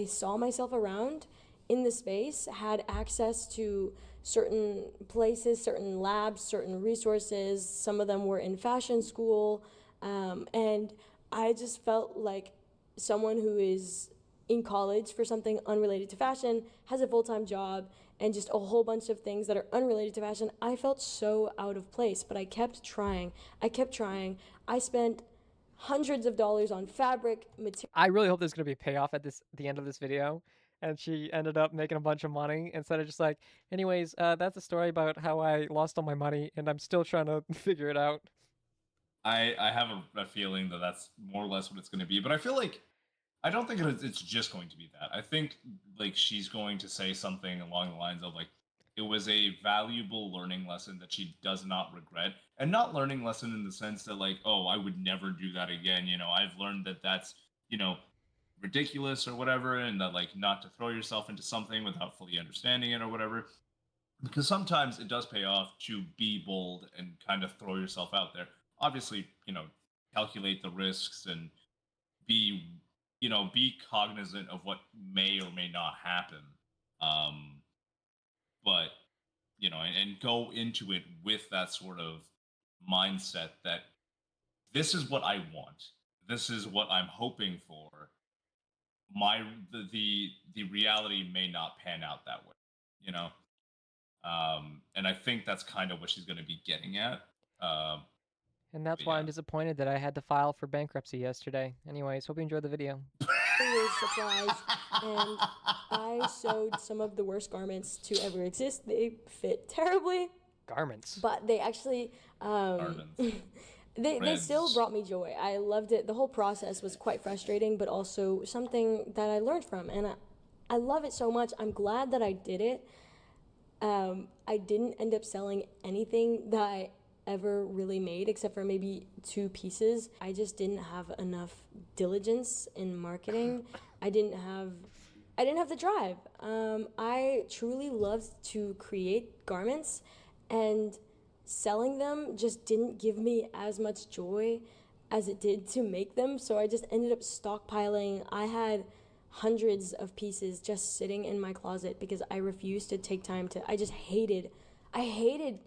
saw myself around in the space had access to certain places, certain labs, certain resources. Some of them were in fashion school, and I just felt like someone who is in college for something unrelated to fashion, has a full-time job, and just a whole bunch of things that are unrelated to fashion, I felt so out of place. But I kept trying. I spent hundreds of dollars on fabric, material. I really hope there's gonna be a payoff at the end of this video, and she ended up making a bunch of money instead of just like, anyways, that's a story about how I lost all my money and I'm still trying to figure it out. I have a feeling that that's more or less what it's going to be, but I feel like I don't think it's just going to be that. I think like she's going to say something along the lines of like it was a valuable learning lesson that she does not regret, and not learning lesson in the sense that like, oh, I would never do that again. You know, I've learned that that's, you know, ridiculous or whatever, and that like not to throw yourself into something without fully understanding it or whatever. Because sometimes it does pay off to be bold and kind of throw yourself out there. Obviously, you know, calculate the risks and be, you know, be cognizant of what may or may not happen. Um, but you know, and go into it with that sort of mindset that this is what I want. This is what I'm hoping for. The reality may not pan out that way, you know. And I think that's kind of what she's going to be getting at. Um, And that's but why yeah. I'm disappointed that I had to file for bankruptcy yesterday. Anyways, hope you enjoyed the video. Supplies, and I sewed some of the worst garments to ever exist. They fit terribly, Garments. but they actually they still brought me joy. I loved it. The whole process was quite frustrating, but also something that I learned from, and I love it so much. I'm glad that I did it. I didn't end up selling anything that I ever really made except for maybe 2 pieces. I just didn't have enough diligence in marketing. I didn't have the drive. I truly loved to create garments, and selling them just didn't give me as much joy as it did to make them, so I just ended up stockpiling. I had hundreds of pieces just sitting in my closet because I refused to take time to. I hated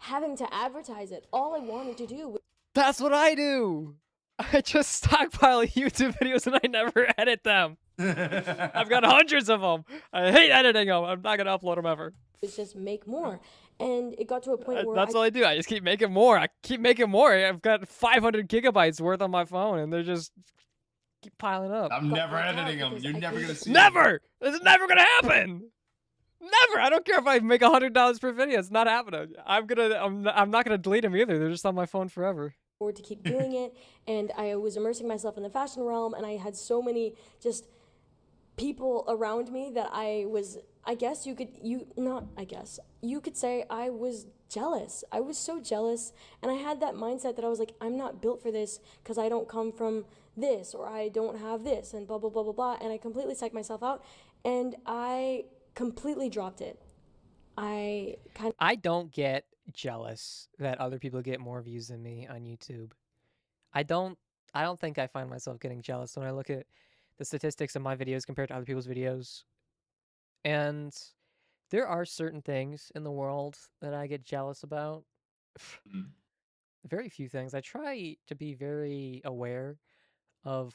having to advertise it. All I wanted to do was. That's what I do! I just stockpile YouTube videos and I never edit them. I've got hundreds of them. I hate editing them. I'm not gonna upload them ever. Was just make more, and it got to a point where That's all I do. I just keep making more. I've got 500 gigabytes worth on my phone, and they're just keep piling up. I'm never editing them. You're never gonna see. Never. It's never gonna happen. Never. I don't care if I make $100 per video. It's not happening. I'm not gonna delete them either. They're just on my phone forever. To keep doing it, and I was immersing myself in the fashion realm, and I had so many just people around me that you could say I was jealous. I was so jealous, and I had that mindset that I was like, I'm not built for this because I don't come from this, or I don't have this, and blah blah blah blah blah, and I completely psyched myself out, and I completely dropped it. I don't get jealous that other people get more views than me on YouTube. I don't think I find myself getting jealous when I look at the statistics of my videos compared to other people's videos. And there are certain things in the world that I get jealous about. Very few things. I try to be very aware of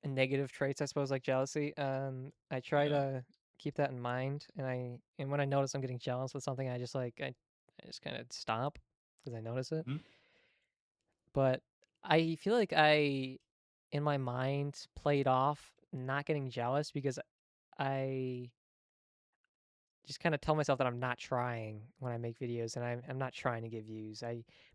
negative traits, I suppose, like jealousy. I try to keep that in mind, and when I notice I'm getting jealous with something, I just kind of stop because I notice it. But I feel like I, in my mind, played off not getting jealous because I just kind of tell myself that I'm not trying when I make videos, and I'm not trying to get views.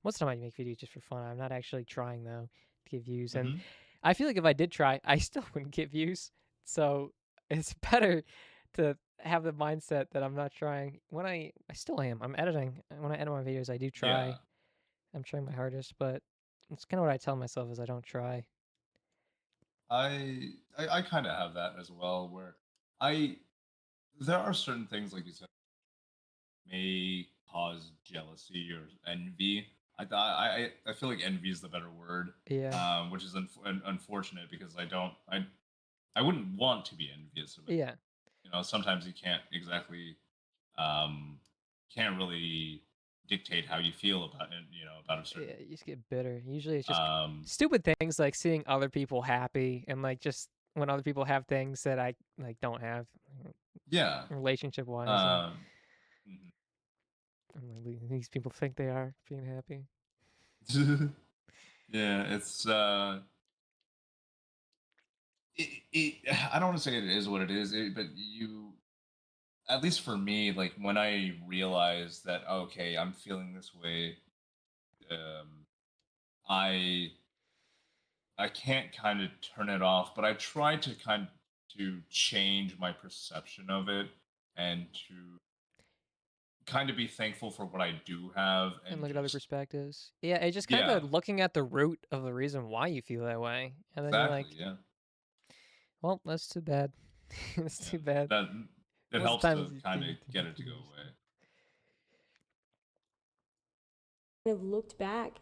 Most of the time I make videos just for fun. I'm not actually trying though to get views, and I feel like if I did try, I still wouldn't get views. So it's better to have the mindset that I'm not trying. When I still am. I'm editing. When I edit my videos, I do try. Yeah. I'm trying my hardest, but it's kind of what I tell myself is I don't try. I kind of have that as well, where there are certain things like you said may cause jealousy or envy. I feel like envy is the better word. Yeah. Which is unfortunate because I wouldn't want to be envious of it. Yeah. You know, sometimes you can't exactly can't really dictate how you feel about it, you know, about a certain. Yeah, you just get bitter. Usually it's just stupid things like seeing other people happy and like just when other people have things that I like don't have, Yeah. relationship wise. Mhm. These people think they are being happy. Yeah, it's I don't want to say it is what it is, but you, at least for me, like when I realize that okay, I'm feeling this way, um, I I can't kind of turn it off, but I try to kind to change my perception of it and to kind of be thankful for what I do have And and look at other just perspectives. Yeah, it's just kind yeah, of looking at the root of the reason why you feel that way, and then you're exactly, like, yeah. well, that's too bad. That's Yeah, too bad. that it Most of helps the to times, kind of you get it to go away. I've looked back.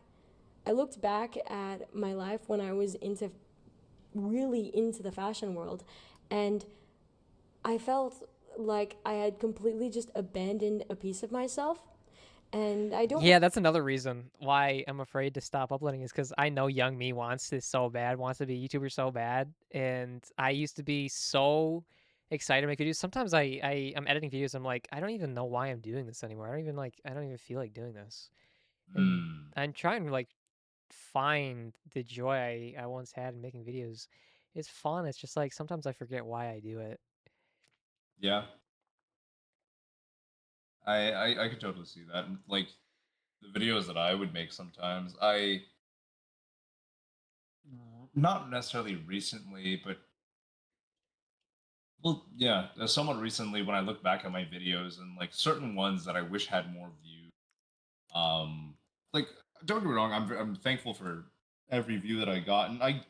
I looked back at my life when I was really into the fashion world, and I felt like I had completely just abandoned a piece of myself. And I don't. Yeah, that's another reason why I'm afraid to stop uploading is because I know young me wants this so bad, wants to be a YouTuber so bad, and I used to be so excited to make videos. Sometimes I'm editing videos. I'm like, I don't even know why I'm doing this anymore. I don't even feel like doing this. And Mm, I'm trying to like find the joy I once had in making videos. It's fun. It's just like sometimes I forget why I do it. yeah, I could totally see that. And, like the videos that I would make sometimes, I not necessarily recently, but well, yeah, somewhat recently when I look back at my videos and like certain ones that I wish had more views. Like don't get me wrong, I'm thankful for every view that I got, and I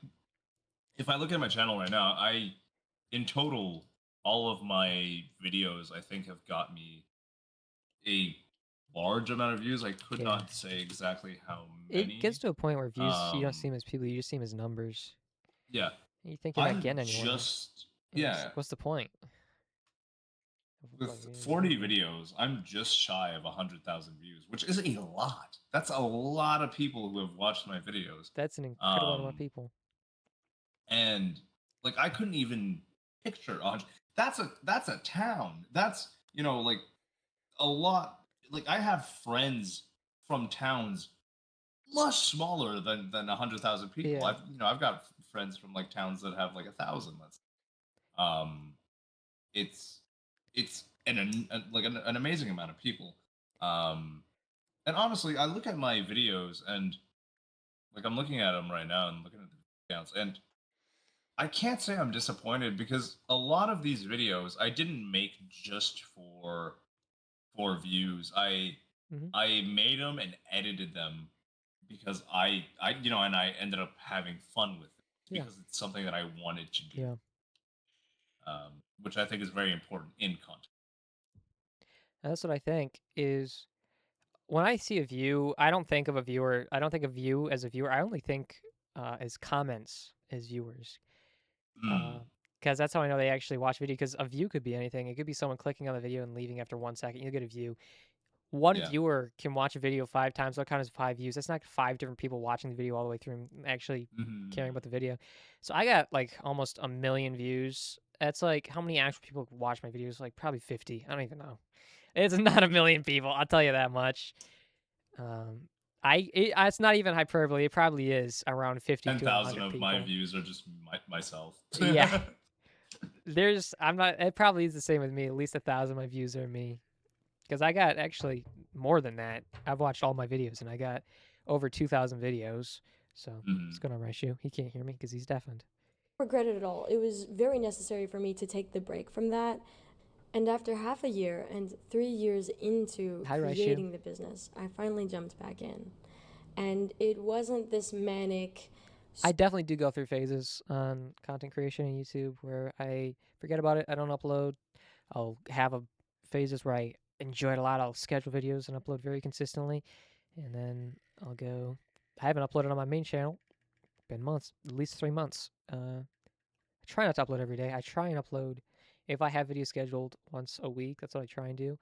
if I look at my channel right now, I in total all of my videos I think have got me a large amount of views. I could Yeah. not say exactly how It gets many. to a point where views you don't see Um, them as people, you just see them as numbers. yeah, And you think you're not I'm getting anywhere. just And you're just yeah like, what's the point? Of with uploading videos 40 anyway? videos. I'm just shy of 100,000 views, which is a lot. That's a lot of people who have watched my videos. That's an incredible amount of Um, people. and like I couldn't even picture that's a town. That's like a lot. Like I have friends from towns much smaller than 100,000 people. Yeah. I've got friends from like towns that have like 1,000. That's um, it's like an amazing amount of people. Um, and honestly, I look at my videos and like I'm looking at them right now and looking at the accounts, and I can't say I'm disappointed because a lot of these videos I didn't make just for views. Hmm. I made them and edited them because and I ended up having fun with it Yeah. because it's something that I wanted to do, Yeah. which I think is very important in content. And that's what I think is when I see a view, I don't think of a viewer. I don't think of view as a viewer. I only think as comments as viewers. Mm, Because that's how I know they actually watch video. Because a view could be anything. It could be someone clicking on the video and leaving after 1 second. You'll get a view. One yeah. viewer can watch a video 5 times. What counts as 5 views? That's not 5 different people watching the video all the way through and actually caring Mhm. about the video. So I got like almost 1 million views. That's like how many actual people watch my videos? Like probably 50. I don't even know. It's not 1 million people. I'll tell you that much. Um, it's not even hyperbole. It probably is around 50 to 10,000 100 of my people. views are just myself. Yeah, I'm not. It probably is the same with me. At least 1,000 of my views are me. Because I got actually more than that. I've watched all my videos and I got over 2,000 videos. So it's Mhm. going to rush you. He can't hear me because he's deafened. Regret it at all. It was very necessary for me to take the break from that. And after half a year and 3 years into Hi, Raishu. creating the business, I finally jumped back in. And it wasn't this manic. I definitely do go through phases on content creation on YouTube where I forget about it. I don't upload. I'll have phases where I enjoy it a lot. I'll schedule videos and upload very consistently. And then I'll go. I haven't uploaded on my main channel. Been months, at least 3 months. I try not to upload every day. I try and upload if I have videos scheduled once a week. That's what I try and do.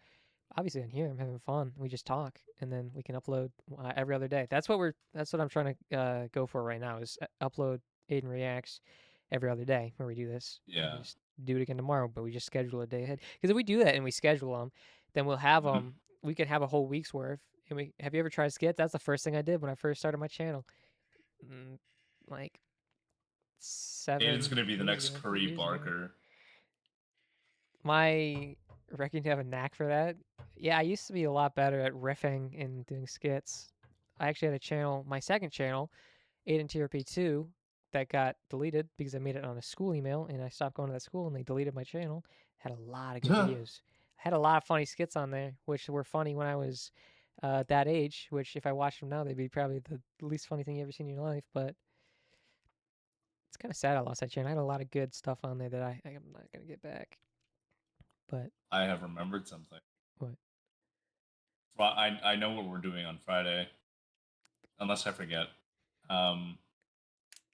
Obviously, on here, I'm having fun. We just talk, and then we can upload every other day. That's what I'm trying to go for right now. Is upload Aiden reacts every other day where we do this. Yeah. We just do it again tomorrow, but we just schedule a day ahead. Because if we do that and we schedule them, then we'll have Mhm. them. We can have a whole week's worth. And we have you ever tried skits? That's the first thing I did when I first started my channel. Like Aiden's gonna be the 7 years next ago, 8 Curry years ago. Barker. My reckon you have a knack for that. Yeah, I used to be a lot better at riffing and doing skits. I actually had a channel, my second channel, Aiden TRP2, that got deleted because I made it on a school email and I stopped going to that school and they deleted my channel. Had a lot of good videos. Had a lot of funny skits on there, which were funny when I was that age, which if I watched them now, they'd be probably the least funny thing you ever seen in your life. But it's kind of sad I lost that channel. I had a lot of good stuff on there that I'm not going to get back. But I have remembered something. what? I know what we're doing on Friday, unless I forget.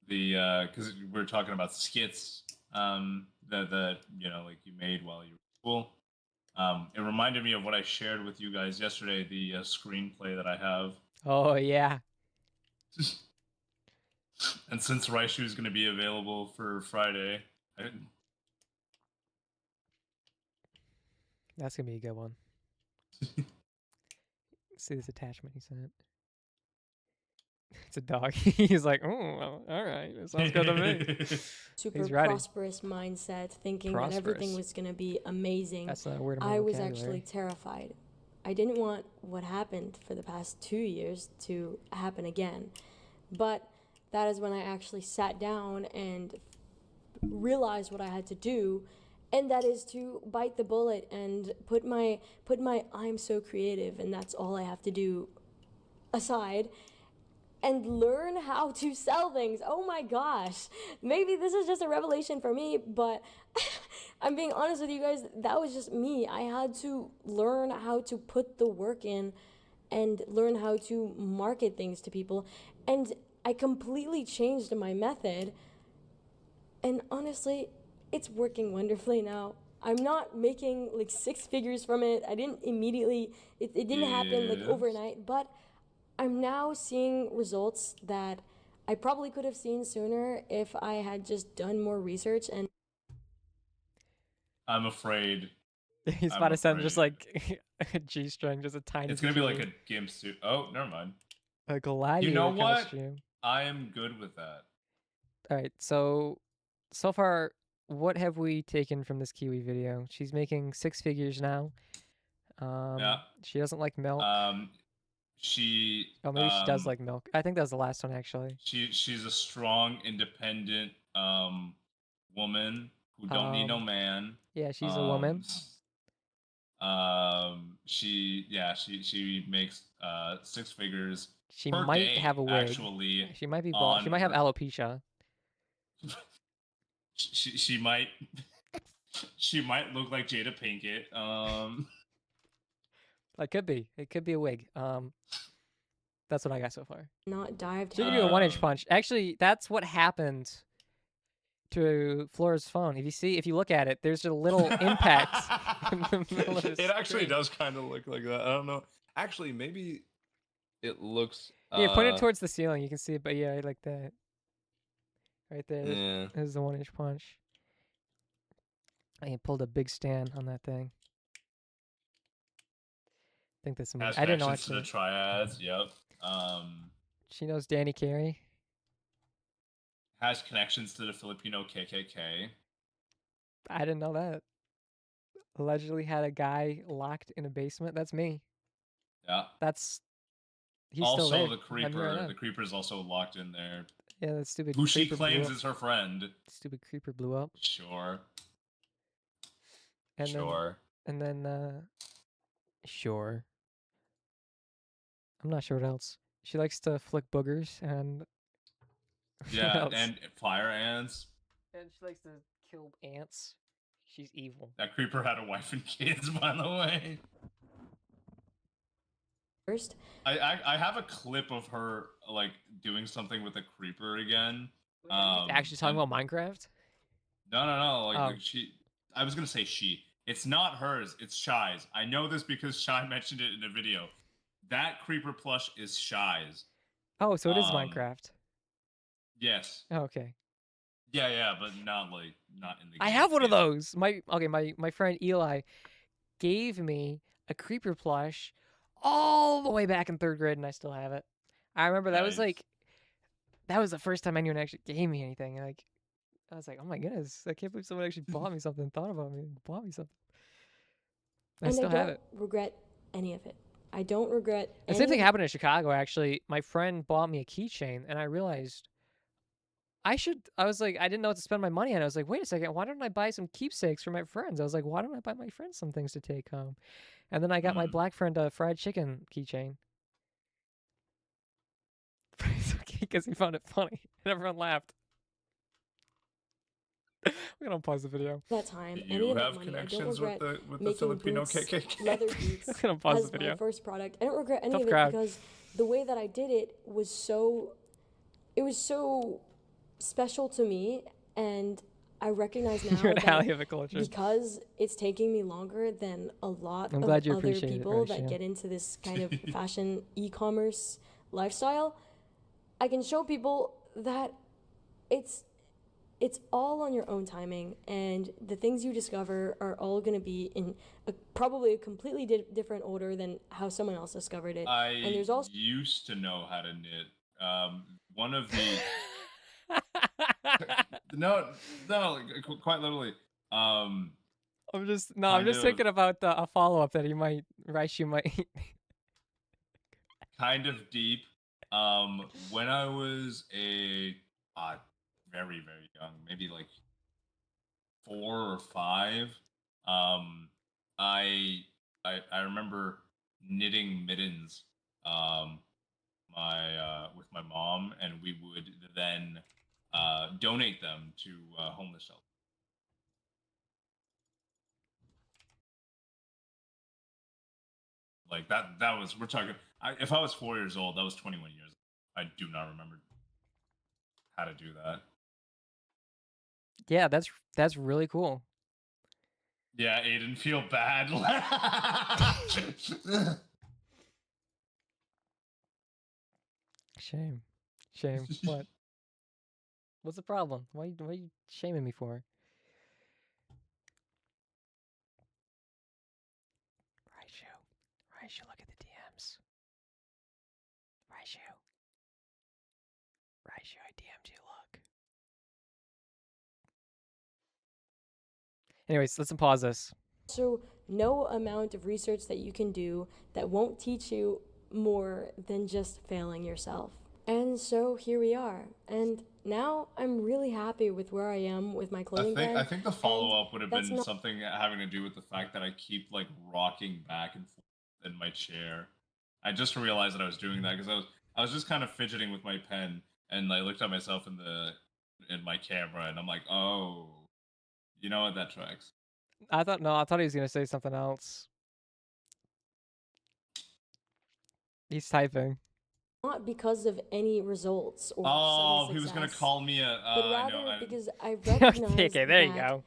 Because we were talking about skits that like you made while you were in school. It reminded me of what I shared with you guys yesterday, the screenplay that I have. Oh, yeah. And since Raishu is going to be available for Friday, That's going to be a good one. See this attachment he sent. It's a dog. He's like, oh, all right. That sounds good to me. Super He's ready. prosperous mindset, thinking that everything Prosperous. was going to be amazing. That's not a word in my I was vocabulary. actually terrified. I didn't want what happened for the past 2 years to happen again. But that is when I actually sat down and realized what I had to do, and that is to bite the bullet and put my I'm so creative and that's all I have to do aside and learn how to sell things. Oh my gosh. Maybe this is just a revelation for me, but I'm being honest with you guys, that was just me. I had to learn how to put the work in and learn how to market things to people. And I completely changed my method. And honestly, it's working wonderfully now. I'm not making like 6 figures from it. I didn't immediately, it didn't happen like Yes. overnight, but I'm now seeing results that I probably could have seen sooner if I had just done more research. And I'm afraid He's I'm about to send just afraid. like a G-string, just a tiny It's going to be like G-string. a GIMP suit. Oh, never mind. A gladiator You know what? costume. I am good with that. All right, so far, what have we taken from this Kiwi video? She's making 6 figures now. Yeah. She doesn't like milk. She Oh, maybe she does like milk. I think that was the last one, actually. she's a strong, independent woman who don't need no man. Yeah, she's a woman. She makes 6 figures She per might day, have a wig. actually. She might be bald. She might have alopecia. She might she might look like Jada Pinkett. It could be. It could be a wig. That's what I got so far. not dived She can do a 1-inch punch. Actually, that's what happened to FLORES' phone. If you look at it, there's a little impact in the middle of his It actually screen. does kind of look like that. I don't know. Actually, maybe it looks. Yeah, point it towards the ceiling. You can see it, but yeah, like that. Right there. Yeah. This is the 1-inch punch. I pulled a big stand on that thing. I think that's Has I didn't know connections to the actually. triads. Yep. She knows Danny Carey. Has connections to the Filipino KKK. I didn't know that. Allegedly had a guy locked in a basement. That's me. Yeah. He's also still there. the creeper. The creeper is also locked in there. Yeah, that stupid Who she creeper claims blew up. is her friend. Stupid creeper blew up. Sure. And sure. Sure. I'm not sure what else. She likes to flick boogers and Yeah, and fire ants. And she likes to kill ants. She's evil. That creeper had a wife and kids, by the way. first. I have a clip of her like doing something with a creeper again. Actually talking about Minecraft? No. Like I was gonna say she. It's not hers. It's Shy's. I know this because Shy mentioned it in a video. That creeper plush is Shy's. Oh, so it is Minecraft. Yes. Oh, okay. Yeah, but not in the I game. have one of Yeah. those. My friend Eli gave me a creeper plush all the way back in 3rd grade, and I still have it. I remember that was Nice. like that was the first time anyone actually gave me anything. Like I was like, oh my goodness, I can't believe someone actually bought me something, thought about me, bought me something. I And I still have don't it. regret any of it. I don't regret The any same thing of happened in Chicago, actually. My friend bought me a keychain, and I realized I was like, I didn't know what to spend my money on. I was like, wait a second, why don't I buy some keepsakes for my friends? I was like, why don't I buy my friends some things to take home? And then I got my Mm. black friend a fried chicken keychain. It's okay, because he found it funny, and everyone laughed. We're gonna pause the video. that time, Do any you of that have money, I don't connections regret with the making Filipino boots, KKK? leather boots We're gonna pause as the my video. first product. I don't regret any Tough of it crowd. because the way that I did it was so special to me, and I recognize now You're an ally that of the culture. because it's taking me longer than a lot I'm of glad you other appreciate it, people that Horatio. get into this kind of fashion e-commerce lifestyle, I can show people that it's all on your own timing, and the things you discover are all going to be in probably a completely different order than how someone else discovered it. I And there's also used to know how to knit. One of the no, like, quite literally. I'm just Kind of- thinking about a follow up that he might Raichu might. kind of deep. When I was a very very young, maybe like 4 or 5, um, I remember knitting mittens, with my mom, and we would then donate them to homeless shelters. Like that was we're talking. If I was 4 years old, that was 21 years. I do not remember how to do that. Yeah, that's really cool. Yeah, Aiden, feel bad. Shame. What? What's the problem? Why are you shaming me for? Raichu, look at the DMs. Raichu, I DM'd you. Look. Anyways, let's pause this. so no amount of research that you can do that won't teach you more than just failing yourself. And so here we are. And now I'm really happy with where I am with my clothing brand. I think the follow up would have that's been not- something having to do with the fact that I keep like rocking back and forth in my chair. I just realized that I was doing that because I was just kind of fidgeting with my pen, and I looked at myself in my camera, and I'm like, oh, you know what, that tracks. I thought he was gonna say something else. He's typing. Not because of any results or Oh, sudden he was gonna success, call me a. but I rather know. because I recognize Okay, there you that go.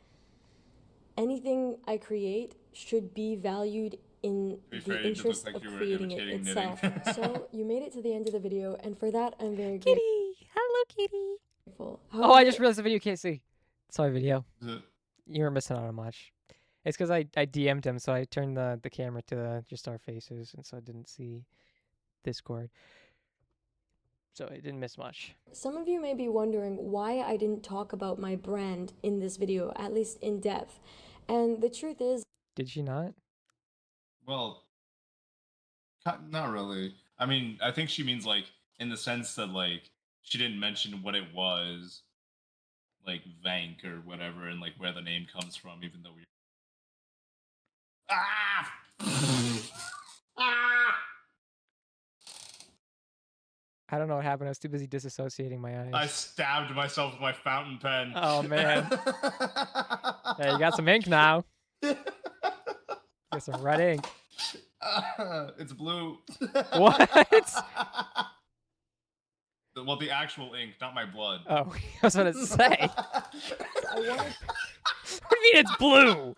anything I create should be valued in To be fair, the you did look interest like of you were creating it imitating itself. knitting. So you made it to the end of the video, and for that I'm very Kitty, hello, kitty. grateful. Oh, I just realized the video you can't see. Sorry, video. The- You were missing out on much. It's because I DM'd him, so I turned the camera to just our faces, and so I didn't see Discord. So I didn't miss much. Some of you may be wondering why I didn't talk about my brand in this video, at least in depth. And the truth is, Did she not? Well, not really. I mean, I think she means like in the sense that like she didn't mention what it was, like Vank or whatever, and like where the name comes from, even though we. Ah! Ah! I don't know what happened. I was too busy disassociating my eyes. I stabbed myself with my fountain pen. Oh, man. Hey, you got some ink now. Got some red ink. It's blue. What? Well, the actual ink, not my blood. Oh, I was gonna say. I wanted What do you mean it's blue?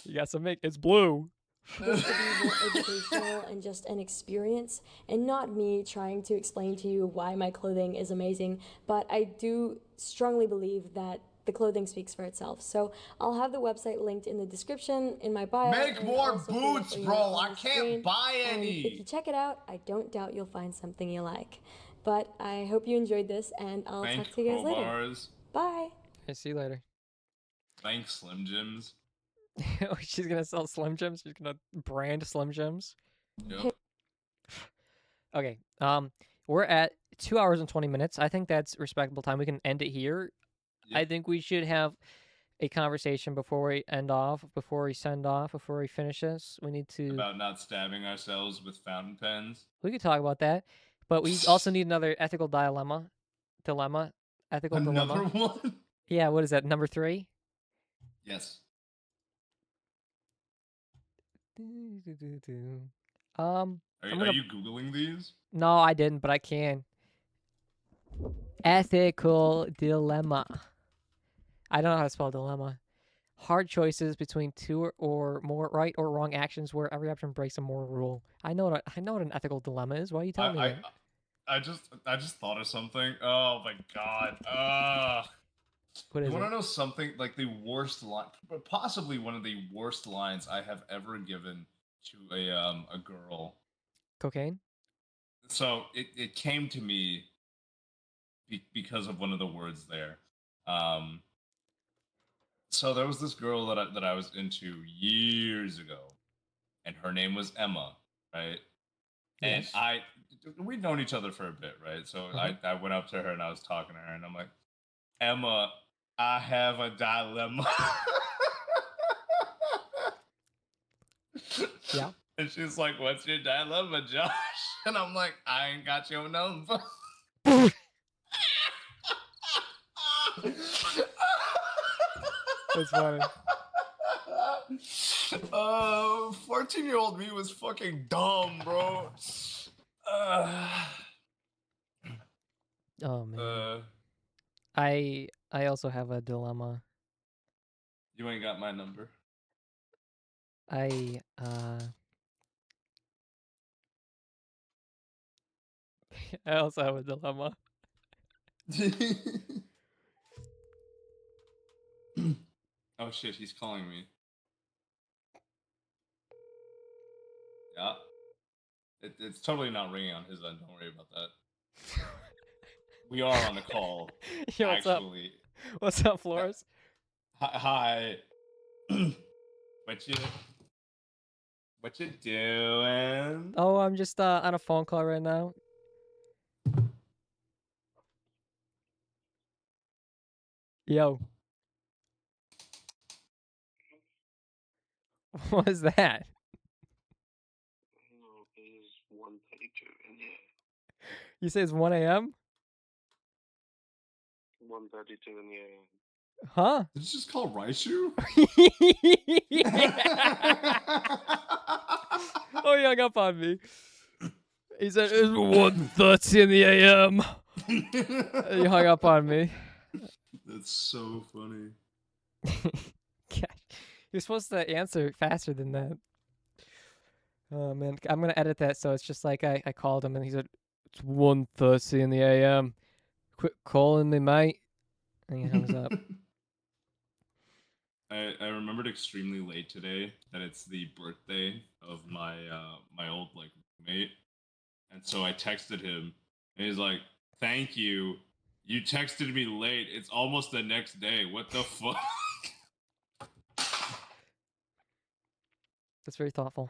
You got some ink. It's blue. this to be more educational and just an experience, and not me trying to explain to you why my clothing is amazing. But I do strongly believe that the clothing speaks for itself. So I'll have the website linked in the description, in my bio. Make and more also boots, for, bro. on I the can't screen. buy And if you any. check it out, I don't doubt you'll find something you like. But I hope you enjoyed this, and I'll Thank talk to you guys later. crowbars. Bye. I see you later. Thank Slim Jims. She's gonna sell Slim Jims. She's gonna brand Slim Jims. Yep. Okay. We're at 2 hours and 20 minutes. I think that's respectable time. We can end it here. I Yep. think we should have a conversation before we end off, before we send off, before we finish this. We need to. About not stabbing ourselves with fountain pens. We could talk about that, but we also need another ethical dilemma. Ethical Another dilemma. one? Yeah. What is that? Number 3. Yes. Are Are you Googling these? No, I didn't, but I can. Ethical dilemma. I don't know how to spell dilemma. Hard choices between two or more right or wrong actions where every option breaks a moral rule. I know what an ethical dilemma is. Why are you telling me that? I just thought of something. Oh my god. What is You want it? to know something like the worst line, possibly one of the worst lines I have ever given to a girl. Cocaine? So it came to me because of one of the words there. So there was this girl that I was into years ago, and her name was Emma, right? And Yes. we'd known each other for a bit, right? So Mhm. I went up to her and I was talking to her, and I'm like, Emma, I have a dilemma. Yeah. And she's like, what's your dilemma, Josh? And I'm like, I ain't got your number. That's funny. 14-year-old me was fucking dumb, bro. Oh man. I also have a dilemma. You ain't got my number. I I also have a dilemma. Oh shit, he's calling me. Yeah. It's totally not ringing on his end. Don't worry about that. We are on a call. Yo, what's up? Actually. What's up, Flores? Hi. What you doing? Oh, I'm just on a phone call right now. Yo. What is that? No, it is 1:32 in the AM. You say it's 1 a.m.? 1:32 in the AM. Huh? Did you just call Raichu? Oh, he hung up on me. He said it's 1:30 in the a.m. He hung up on me. That's so funny. Gosh, you're supposed to answer faster than that. Oh man, I'm gonna edit that so it's just like I called him and he said it's 1:30 in the a.m. Quit calling me, mate. And he hangs up. I remembered extremely late today that it's the birthday of my my old like roommate, and so I texted him, and he's like, "Thank you. You texted me late. It's almost the next day. What the fuck?" That's very thoughtful.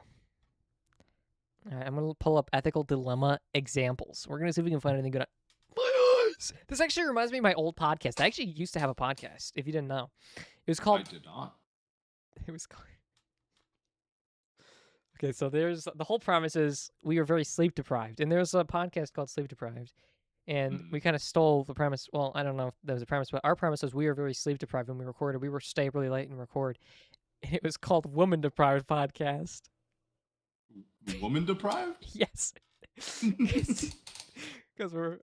All right, I'm gonna pull up ethical dilemma examples. We're gonna see if we can find anything good. My eyes. This actually reminds me of my old podcast. I actually used to have a podcast. If you didn't know, it was called. I did not. It was called. Okay, so there's the whole premise is we were very sleep deprived, and there's a podcast called Sleep Deprived, and we kind of stole the premise. Well, I don't know if that was a premise, but our premise was we were very sleep deprived when we recorded. We were stay really late and record. And it was called Woman Deprived Podcast. Woman deprived? Yes, because we're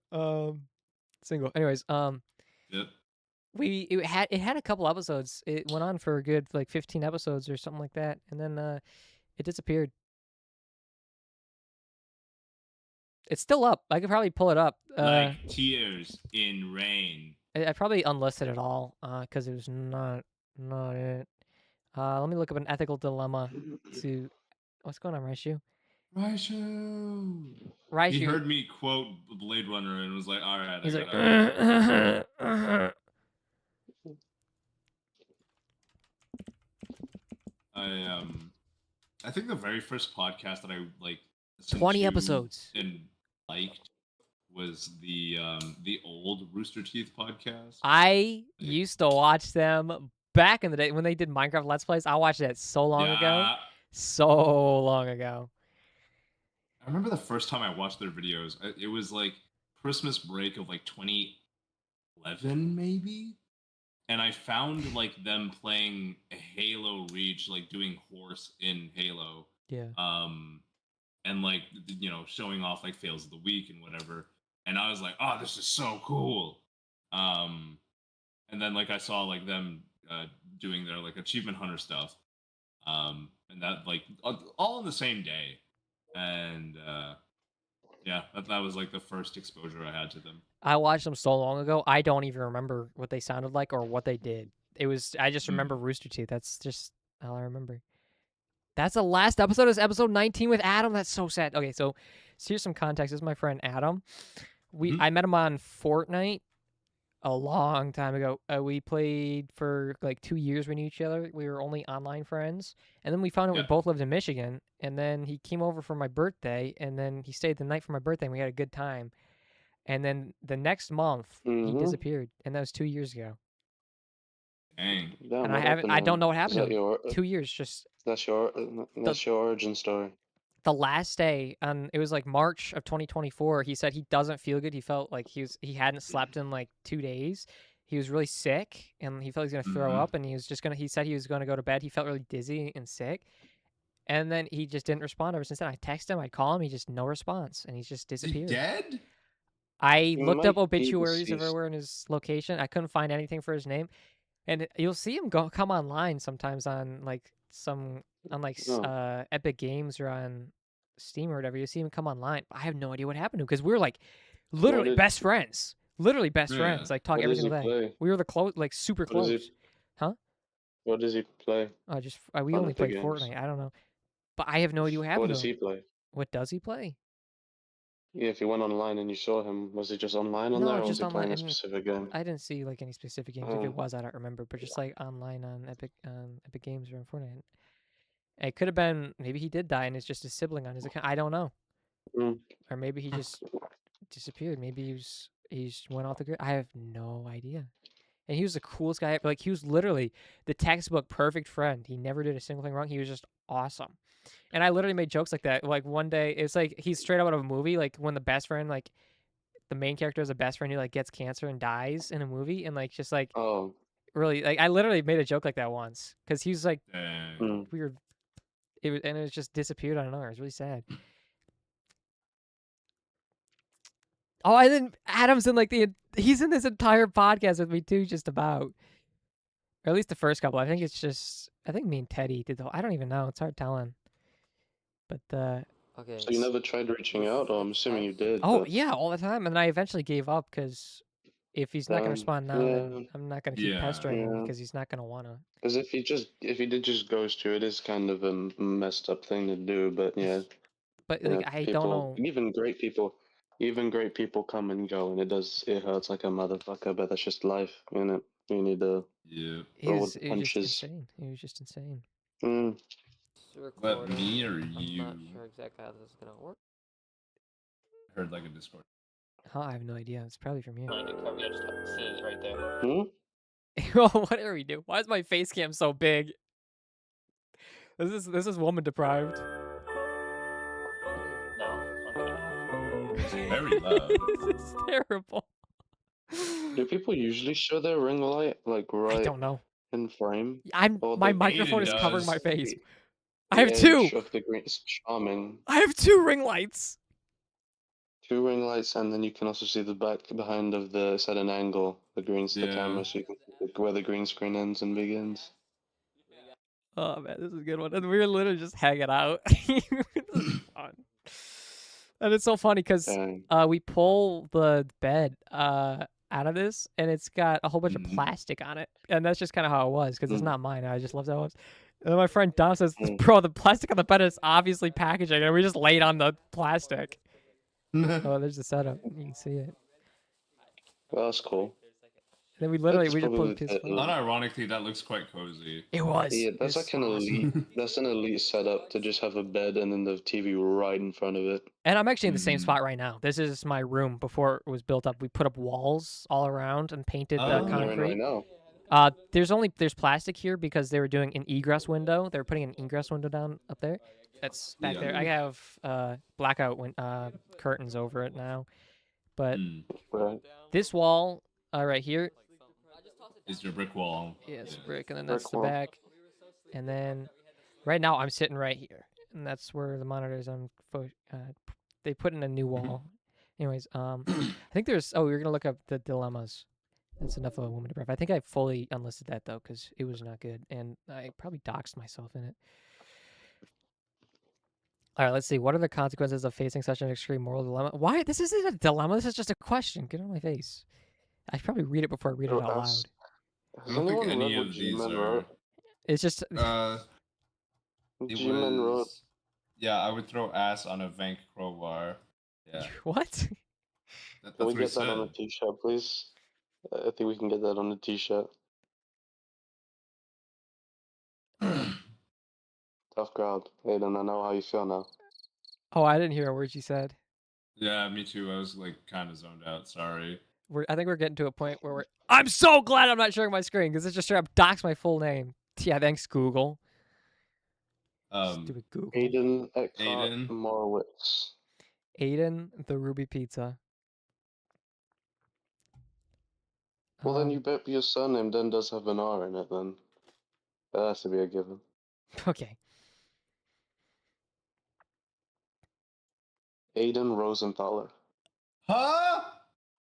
single. Anyways, Yep. it had a couple episodes. It went on for a good like 15 episodes or something like that, and then It disappeared. It's still up. I could probably pull it up. Like tears in rain. I probably unlisted it all because it was not it. Let me look up an ethical dilemma to. What's going on, Raishu? Raishu. He Raishu. heard me quote Blade Runner and was like, "All right, He's I like. gotta." I think the very first podcast that I like listened 20 to episodes. and liked was the old Rooster Teeth podcast. I used to watch them back in the day when they did Minecraft Let's Plays. I watched that so long ago. So long ago. I remember the first time I watched their videos. It was like Christmas break of like 2011, maybe. And I found like them playing a Halo Reach, like doing horse in Halo. Yeah. And like showing off like fails of the week and whatever. And I was like, oh, this is so cool. And then like I saw like them doing their like achievement hunter stuff. And that like all in the same day. And yeah, that was like the first exposure I had to them. I watched them so long ago. I don't even remember what they sounded like or what they did. I just remember Rooster Teeth. That's just all I remember. That's the last episode. Is episode 19 with Adam. That's so sad. Okay, so here's some context. This is my friend Adam. I met him on Fortnite a long time ago. We played for like 2 years. We knew each other. We were only online friends, and then we found out we both lived in Michigan. And then he came over for my birthday, and then he stayed the night for my birthday. And we had a good time. And then the next month he disappeared, and that was 2 years ago. Dang. And I don't know what happened to him. 2 years, just. That's your origin story. The last day, it was like March of 2024. He said he doesn't feel good. He felt like he hadn't slept in like 2 days. He was really sick, and he felt he was gonna throw up, and he said he was gonna go to bed. He felt really dizzy and sick, and then he just didn't respond ever since then. I text him, I call him, he just no response, and he's just disappeared. Is he dead? I looked up obituaries everywhere in his location. I couldn't find anything for his name, and you'll see him come online sometimes on like Epic Games or on Steam or whatever. You see him come online. I have no idea what happened to him because we're like literally best friends. Literally best friends. Like talk every single day. We were super close. Huh? What does he play? We only play Fortnite. I don't know, but I have no idea what happened. What does he play? What does he play? Yeah, if you went online and you saw him, was he just online on there, or was he playing a specific game? I didn't see like any specific games. If it was, I don't remember. But just like online on Epic Games or on Fortnite. It could have been maybe he did die and it's just a sibling on his account. I don't know. Or maybe he just disappeared. Maybe he went off the grid. I have no idea. And he was the coolest guy. Like he was literally the textbook perfect friend. He never did a single thing wrong. He was just awesome. And I literally made jokes like that. Like one day, it's like he's straight out of a movie. Like when the best friend, like the main character is a best friend who like gets cancer and dies in a movie, and like just like really like I literally made a joke like that once because he was like weird. It was just disappeared. I don't know. It was really sad. Oh, and then Adam's in like he's in this entire podcast with me too, just about. Or at least the first couple. I think me and Teddy did I don't even know. It's hard telling. But okay. So you never tried reaching out, or I'm assuming you did. Oh yeah, all the time, and then I eventually gave up because if he's not gonna respond now, then I'm not gonna keep pestering him because he's not gonna wanna. Because if he did just ghost you, it is kind of a messed up thing to do. But yeah. But like I don't know. Even great people come and go, and it hurts like a motherfucker. But that's just life, isn't it? You need to roll with punches. He was just insane. But me or you? I'm not sure exactly how this is gonna work. I heard like a Discord. Oh, I have no idea. It's probably from you. Just right there. Well, whatever we do. Why is my face cam so big? This is woman deprived. It's very loud. This is terrible. Do people usually show their ring light like right? I don't know. In frame. My microphone is covering my face. I have two. It's charming. I have 2 ring lights. 2 ring lights, and then you can also see the back behind of it's at an angle. The camera, so you can see where the green screen ends and begins. Oh man, this is a good one. And we were literally just hanging out. This is fun. And it's so funny because Dang. we pull the bed out of this, and it's got a whole bunch of Mhm. plastic on it, and that's just kind of how it was because it's Mm. not mine. I just loved how it was. And then my friend Dom says, Mm. "Bro, the plastic on the bed is obviously packaging," and we just laid on the plastic. Oh, there's the setup. You can see it. Well, that's cool. And then we literally That's we just pulled the probably PS4. Unironically, that looks quite cozy. It was. Yeah, It that's was like an awesome. elite. That's an elite setup to just have a bed and then the TV right in front of it. And I'm actually in the same Mhm. spot right now. This is my room before it was built up. We put up walls all around and painted the Oh. You're in concrete. right now. There's plastic here because they were doing an egress window. They were putting an egress window down up there. That's back Yeah. there. I have blackout curtains over it now. But Mm. Right. this wall right here Is your brick wall? is Yeah. brick, and then Brick that's the wall. back. And then right now I'm sitting right here, and that's where the monitors they put in a new wall. Anyways, I think there's. Oh, we're gonna look up the dilemmas. That's enough of a woman to breath. I think I fully unlisted that though, because it was not good, and I probably doxed myself in it. All right, let's see. What are the consequences of facing such an extreme moral dilemma? Why? This isn't a dilemma. This is just a question. Get on my face. I should probably read it before I read it out loud. I Has don't think anyone read any what of these G-Man are. wrote? It's just. It G-Man wrote. was. Yeah, I would throw ass on a Vank crowbar. Yeah, What? Can that's we what he get that on a said. t-shirt, please? I think we can get that on a t-shirt. Tough crowd. Aiden, I know how you feel now. Oh, I didn't hear a word you said. Yeah, me too. I was like kind of zoned out. Sorry. I think we're getting to a point where I'm so glad I'm not sharing my screen because it's just straight up dox my full name. Yeah, thanks Google. Stupid Google. Aiden Eckhart Aiden. Morowitz. Aiden the Ruby Pizza. Well, then you bet your surname then does have an R in it, then. That has to be a given. Okay. Aiden Rosenthaler. Huh?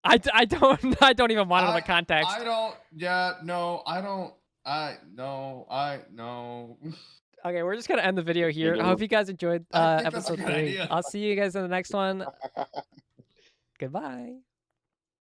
I don't even want to know the context. I don't. Yeah. No. I don't. No. No. Okay, we're just gonna end the video here. I hope you guys enjoyed I think that's a episode good 3. idea. I'll see you guys in the next one. Goodbye.